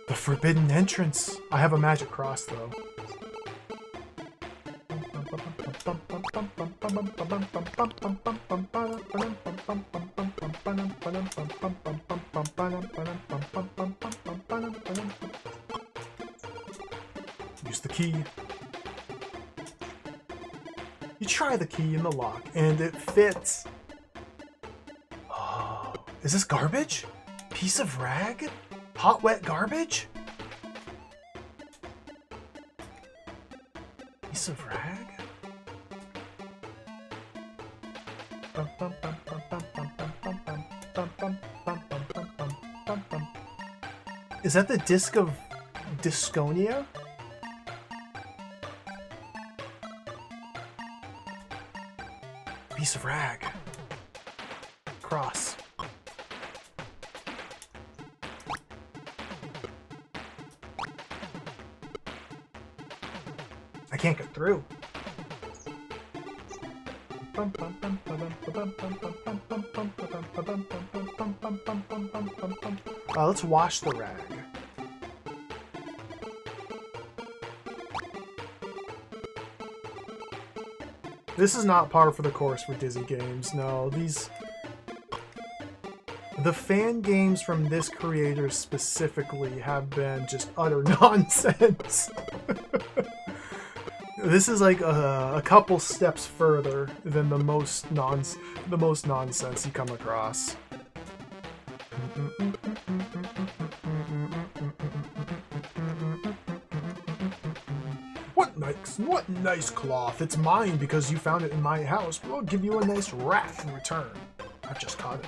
The forbidden entrance. I have a magic cross, though. Use the key. You try the key in the lock, and it fits. Oh, is this garbage? Piece of rag? Hot, wet garbage? Piece of rag? Is that the disc of Disconia? Piece of rag. Cross. I can't get through. Let's wash the rag. This is not par for the course for Dizzy Games. No, these... The fan games from this creator specifically have been just utter nonsense. This is like a couple steps further than the most nonsense you come across. What nice cloth. It's mine because you found it in my house. We'll give you a nice rat in return. I just caught it.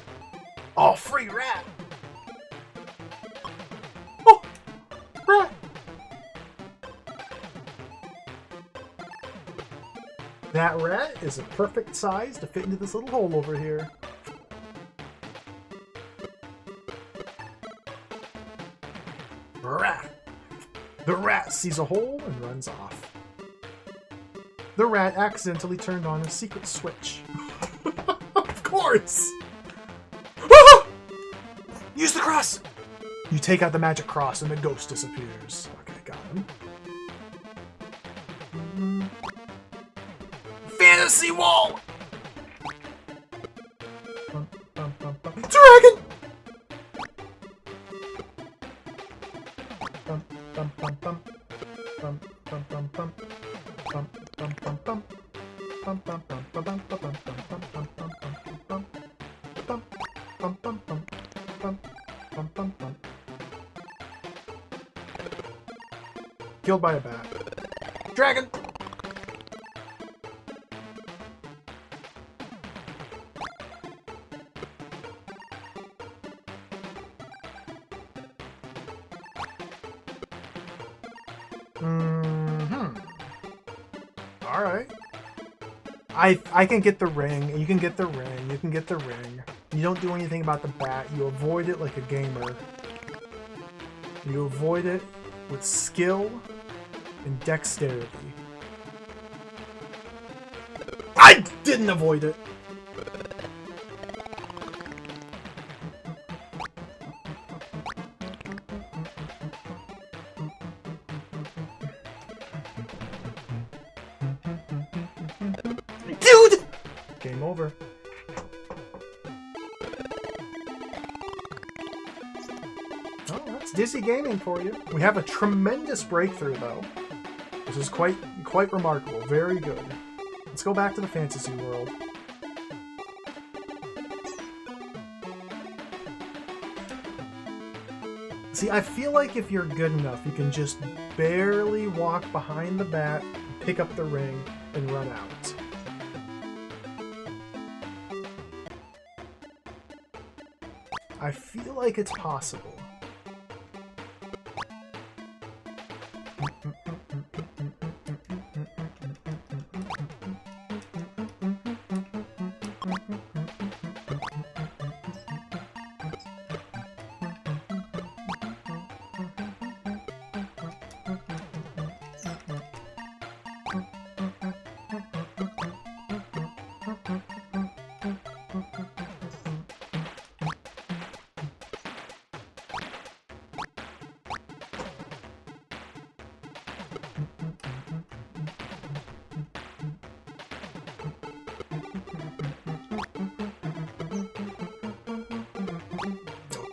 Oh, free rat! Oh! Rat! That rat is a perfect size to fit into this little hole over here. Rat! The rat sees a hole and runs off. The rat accidentally turned on a secret switch. Of course! Ah! Use the cross! You take out the magic cross and the ghost disappears. Okay, got him. Fantasy wall! Dragon! Killed by a bat. Dragon! Alright. I can get the ring, you can get the ring, you can get the ring. You don't do anything about the bat, you avoid it like a gamer. You avoid it with skill and dexterity. I didn't avoid it! Dude! Game over. Oh, that's Dizzy Gaming for you. We have a tremendous breakthrough, though. This is quite remarkable. Very good. Let's go back to the fantasy world. See, I feel like if you're good enough, you can just barely walk behind the bat, pick up the ring, and run out. I feel like it's possible.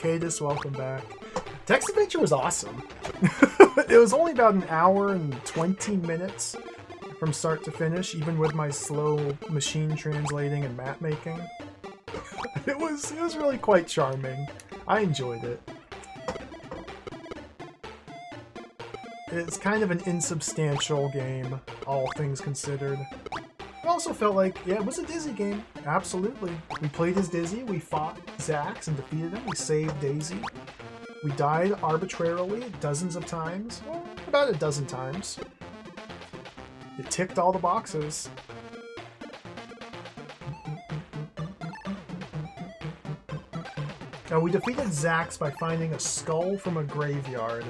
Cadus, welcome back. Text Adventure was awesome. It was only about an hour and 20 minutes from start to finish, even with my slow machine translating and map making. It was really quite charming. I enjoyed it. It's kind of an insubstantial game, all things considered. It also felt like, yeah, it was a Dizzy game. Absolutely. We played as Dizzy, we fought Zax and defeated him, we saved Daisy. We died arbitrarily dozens of times. Well, about a dozen times. It ticked all the boxes. Now, we defeated Zax by finding a skull from a graveyard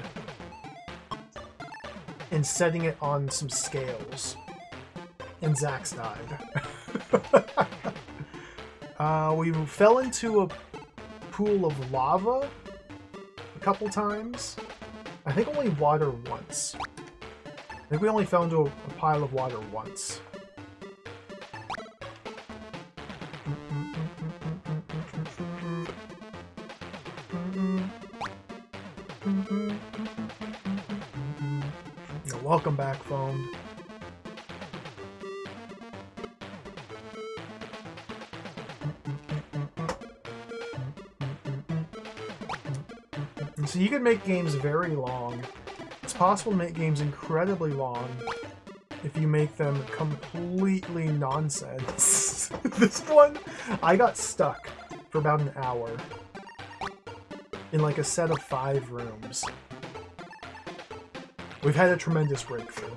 and setting it on some scales. And Zax died. We fell into a pool of lava a couple times. I think only water once. I think we only fell into a pile of water once. Welcome back, Phoned. So you can make games very long. It's possible to make games incredibly long if you make them completely nonsense. This one, I got stuck for about an hour in like a set of 5 rooms. We've had a tremendous breakthrough.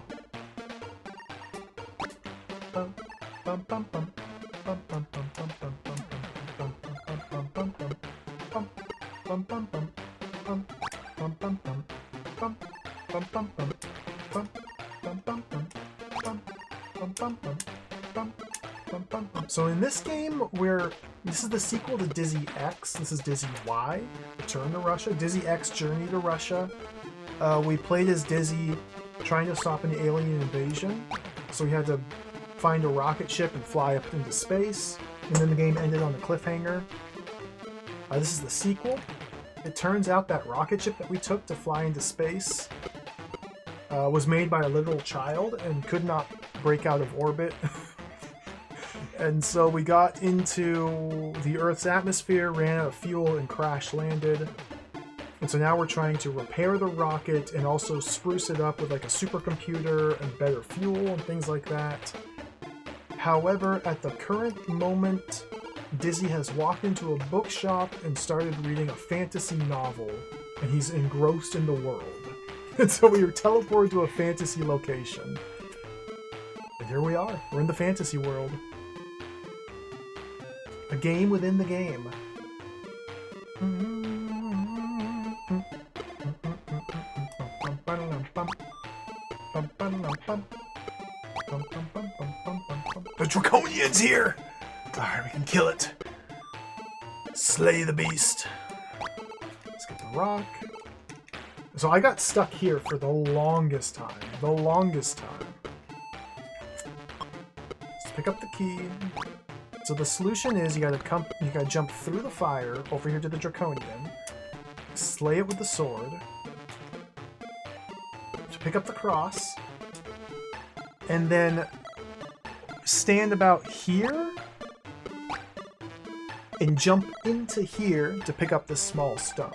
So in this game, this is the sequel to Dizzy X. This is Dizzy Y, Return to Russia. Dizzy X, Journey to Russia. We played as Dizzy trying to stop an alien invasion. So we had to find a rocket ship and fly up into space. And then the game ended on a cliffhanger. This is the sequel. It turns out that rocket ship that we took to fly into space was made by a literal child and could not break out of orbit. And so we got into the Earth's atmosphere, ran out of fuel, and crash landed. And so now we're trying to repair the rocket and also spruce it up with like a supercomputer and better fuel and things like that. However, at the current moment, Dizzy has walked into a bookshop and started reading a fantasy novel, and he's engrossed in the world. And so we were teleported to a fantasy location. And here we are. We're in the fantasy world. A game within the game. The Draconian's here! Alright, we can kill it. Slay the beast. Let's get the rock. So I got stuck here for the longest time. The longest time. Let's pick up the key. So the solution is you gotta jump through the fire over here to the Draconian, slay it with the sword, to pick up the cross, and then stand about here and jump into here to pick up this small stone.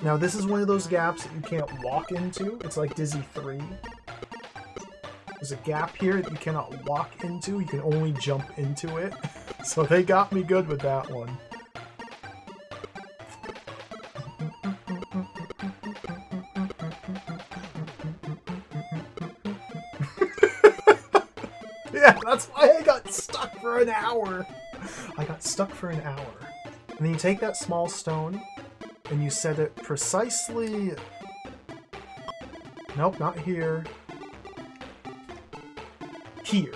Now this is one of those gaps that you can't walk into. It's like Dizzy 3. There's a gap here that you cannot walk into. You can only jump into it. So they got me good with that one. Yeah, that's why I got stuck for an hour. I got stuck for an hour. And then you take that small stone and you set it precisely... Nope, not here. Here.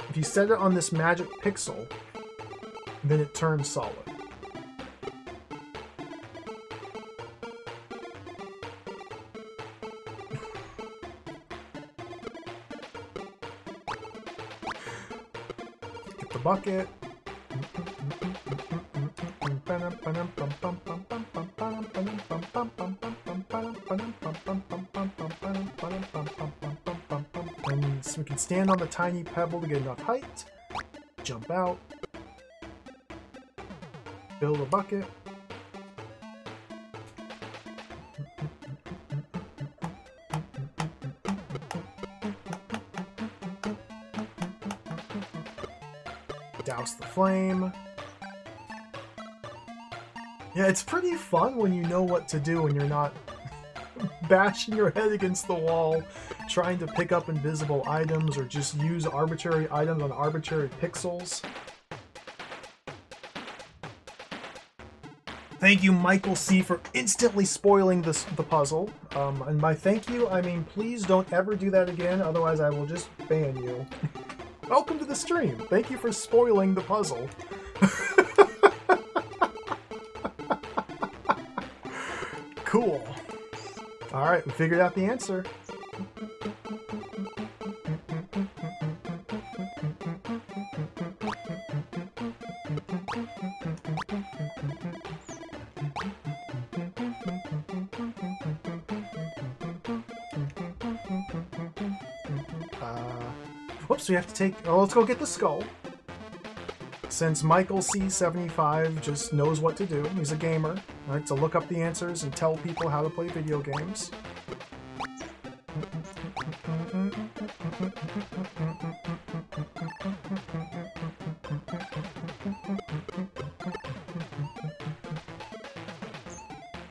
If you set it on this magic pixel, then it turns solid. Get the bucket. And so we can stand on the tiny pebble to get enough height, jump out, build a bucket, douse the flame. Yeah, it's pretty fun when you know what to do and you're not bashing your head against the wall trying to pick up invisible items or just use arbitrary items on arbitrary pixels. Thank you, Michael C., for instantly spoiling the puzzle. And by thank you, I mean please don't ever do that again, otherwise I will just ban you. Welcome to the stream. Thank you for spoiling the puzzle. Cool. Alright, we figured out the answer. guess we have to take... Oh, let's go get the skull. Since Michael C75 just knows what to do. He's a gamer. Right, to look up the answers and tell people how to play video games.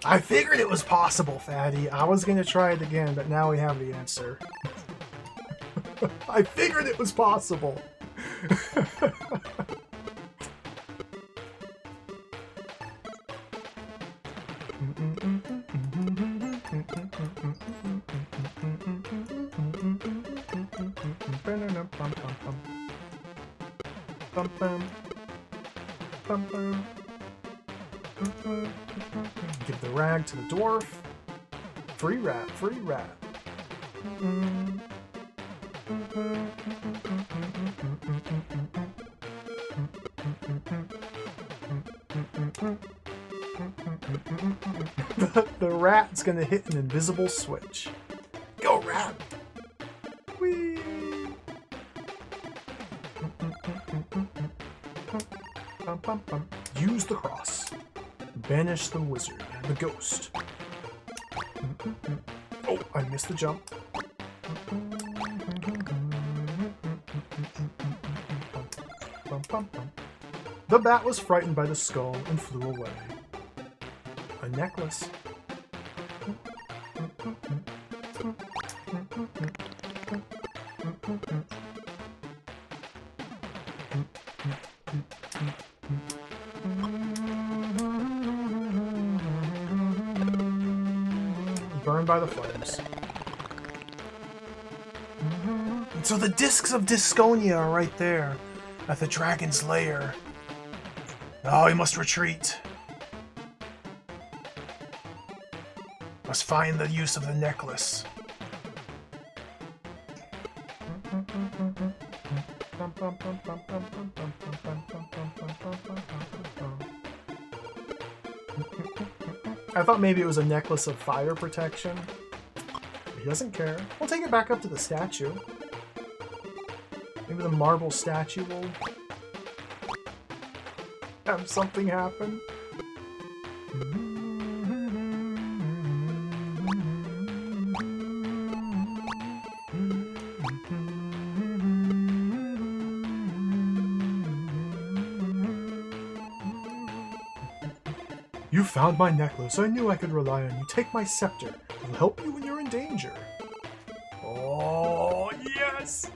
I figured it was possible, Fatty. I was going to try it again, but now we have the answer. I figured it was possible. Give the rag to the dwarf. Free rat, free rat. The rat's gonna hit an invisible switch. Go, rat! Whee! Use the cross. Banish the wizard, the ghost. Oh, I missed the jump. The bat was frightened by the skull and flew away. A necklace. Burned by the flames. So the discs of Disconia are right there, at the dragon's lair. Oh, he must retreat. Must find the use of the necklace. I thought maybe it was a necklace of fire protection. He doesn't care. We'll take it back up to the statue. Maybe the marble statue will have something happen. You found my necklace. I knew I could rely on you. Take my scepter. It will help you when you're in danger. Oh, yes!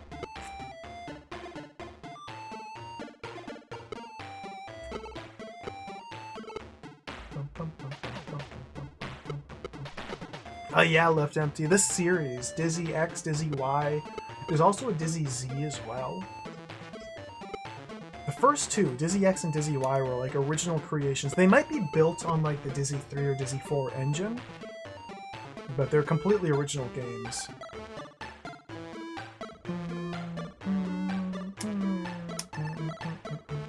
Oh yeah, left empty. This series, Dizzy X, Dizzy Y, there's also a Dizzy Z as well. The first two, Dizzy X and Dizzy Y, were like original creations. They might be built on like the Dizzy 3 or Dizzy 4 engine, but they're completely original games.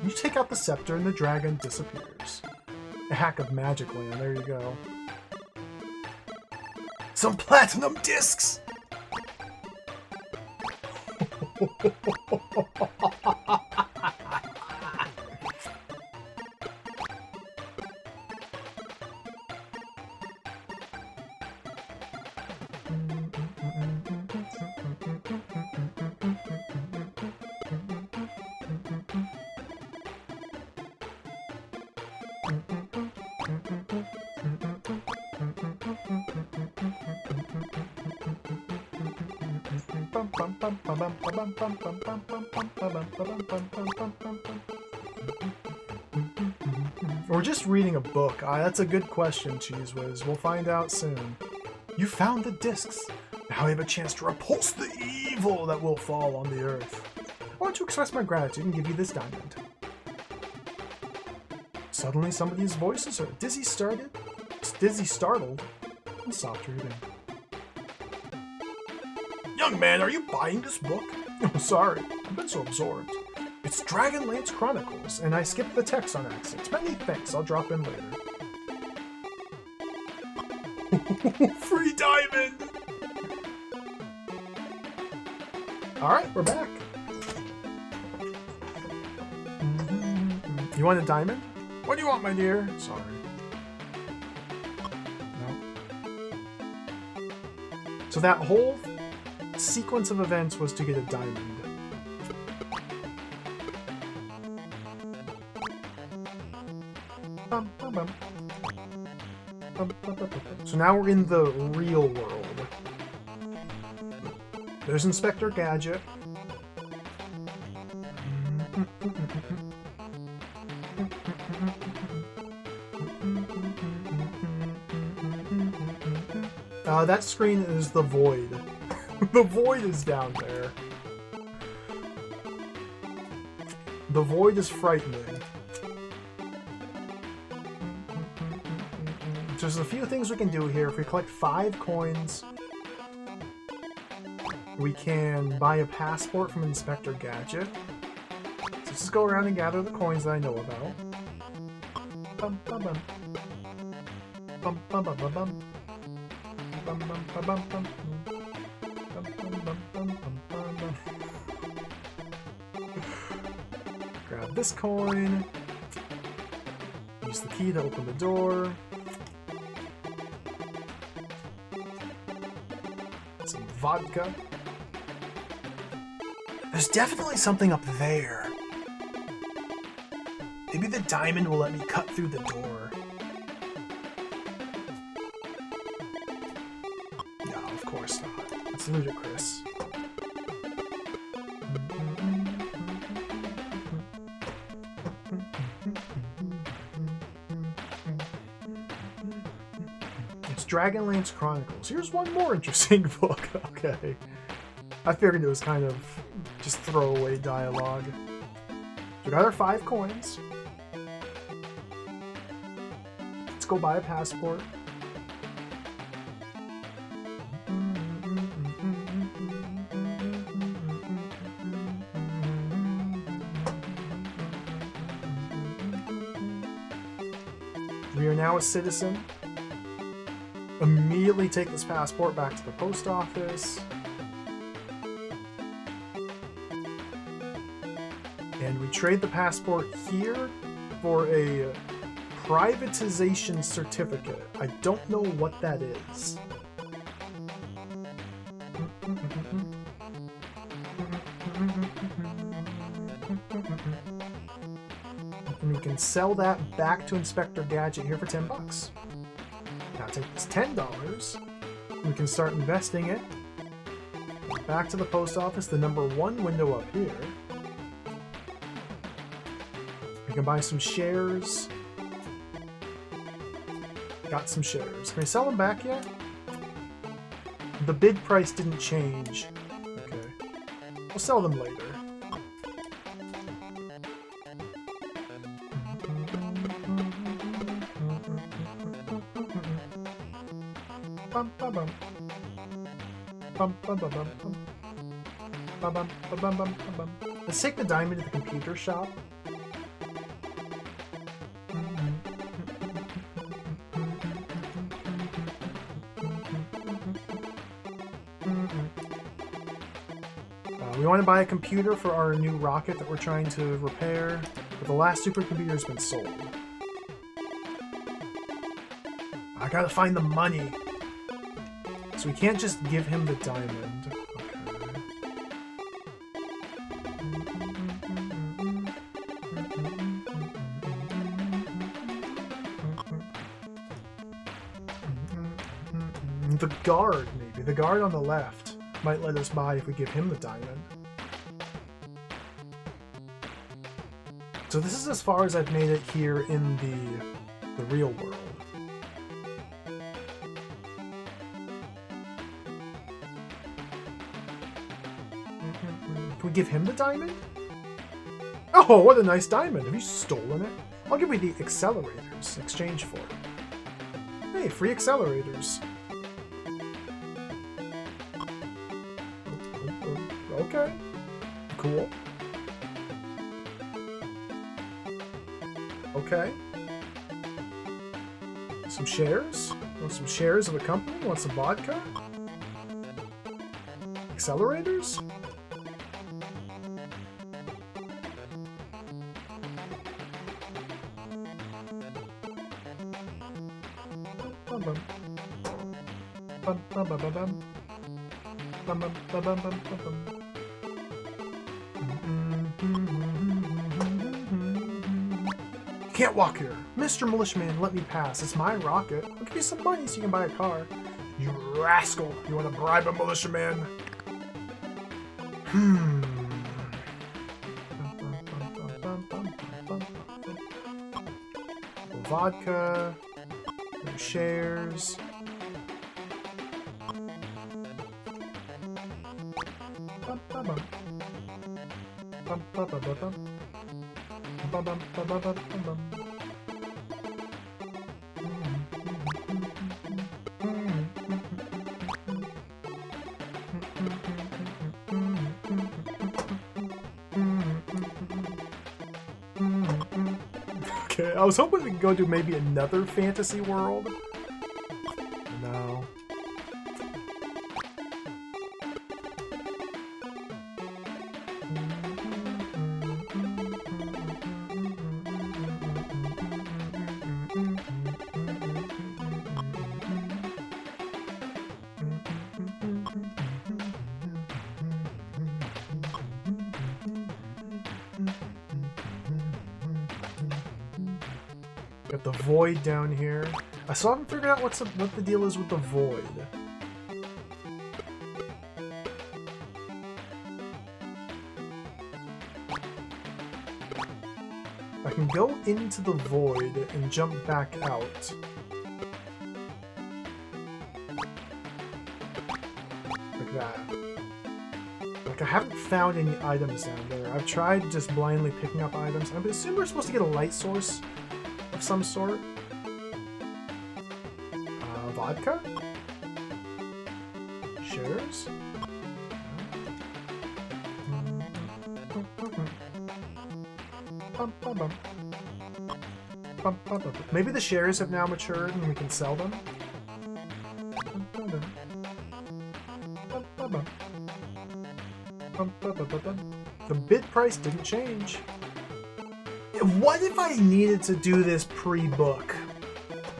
You take out the scepter and the dragon disappears. A hack of Magic Land, there you go. Some platinum discs! Or just reading a book. That's a good question, Cheese Whiz. We'll find out soon. You found the discs. Now I have a chance to repulse the evil that will fall on the earth. I want to express my gratitude and give you this diamond. Suddenly somebody's voice is heard. Dizzy startled, and stopped reading. Young man, are you buying this book? Oh, sorry, I've been so absorbed. It's Dragonlance Chronicles, and I skipped the text on accident. Many thanks, I'll drop in later. Free diamond! Alright, we're back. You want a diamond? What do you want, my dear? Sorry. No. So that whole sequence of events was to get a diamond. So now we're in the real world. There's Inspector Gadget. That screen is the void. The void is down there. The void is frightening. There's a few things we can do here. If we collect 5 coins, we can buy a passport from Inspector Gadget. So let's just go around and gather the coins that I know about. Bum, bum, bum. Bum, bum, bum, bum, bum. Bum, bum, bum, bum, bum. Bum, bum, bum, bum, bum, bum. Grab this coin. Use the key to open the door. Some vodka. There's definitely something up there. Maybe the diamond will let me cut through the door. No, of course not. It's ludicrous. It's Dragonlance Chronicles. Here's one more interesting book. Okay. I figured it was kind of just throwaway dialogue. So we got our 5 coins. Let's go buy a passport. We are now a citizen. Immediately take this passport back to the post office. And we trade the passport here for a privatization certificate. I don't know what that is. And we can sell that back to Inspector Gadget here for 10 bucks. Now take this $10. We can start investing it. Back to the post office, the number 1 window up here. We can buy some shares. Got some shares. Can we sell them back yet? The bid price didn't change. Okay. We'll sell them later. Bum, bum, bum. Bum, bum, bum, bum, bum. Bum, bum, bum, bum, bum, bum. Let's take the diamond to the computer shop. We want to buy a computer for our new rocket that we're trying to repair, but the last supercomputer has been sold. I gotta find the money. So we can't just give him the diamond. Okay. The guard, maybe. The guard on the left might let us buy if we give him the diamond. So this is as far as I've made it here in the real world. Can we give him the diamond? Oh, what a nice diamond. Have you stolen it? I'll give you the accelerators in exchange for it. Hey, free accelerators. Okay. Cool. Okay. Some shares? Want some shares of a company? Want some vodka? Accelerators? Can't walk here. Mr. Militiaman, let me pass. It's my rocket. I'll give you some money so you can buy a car. You rascal. You want to bribe a militiaman? Vodka. No shares. Okay, I was hoping we could go to maybe another fantasy world. No. Got the void down here. I still haven't figured out what the deal is with the void. I can go into the void and jump back out. Like that. Like, I haven't found any items down there. I've tried just blindly picking up items. I assume we're supposed to get a light source of some sort. Vodka? Shares? Maybe the shares have now matured and we can sell them. The bid price didn't change. What if I needed to do this pre-book?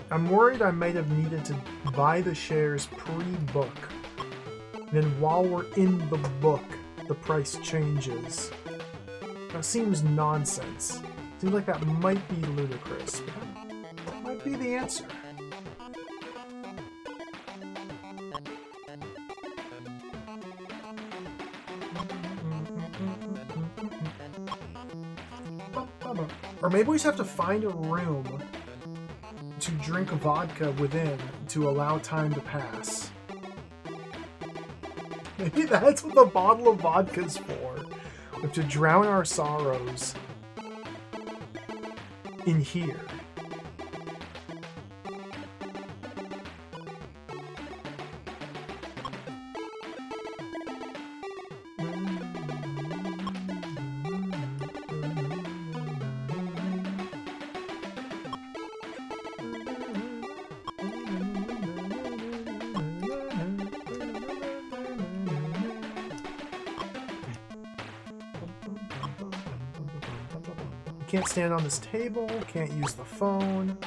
I'm worried I might have needed to buy the shares pre-book. Then while we're in the book, the price changes. That seems nonsense. Seems like that might be ludicrous, but that might be the answer. Or maybe we just have to find a room to drink vodka within to allow time to pass. Maybe that's what the bottle of vodka's for. We have to drown our sorrows in here. Can't stand on this table, can't use the phone.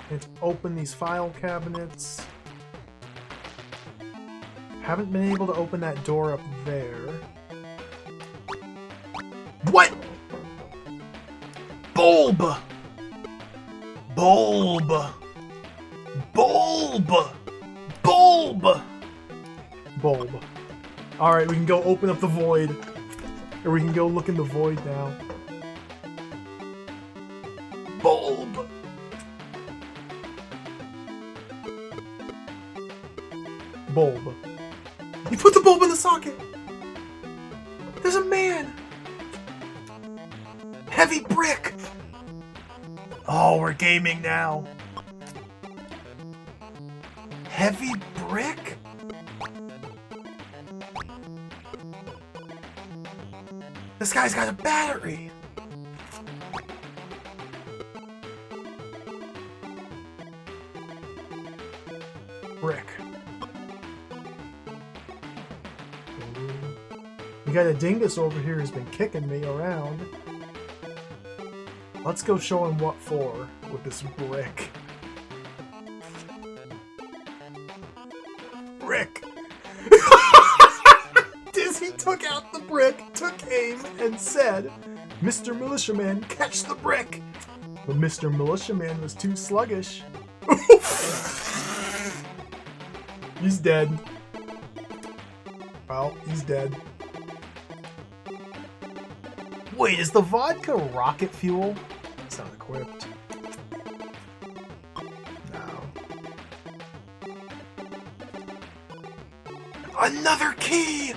Can't open these file cabinets. Haven't been able to open that door up there. What? Bulb! Bulb! Bulb! Bulb! Bulb. Alright, we can go open up the void. Or we can go look in the void now. Bulb! Bulb. You put the bulb in the socket! There's a man! Heavy brick! Oh, we're gaming now. Heavy brick? This guy's got a battery! Brick. We got a dingus over here who's been kicking me around. Let's go show him what for with this brick. Brick! Dizzy took out the brick, took aim, and said, "Mr. Militiaman, catch the brick!" But Mr. Militiaman was too sluggish. He's dead. Well, he's dead. Wait, is the vodka rocket fuel? It's not equipped. No. Another key!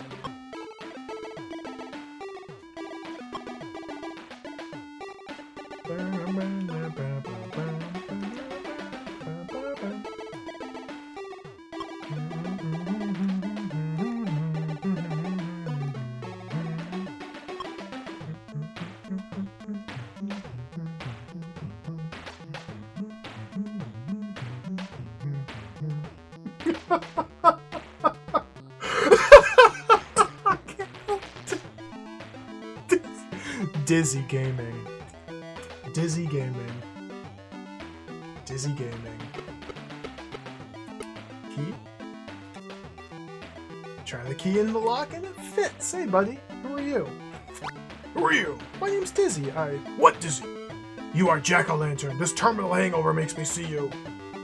Dizzy Gaming. Dizzy Gaming. Dizzy Gaming. Key? Try the key in the lock and it fits. Hey, buddy. Who are you? Who are you? My name's Dizzy. What Dizzy? You are Jack-o'-lantern. This terminal hangover makes me see you.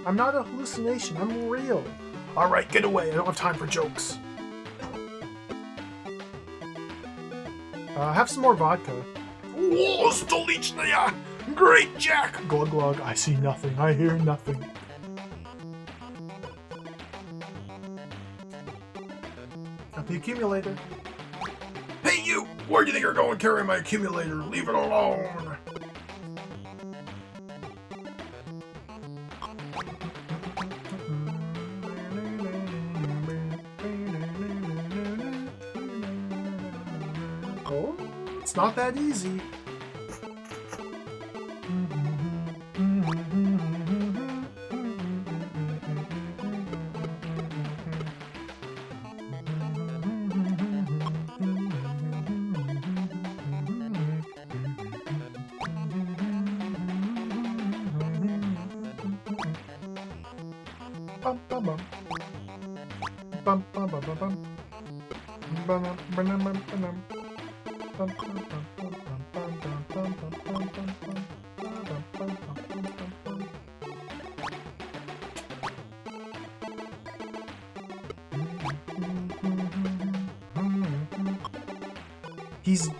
I'm not a hallucination. I'm real. Alright, get away. I don't have time for jokes. Have some more vodka. Whoa, Stolichnaya! Great Jack! Glug glug, I see nothing, I hear nothing. At the accumulator. Hey you! Where do you think you're going carrying my accumulator? Leave it alone! Oh, it's not that easy. He's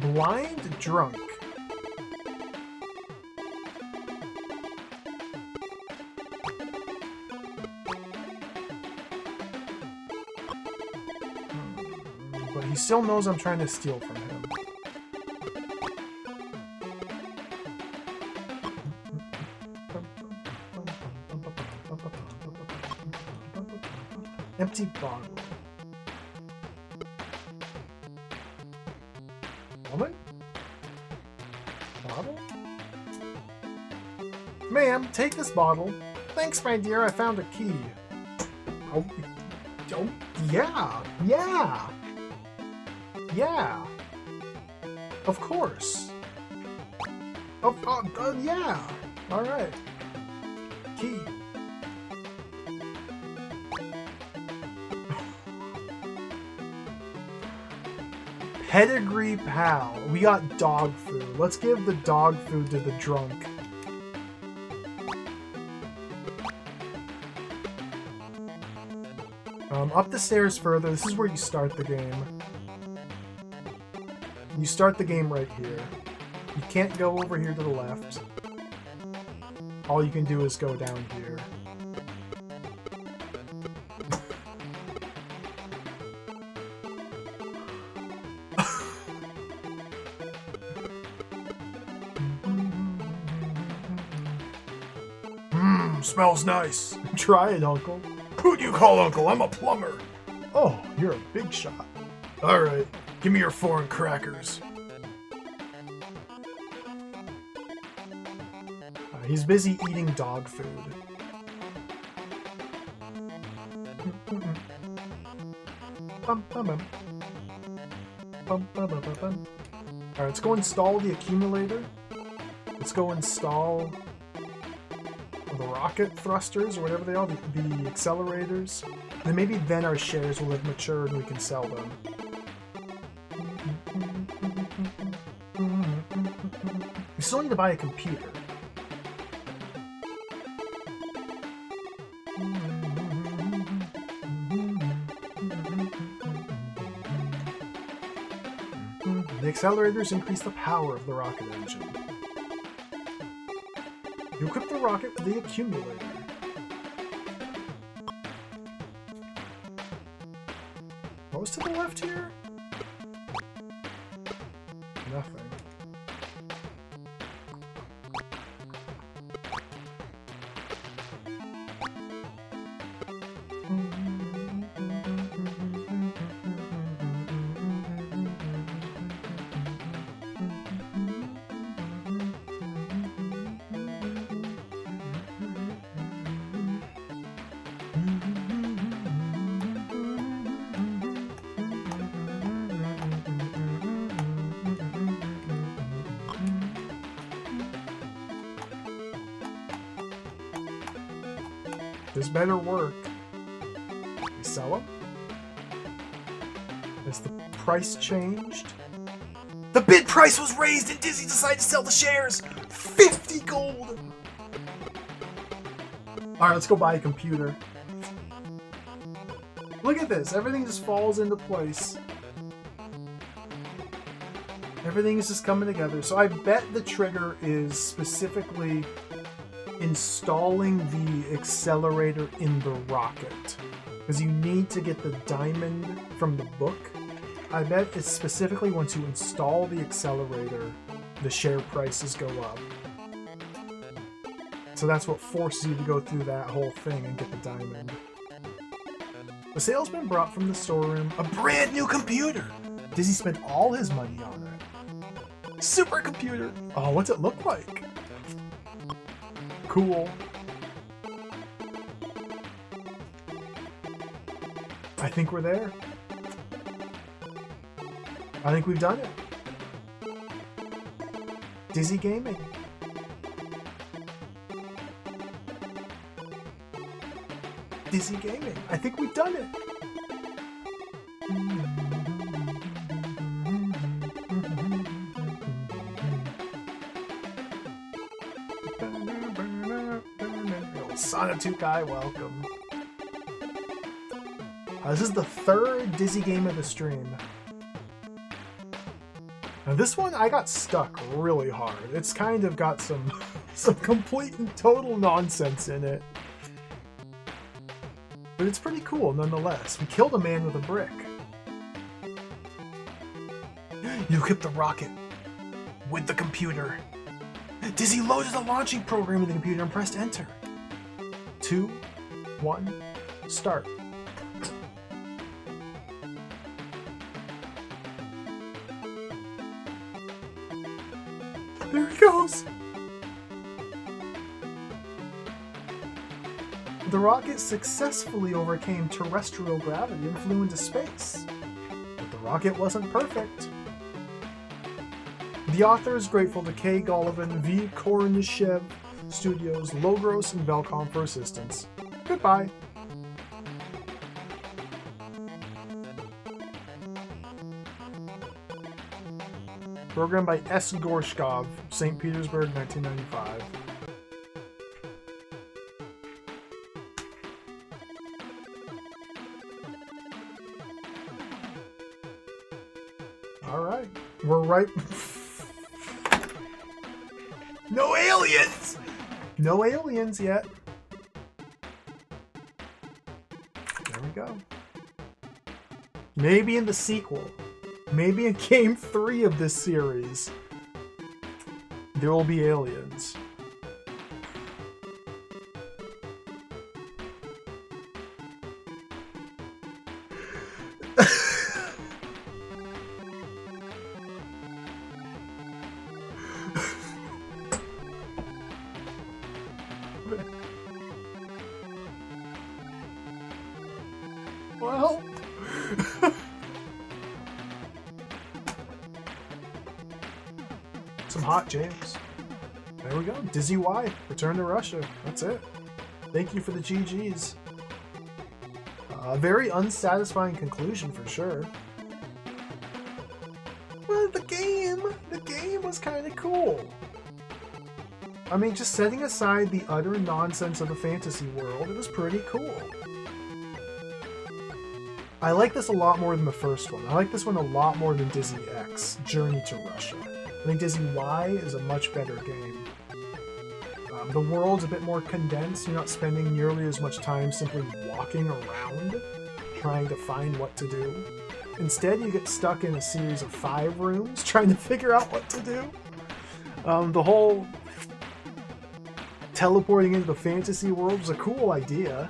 blind drunk. But he still knows I'm trying to steal from him. Empty bottle. Woman? Bottle? Ma'am, take this bottle. Thanks, my dear, I found a key. Oh, yeah. Yeah. Of course. Yeah. Alright. Key. Pedigree pal. We got dog food. Let's give the dog food to the drunk. Up the stairs further. This is where you start the game. You start the game right here. You can't go over here to the left. All you can do is go down here. Smells nice. Try it, Uncle. Who do you call Uncle? I'm a plumber. Oh, you're a big shot. Alright, give me your foreign crackers. He's busy eating dog food. Alright, let's go install the accumulator. let's go install the rocket thrusters or whatever they are, the accelerators. And maybe then our shares will have matured and we can sell them. We still need to buy a computer. The accelerators increase the power of the rocket engine. You equip the rocket with the accumulator. What was to the left here? Nothing. This better work. We sell them? Has the price changed? The bid price was raised and Disney decided to sell the shares! 50 gold! Alright, let's go buy a computer. Look at this. Everything just falls into place. Everything is just coming together. So I bet the trigger is specifically installing the accelerator in the rocket, because you need to get the diamond from the book. I bet it's specifically once you install the accelerator, the share prices go up. So that's what forces you to go through that whole thing and get the diamond. The salesman brought from the storeroom a brand new computer. Disney spent all his money on it. Supercomputer! Oh, what's it look like? Cool. I think we're there. I think we've done it. Dizzy Gaming. Dizzy Gaming. I think we've done it. Sonatukai, welcome. This is the third Dizzy game of the stream. Now this one, I got stuck really hard. It's kind of got some complete and total nonsense in it. But it's pretty cool nonetheless. We killed a man with a brick. You equipped the rocket with the computer. Dizzy loaded the launching program in the computer and pressed enter. 2, 1, start. There he goes! The rocket successfully overcame terrestrial gravity and flew into space. But the rocket wasn't perfect. The author is grateful to K. Golovin, V. Kornishev Studios, Logros, and Velcom for assistance. Goodbye. Programmed by S. Gorshkov, St. Petersburg, 1995. Alright. We're right. No aliens! No aliens yet. There we go. Maybe in the sequel. Maybe in Game 3 of this series, there will be aliens. Well... Some hot jams. There we go. Dizzy Y, Return to Russia. That's it. Thank you for the GGs. A very unsatisfying conclusion for sure. Well, the game was kind of cool. I mean, just setting aside the utter nonsense of the fantasy world, it was pretty cool. I like this a lot more than the first one. I like this one a lot more than Dizzy X, Journey to Russia. I think Dizzy Y is a much better game. The world's a bit more condensed. You're not spending nearly as much time simply walking around, trying to find what to do. Instead, you get stuck in a series of 5 rooms, trying to figure out what to do. The whole teleporting into the fantasy world was a cool idea.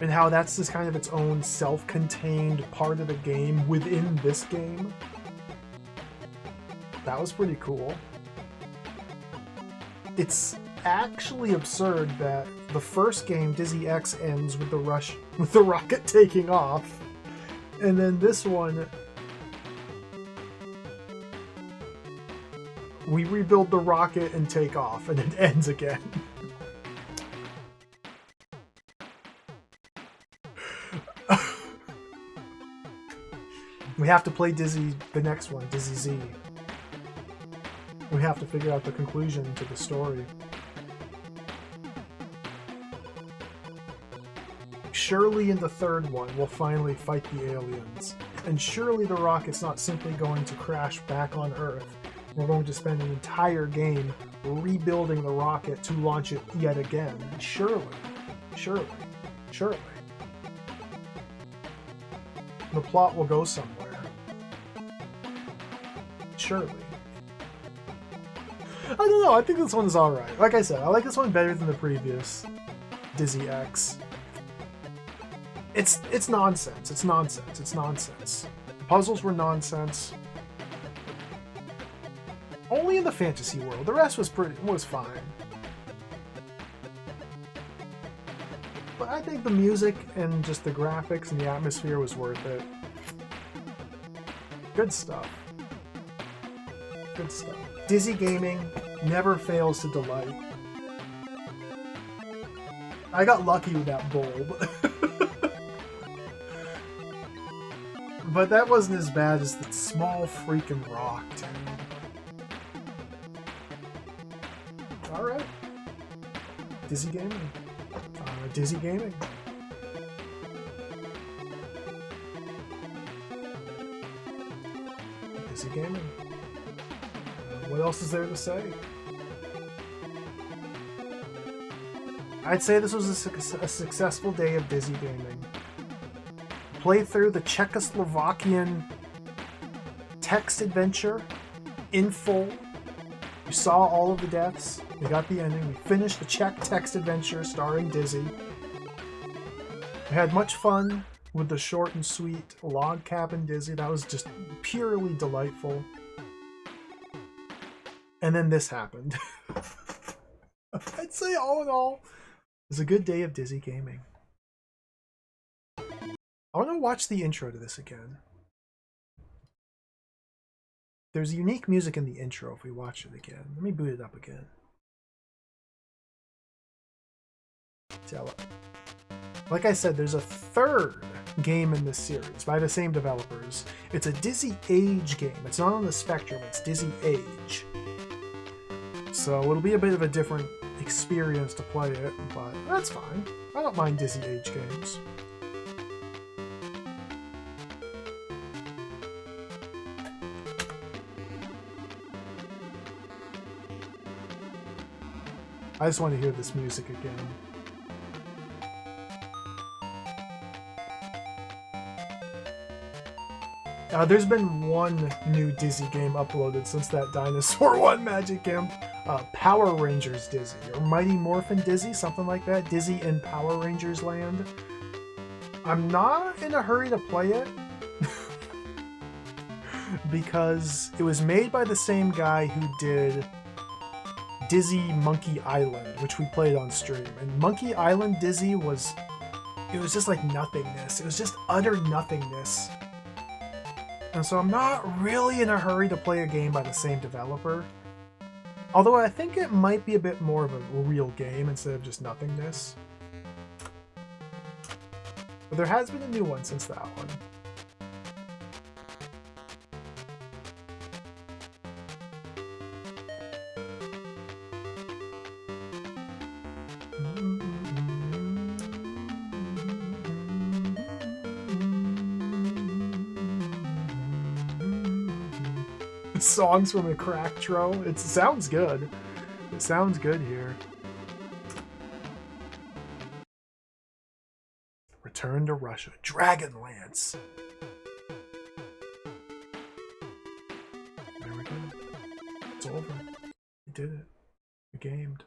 And how that's just kind of its own self-contained part of the game within this game. That was pretty cool. It's actually absurd that the first game, Dizzy X, ends with the rocket taking off, and then this one, we rebuild the rocket and take off, and it ends again. We have to play the next one, Dizzy Z. We have to figure out the conclusion to the story. Surely in the third one, we'll finally fight the aliens. And surely the rocket's not simply going to crash back on Earth. We're going to spend an entire game rebuilding the rocket to launch it yet again. Surely. Surely. Surely. The plot will go somewhere. Surely. I don't know, I think this one's alright. Like I said, I like this one better than the previous Dizzy X. It's nonsense. It's nonsense. It's nonsense. The puzzles were nonsense. Only in the fantasy world. The rest was fine. But I think the music and just the graphics and the atmosphere was worth it. Good stuff. Good stuff. Dizzy Gaming never fails to delight. I got lucky with that bulb. But that wasn't as bad as the small freaking rock, dude. Alright. Dizzy Gaming. Dizzy Gaming. Dizzy Gaming. What else is there to say? I'd say this was a successful day of Dizzy Gaming. Played through the Czechoslovakian text adventure in full. We saw all of the deaths. We got the ending. We finished the Czech text adventure starring Dizzy. We had much fun with the short and sweet log cabin Dizzy. That was just purely delightful. And then this happened. I'd say all in all, it was a good day of Dizzy Gaming. I want to watch the intro to this again. There's unique music in the intro if we watch it again. Let me boot it up again. Like I said, there's a third game in this series by the same developers. It's a Dizzy Age game. It's not on the Spectrum, it's Dizzy Age. So it'll be a bit of a different experience to play it, but that's fine. I don't mind Dizzy Age games. I just want to hear this music again. There's been one new Dizzy game uploaded since that Dinosaur 1 Magic Imp. Power Rangers Dizzy, or Mighty Morphin Dizzy, something like that. Dizzy in Power Rangers Land. I'm not in a hurry to play it. Because it was made by the same guy who did Dizzy Monkey Island, which we played on stream. And Monkey Island Dizzy it was just like nothingness. It was just utter nothingness. And so I'm not really in a hurry to play a game by the same developer. Although I think it might be a bit more of a real game instead of just nothingness. But there has been a new one since that one. Songs from a Cracktro. It sounds good. It sounds good here. Return to Russia. Dragonlance. There we go. It's over. We did it. We gamed.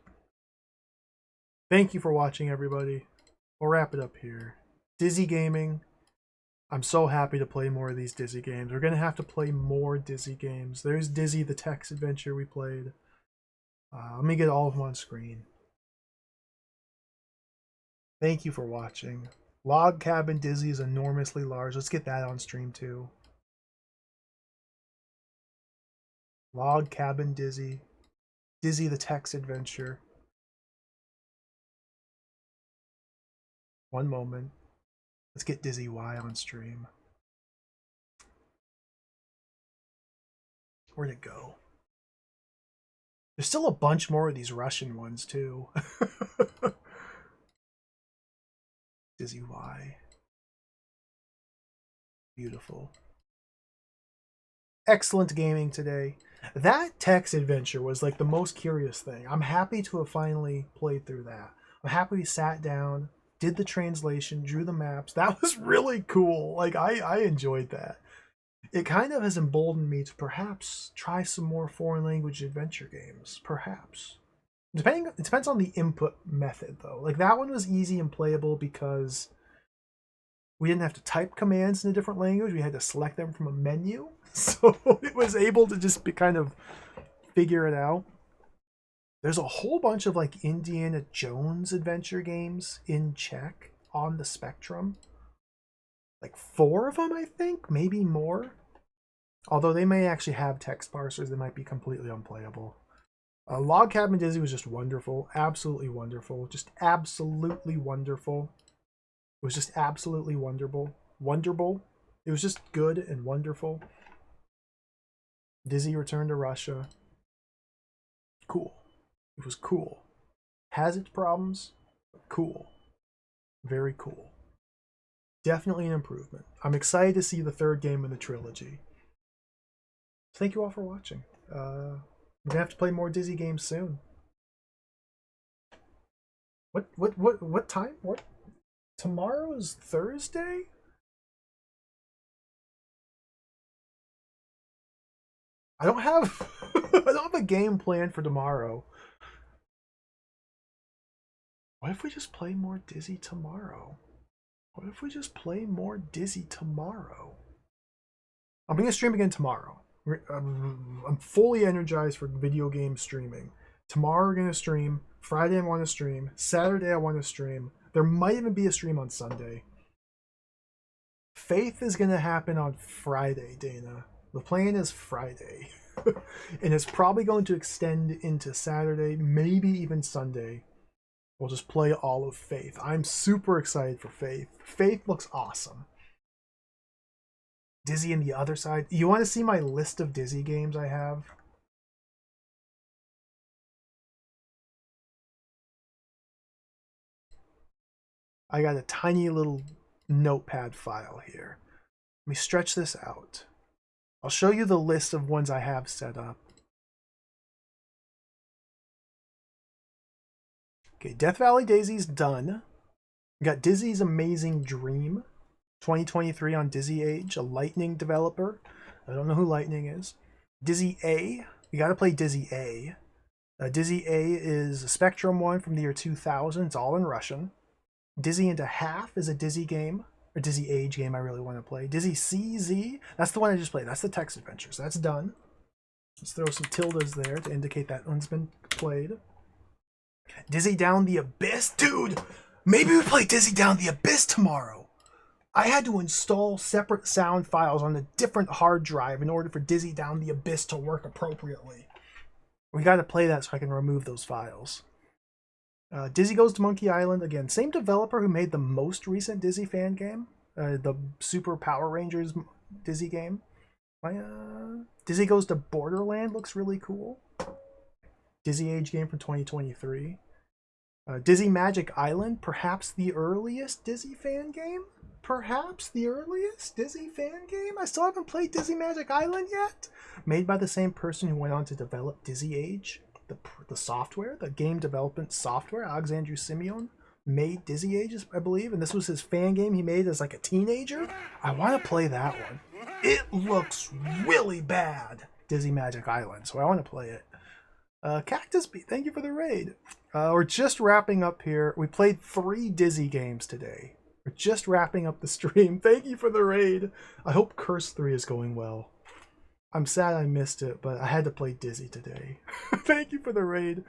Thank you for watching, everybody. We'll wrap it up here. Dizzy Gaming. I'm so happy to play more of these Dizzy games. We're going to have to play more Dizzy games. There's Dizzy the Text Adventure we played. Let me get all of them on screen. Thank you for watching. Log Cabin Dizzy is enormously large. Let's get that on stream too. Log Cabin Dizzy. Dizzy the Text Adventure. One moment. Let's get Dizzy Y on stream. Where'd it go? There's still a bunch more of these Russian ones too. Dizzy Y. Beautiful. Excellent gaming today. That text adventure was like the most curious thing. I'm happy to have finally played through that. I'm happy we sat down, did the translation, drew the maps. That was really cool. Like I enjoyed that. It kind of has emboldened me to perhaps try some more foreign language adventure games. Perhaps. It depends on the input method though. Like that one was easy and playable because we didn't have to type commands in a different language. We had to select them from a menu. So it was able to just be kind of figure it out. There's a whole bunch of like Indiana Jones adventure games in Czech on the Spectrum. Like 4 of them, I think, maybe more. Although they may actually have text parsers that might be completely unplayable. Log Cabin Dizzy was just wonderful. Absolutely wonderful. Just absolutely wonderful. It was just absolutely wonderful. Wonderful. It was just good and wonderful. Dizzy Return to Russia. Cool. It was cool. Has its problems, but cool. Very cool. Definitely an improvement. I'm excited to see the 3rd game in the trilogy. Thank you all for watching. We're gonna have to play more Dizzy games soon. What time? What? Tomorrow's Thursday? I don't have I don't have a game planned for tomorrow. What if we just play more Dizzy tomorrow? What if we just play more Dizzy tomorrow? I'm gonna stream again tomorrow. I'm fully energized for video game streaming. Tomorrow we're gonna stream. Friday I want to stream. Saturday I want to stream. There might even be a stream on Sunday. Faith is gonna happen on Friday, Dana. The plan is Friday. And it's probably going to extend into Saturday, maybe even Sunday. We'll just play all of Faith. I'm super excited for Faith. Faith looks awesome. Dizzy and the Other Side. You want to see my list of Dizzy games I have? I got a tiny little notepad file here. Let me stretch this out. I'll show you the list of ones I have set up. Okay, Death Valley Daisy's done. We got Dizzy's Amazing Dream, 2023 on Dizzy Age, a Lightning developer. I don't know who Lightning is. Dizzy A. You gotta play Dizzy A. Dizzy A is a Spectrum one from the year 2000. It's all in Russian. Dizzy into Half is a Dizzy game, or Dizzy Age game I really want to play. Dizzy CZ, that's the one I just played. That's the text adventure, so that's done. Let's throw some tildes there to indicate that one's been played. Dizzy Down the Abyss? Dude, maybe we play Dizzy Down the Abyss tomorrow. I had to install separate sound files on a different hard drive in order for Dizzy Down the Abyss to work appropriately. We got to play that so I can remove those files. Dizzy Goes to Monkey Island. Again, same developer who made the most recent Dizzy fan game. The Super Power Rangers Dizzy game. Dizzy Goes to Borderland looks really cool. Dizzy Age game from 2023. Dizzy Magic Island, perhaps the earliest Dizzy fan game? Perhaps the earliest Dizzy fan game? I still haven't played Dizzy Magic Island yet. Made by the same person who went on to develop Dizzy Age, the software, the game development software. Alexandru Simeon made Dizzy Age, I believe, and this was his fan game he made as like a teenager. I want to play that one. It looks really bad, Dizzy Magic Island, so I want to play it. Cactus Beat, thank you for the raid. We're just wrapping up here. We played 3 Dizzy games today. We're just wrapping up the stream. Thank you for the raid. I hope Curse 3 is going well. I'm sad I missed it, but I had to play Dizzy today. Thank you for the raid.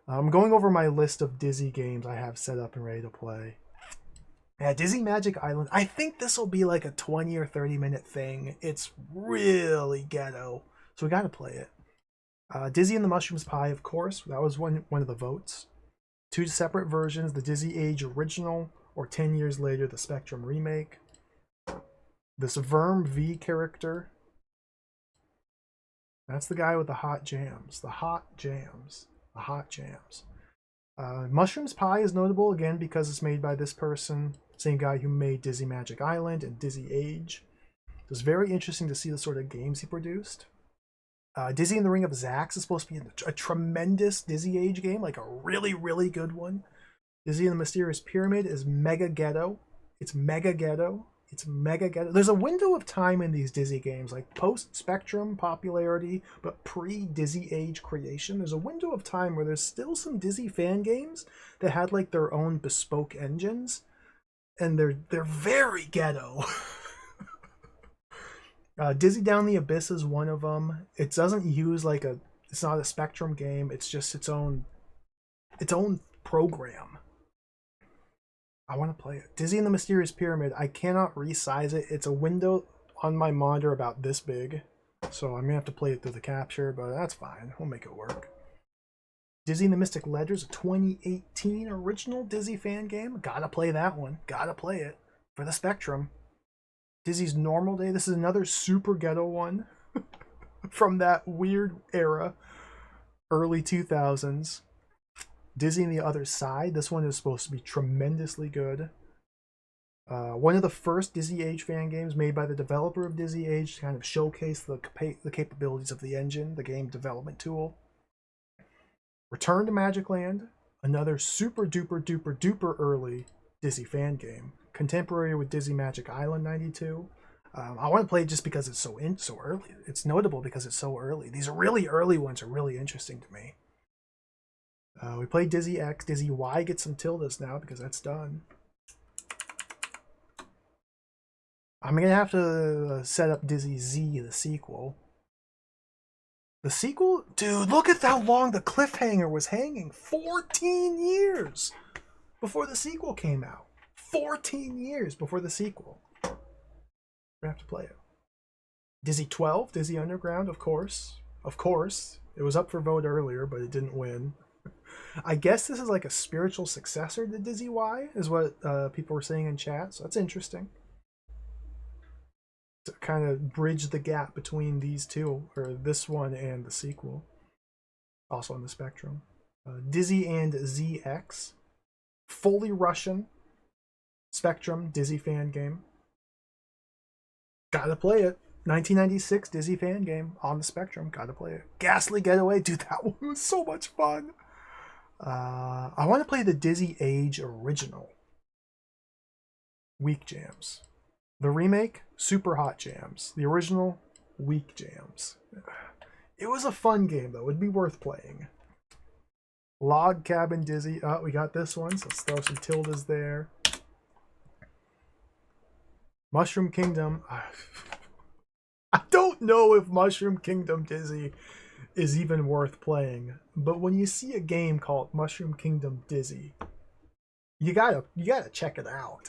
I'm going over my list of Dizzy games I have set up and ready to play. Yeah, Dizzy Magic Island. I think this will be like a 20 or 30 minute thing. It's really ghetto, so we got to play it. Dizzy and the Mushrooms Pie, of course. That was one of the votes. 2 separate versions, the Dizzy Age original, or 10 years later, the Spectrum remake. This Verm V character. That's the guy with the hot jams. The hot jams. The hot jams. Mushrooms Pie is notable, again, because it's made by this person. Same guy who made Dizzy Magic Island and Dizzy Age. It was very interesting to see the sort of games he produced. Dizzy and the Ring of Zax is supposed to be a tremendous Dizzy Age game, like a really, really good one. Dizzy and the Mysterious Pyramid is mega ghetto. It's mega ghetto. It's mega ghetto. There's a window of time in these Dizzy games, like post-Spectrum popularity, but pre-Dizzy Age creation. There's a window of time where there's still some Dizzy fan games that had like their own bespoke engines, and they're very ghetto. Dizzy Down the Abyss is one of them. It doesn't use like it's not a Spectrum game. It's just its own program. I want to play it. Dizzy and the Mysterious Pyramid. I cannot resize it. It's a window on my monitor about this big, so I'm gonna have to play it through the capture, but that's fine. We'll make it work. Dizzy and the Mystic Ledgers, a 2018 original Dizzy fan game. Gotta play that one. Gotta play it for the Spectrum. Dizzy's Normal Day. This is another super ghetto one from that weird era, early 2000s. Dizzy and the Other Side. This one is supposed to be tremendously good. One of the first Dizzy Age fan games made by the developer of Dizzy Age to kind of showcase the capabilities of the engine, the game development tool. Return to Magic Land. Another super duper duper duper early Dizzy fan game. Contemporary with Dizzy Magic Island 92. I want to play it just because it's so early. It's notable because it's so early. These really early ones are really interesting to me. We played Dizzy X. Dizzy Y gets some tildes now because that's done. I'm going to have to set up Dizzy Z, the sequel. The sequel? Dude, look at how long the cliffhanger was hanging. 14 years before the sequel came out. 14 years before the sequel. We're going to have to play it. Dizzy 12, Dizzy Underground, of course. Of course. It was up for vote earlier, but it didn't win. I guess this is like a spiritual successor to Dizzy Y, is what people were saying in chat, so that's interesting. To kind of bridge the gap between these two, or this one and the sequel. Also on the Spectrum. Dizzy and ZX. Fully Russian. Spectrum, Dizzy fan game. Gotta play it. 1996 Dizzy fan game on the Spectrum. Gotta play it. Ghastly Getaway. Dude, that one was so much fun. I want to play the Dizzy Age original. Weak jams. The remake, super hot jams. The original, weak jams. It was a fun game, though. It'd be worth playing. Log Cabin Dizzy. Oh, we got this one, so let's throw some tildes there. Mushroom Kingdom. I don't know if Mushroom Kingdom Dizzy is even worth playing, but when you see a game called Mushroom Kingdom Dizzy, you gotta check it out.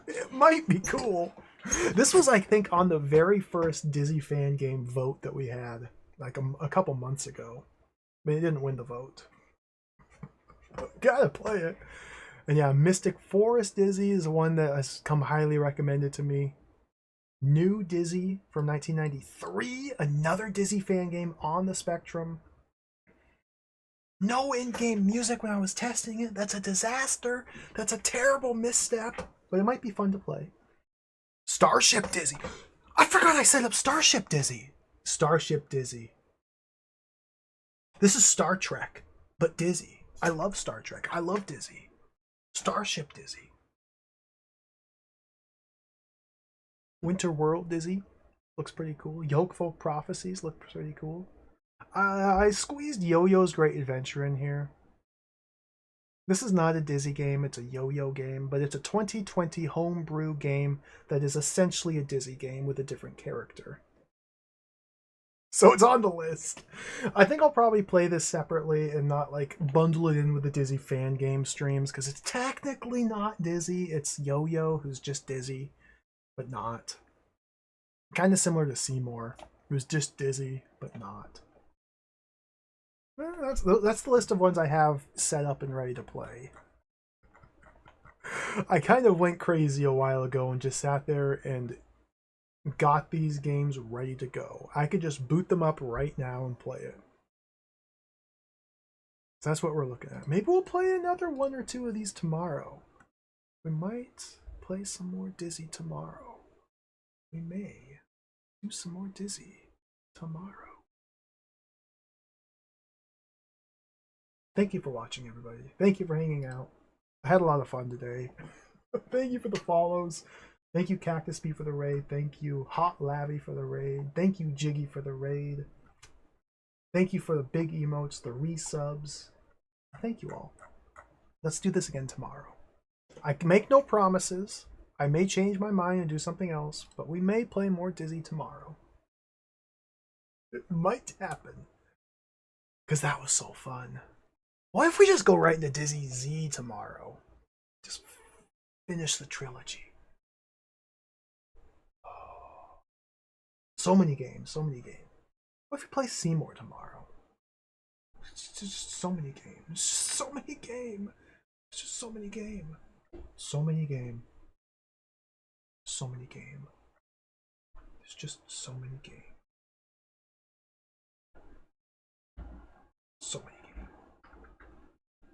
It might be cool. This was, I think, on the very first Dizzy fan game vote that we had, like a couple months ago. mean, it didn't win the vote. Gotta play it. And yeah, Mystic Forest Dizzy is one that has come highly recommended to me. New Dizzy from 1993, another Dizzy fan game on the Spectrum. No in-game music when I was testing it. That's a disaster. That's a terrible misstep, but it might be fun to play. Starship Dizzy. I forgot I set up Starship Dizzy. Starship Dizzy. This is Star Trek, but Dizzy. I love Star Trek. I love Dizzy. Starship Dizzy. Winter World Dizzy. Looks pretty cool. Yokefolk Prophecies look pretty cool. I squeezed Yo-Yo's Great Adventure in here. This is not a Dizzy game, it's a Yo-Yo game, but it's a 2020 homebrew game that is essentially a Dizzy game with a different character. So it's on the list. I think I'll probably play this separately and not like bundle it in with the Dizzy fan game streams, because it's technically not Dizzy, it's Yo-Yo who's just Dizzy, but not. Kind of similar to Seymour, who's just Dizzy, but not. That's the list of ones I have set up and ready to play. I kind of went crazy a while ago and just sat there and got these games ready to go. I could just boot them up right now and play it. So that's what we're looking at. Maybe we'll play another one or two of these tomorrow. We might play some more Dizzy tomorrow. We may do some more Dizzy tomorrow. Thank you for watching, everybody. Thank you for hanging out. I had a lot of fun today. Thank you for the follows. Thank you, Cactus Bee, for the raid. Thank you, Hot Labby, for the raid. Thank you, Jiggy, for the raid. Thank you for the big emotes, the resubs. Thank you all. Let's do this again tomorrow. I can make no promises. I may change my mind and do something else, but we may play more Dizzy tomorrow. It might happen. Because that was so fun. What if we just go right into Dizzy Z tomorrow? Just finish the trilogy. Oh. So many games, so many games. What if we play Seymour tomorrow? It's just so many games. So many games. It's just so many games. So many games. So many games. There's just so many games. So many games.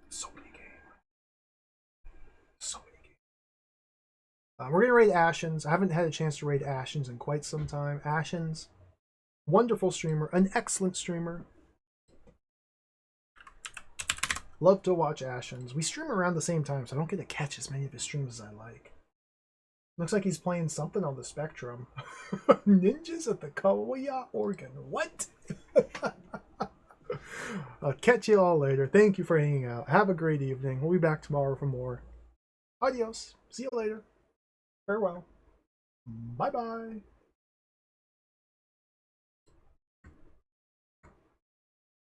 So many games. So many games. We're going to raid Ashens. I haven't had a chance to raid Ashens in quite some time. Ashens, wonderful streamer, an excellent streamer. Love to watch Ashens. We stream around the same time, so I don't get to catch as many of his streams as I like. Looks like he's playing something on the Spectrum. Ninjas at the Kauai organ. What? I'll catch you all later. Thank you for hanging out. Have a great evening. We'll be back tomorrow for more. Adios. See you later. Farewell. Bye-bye.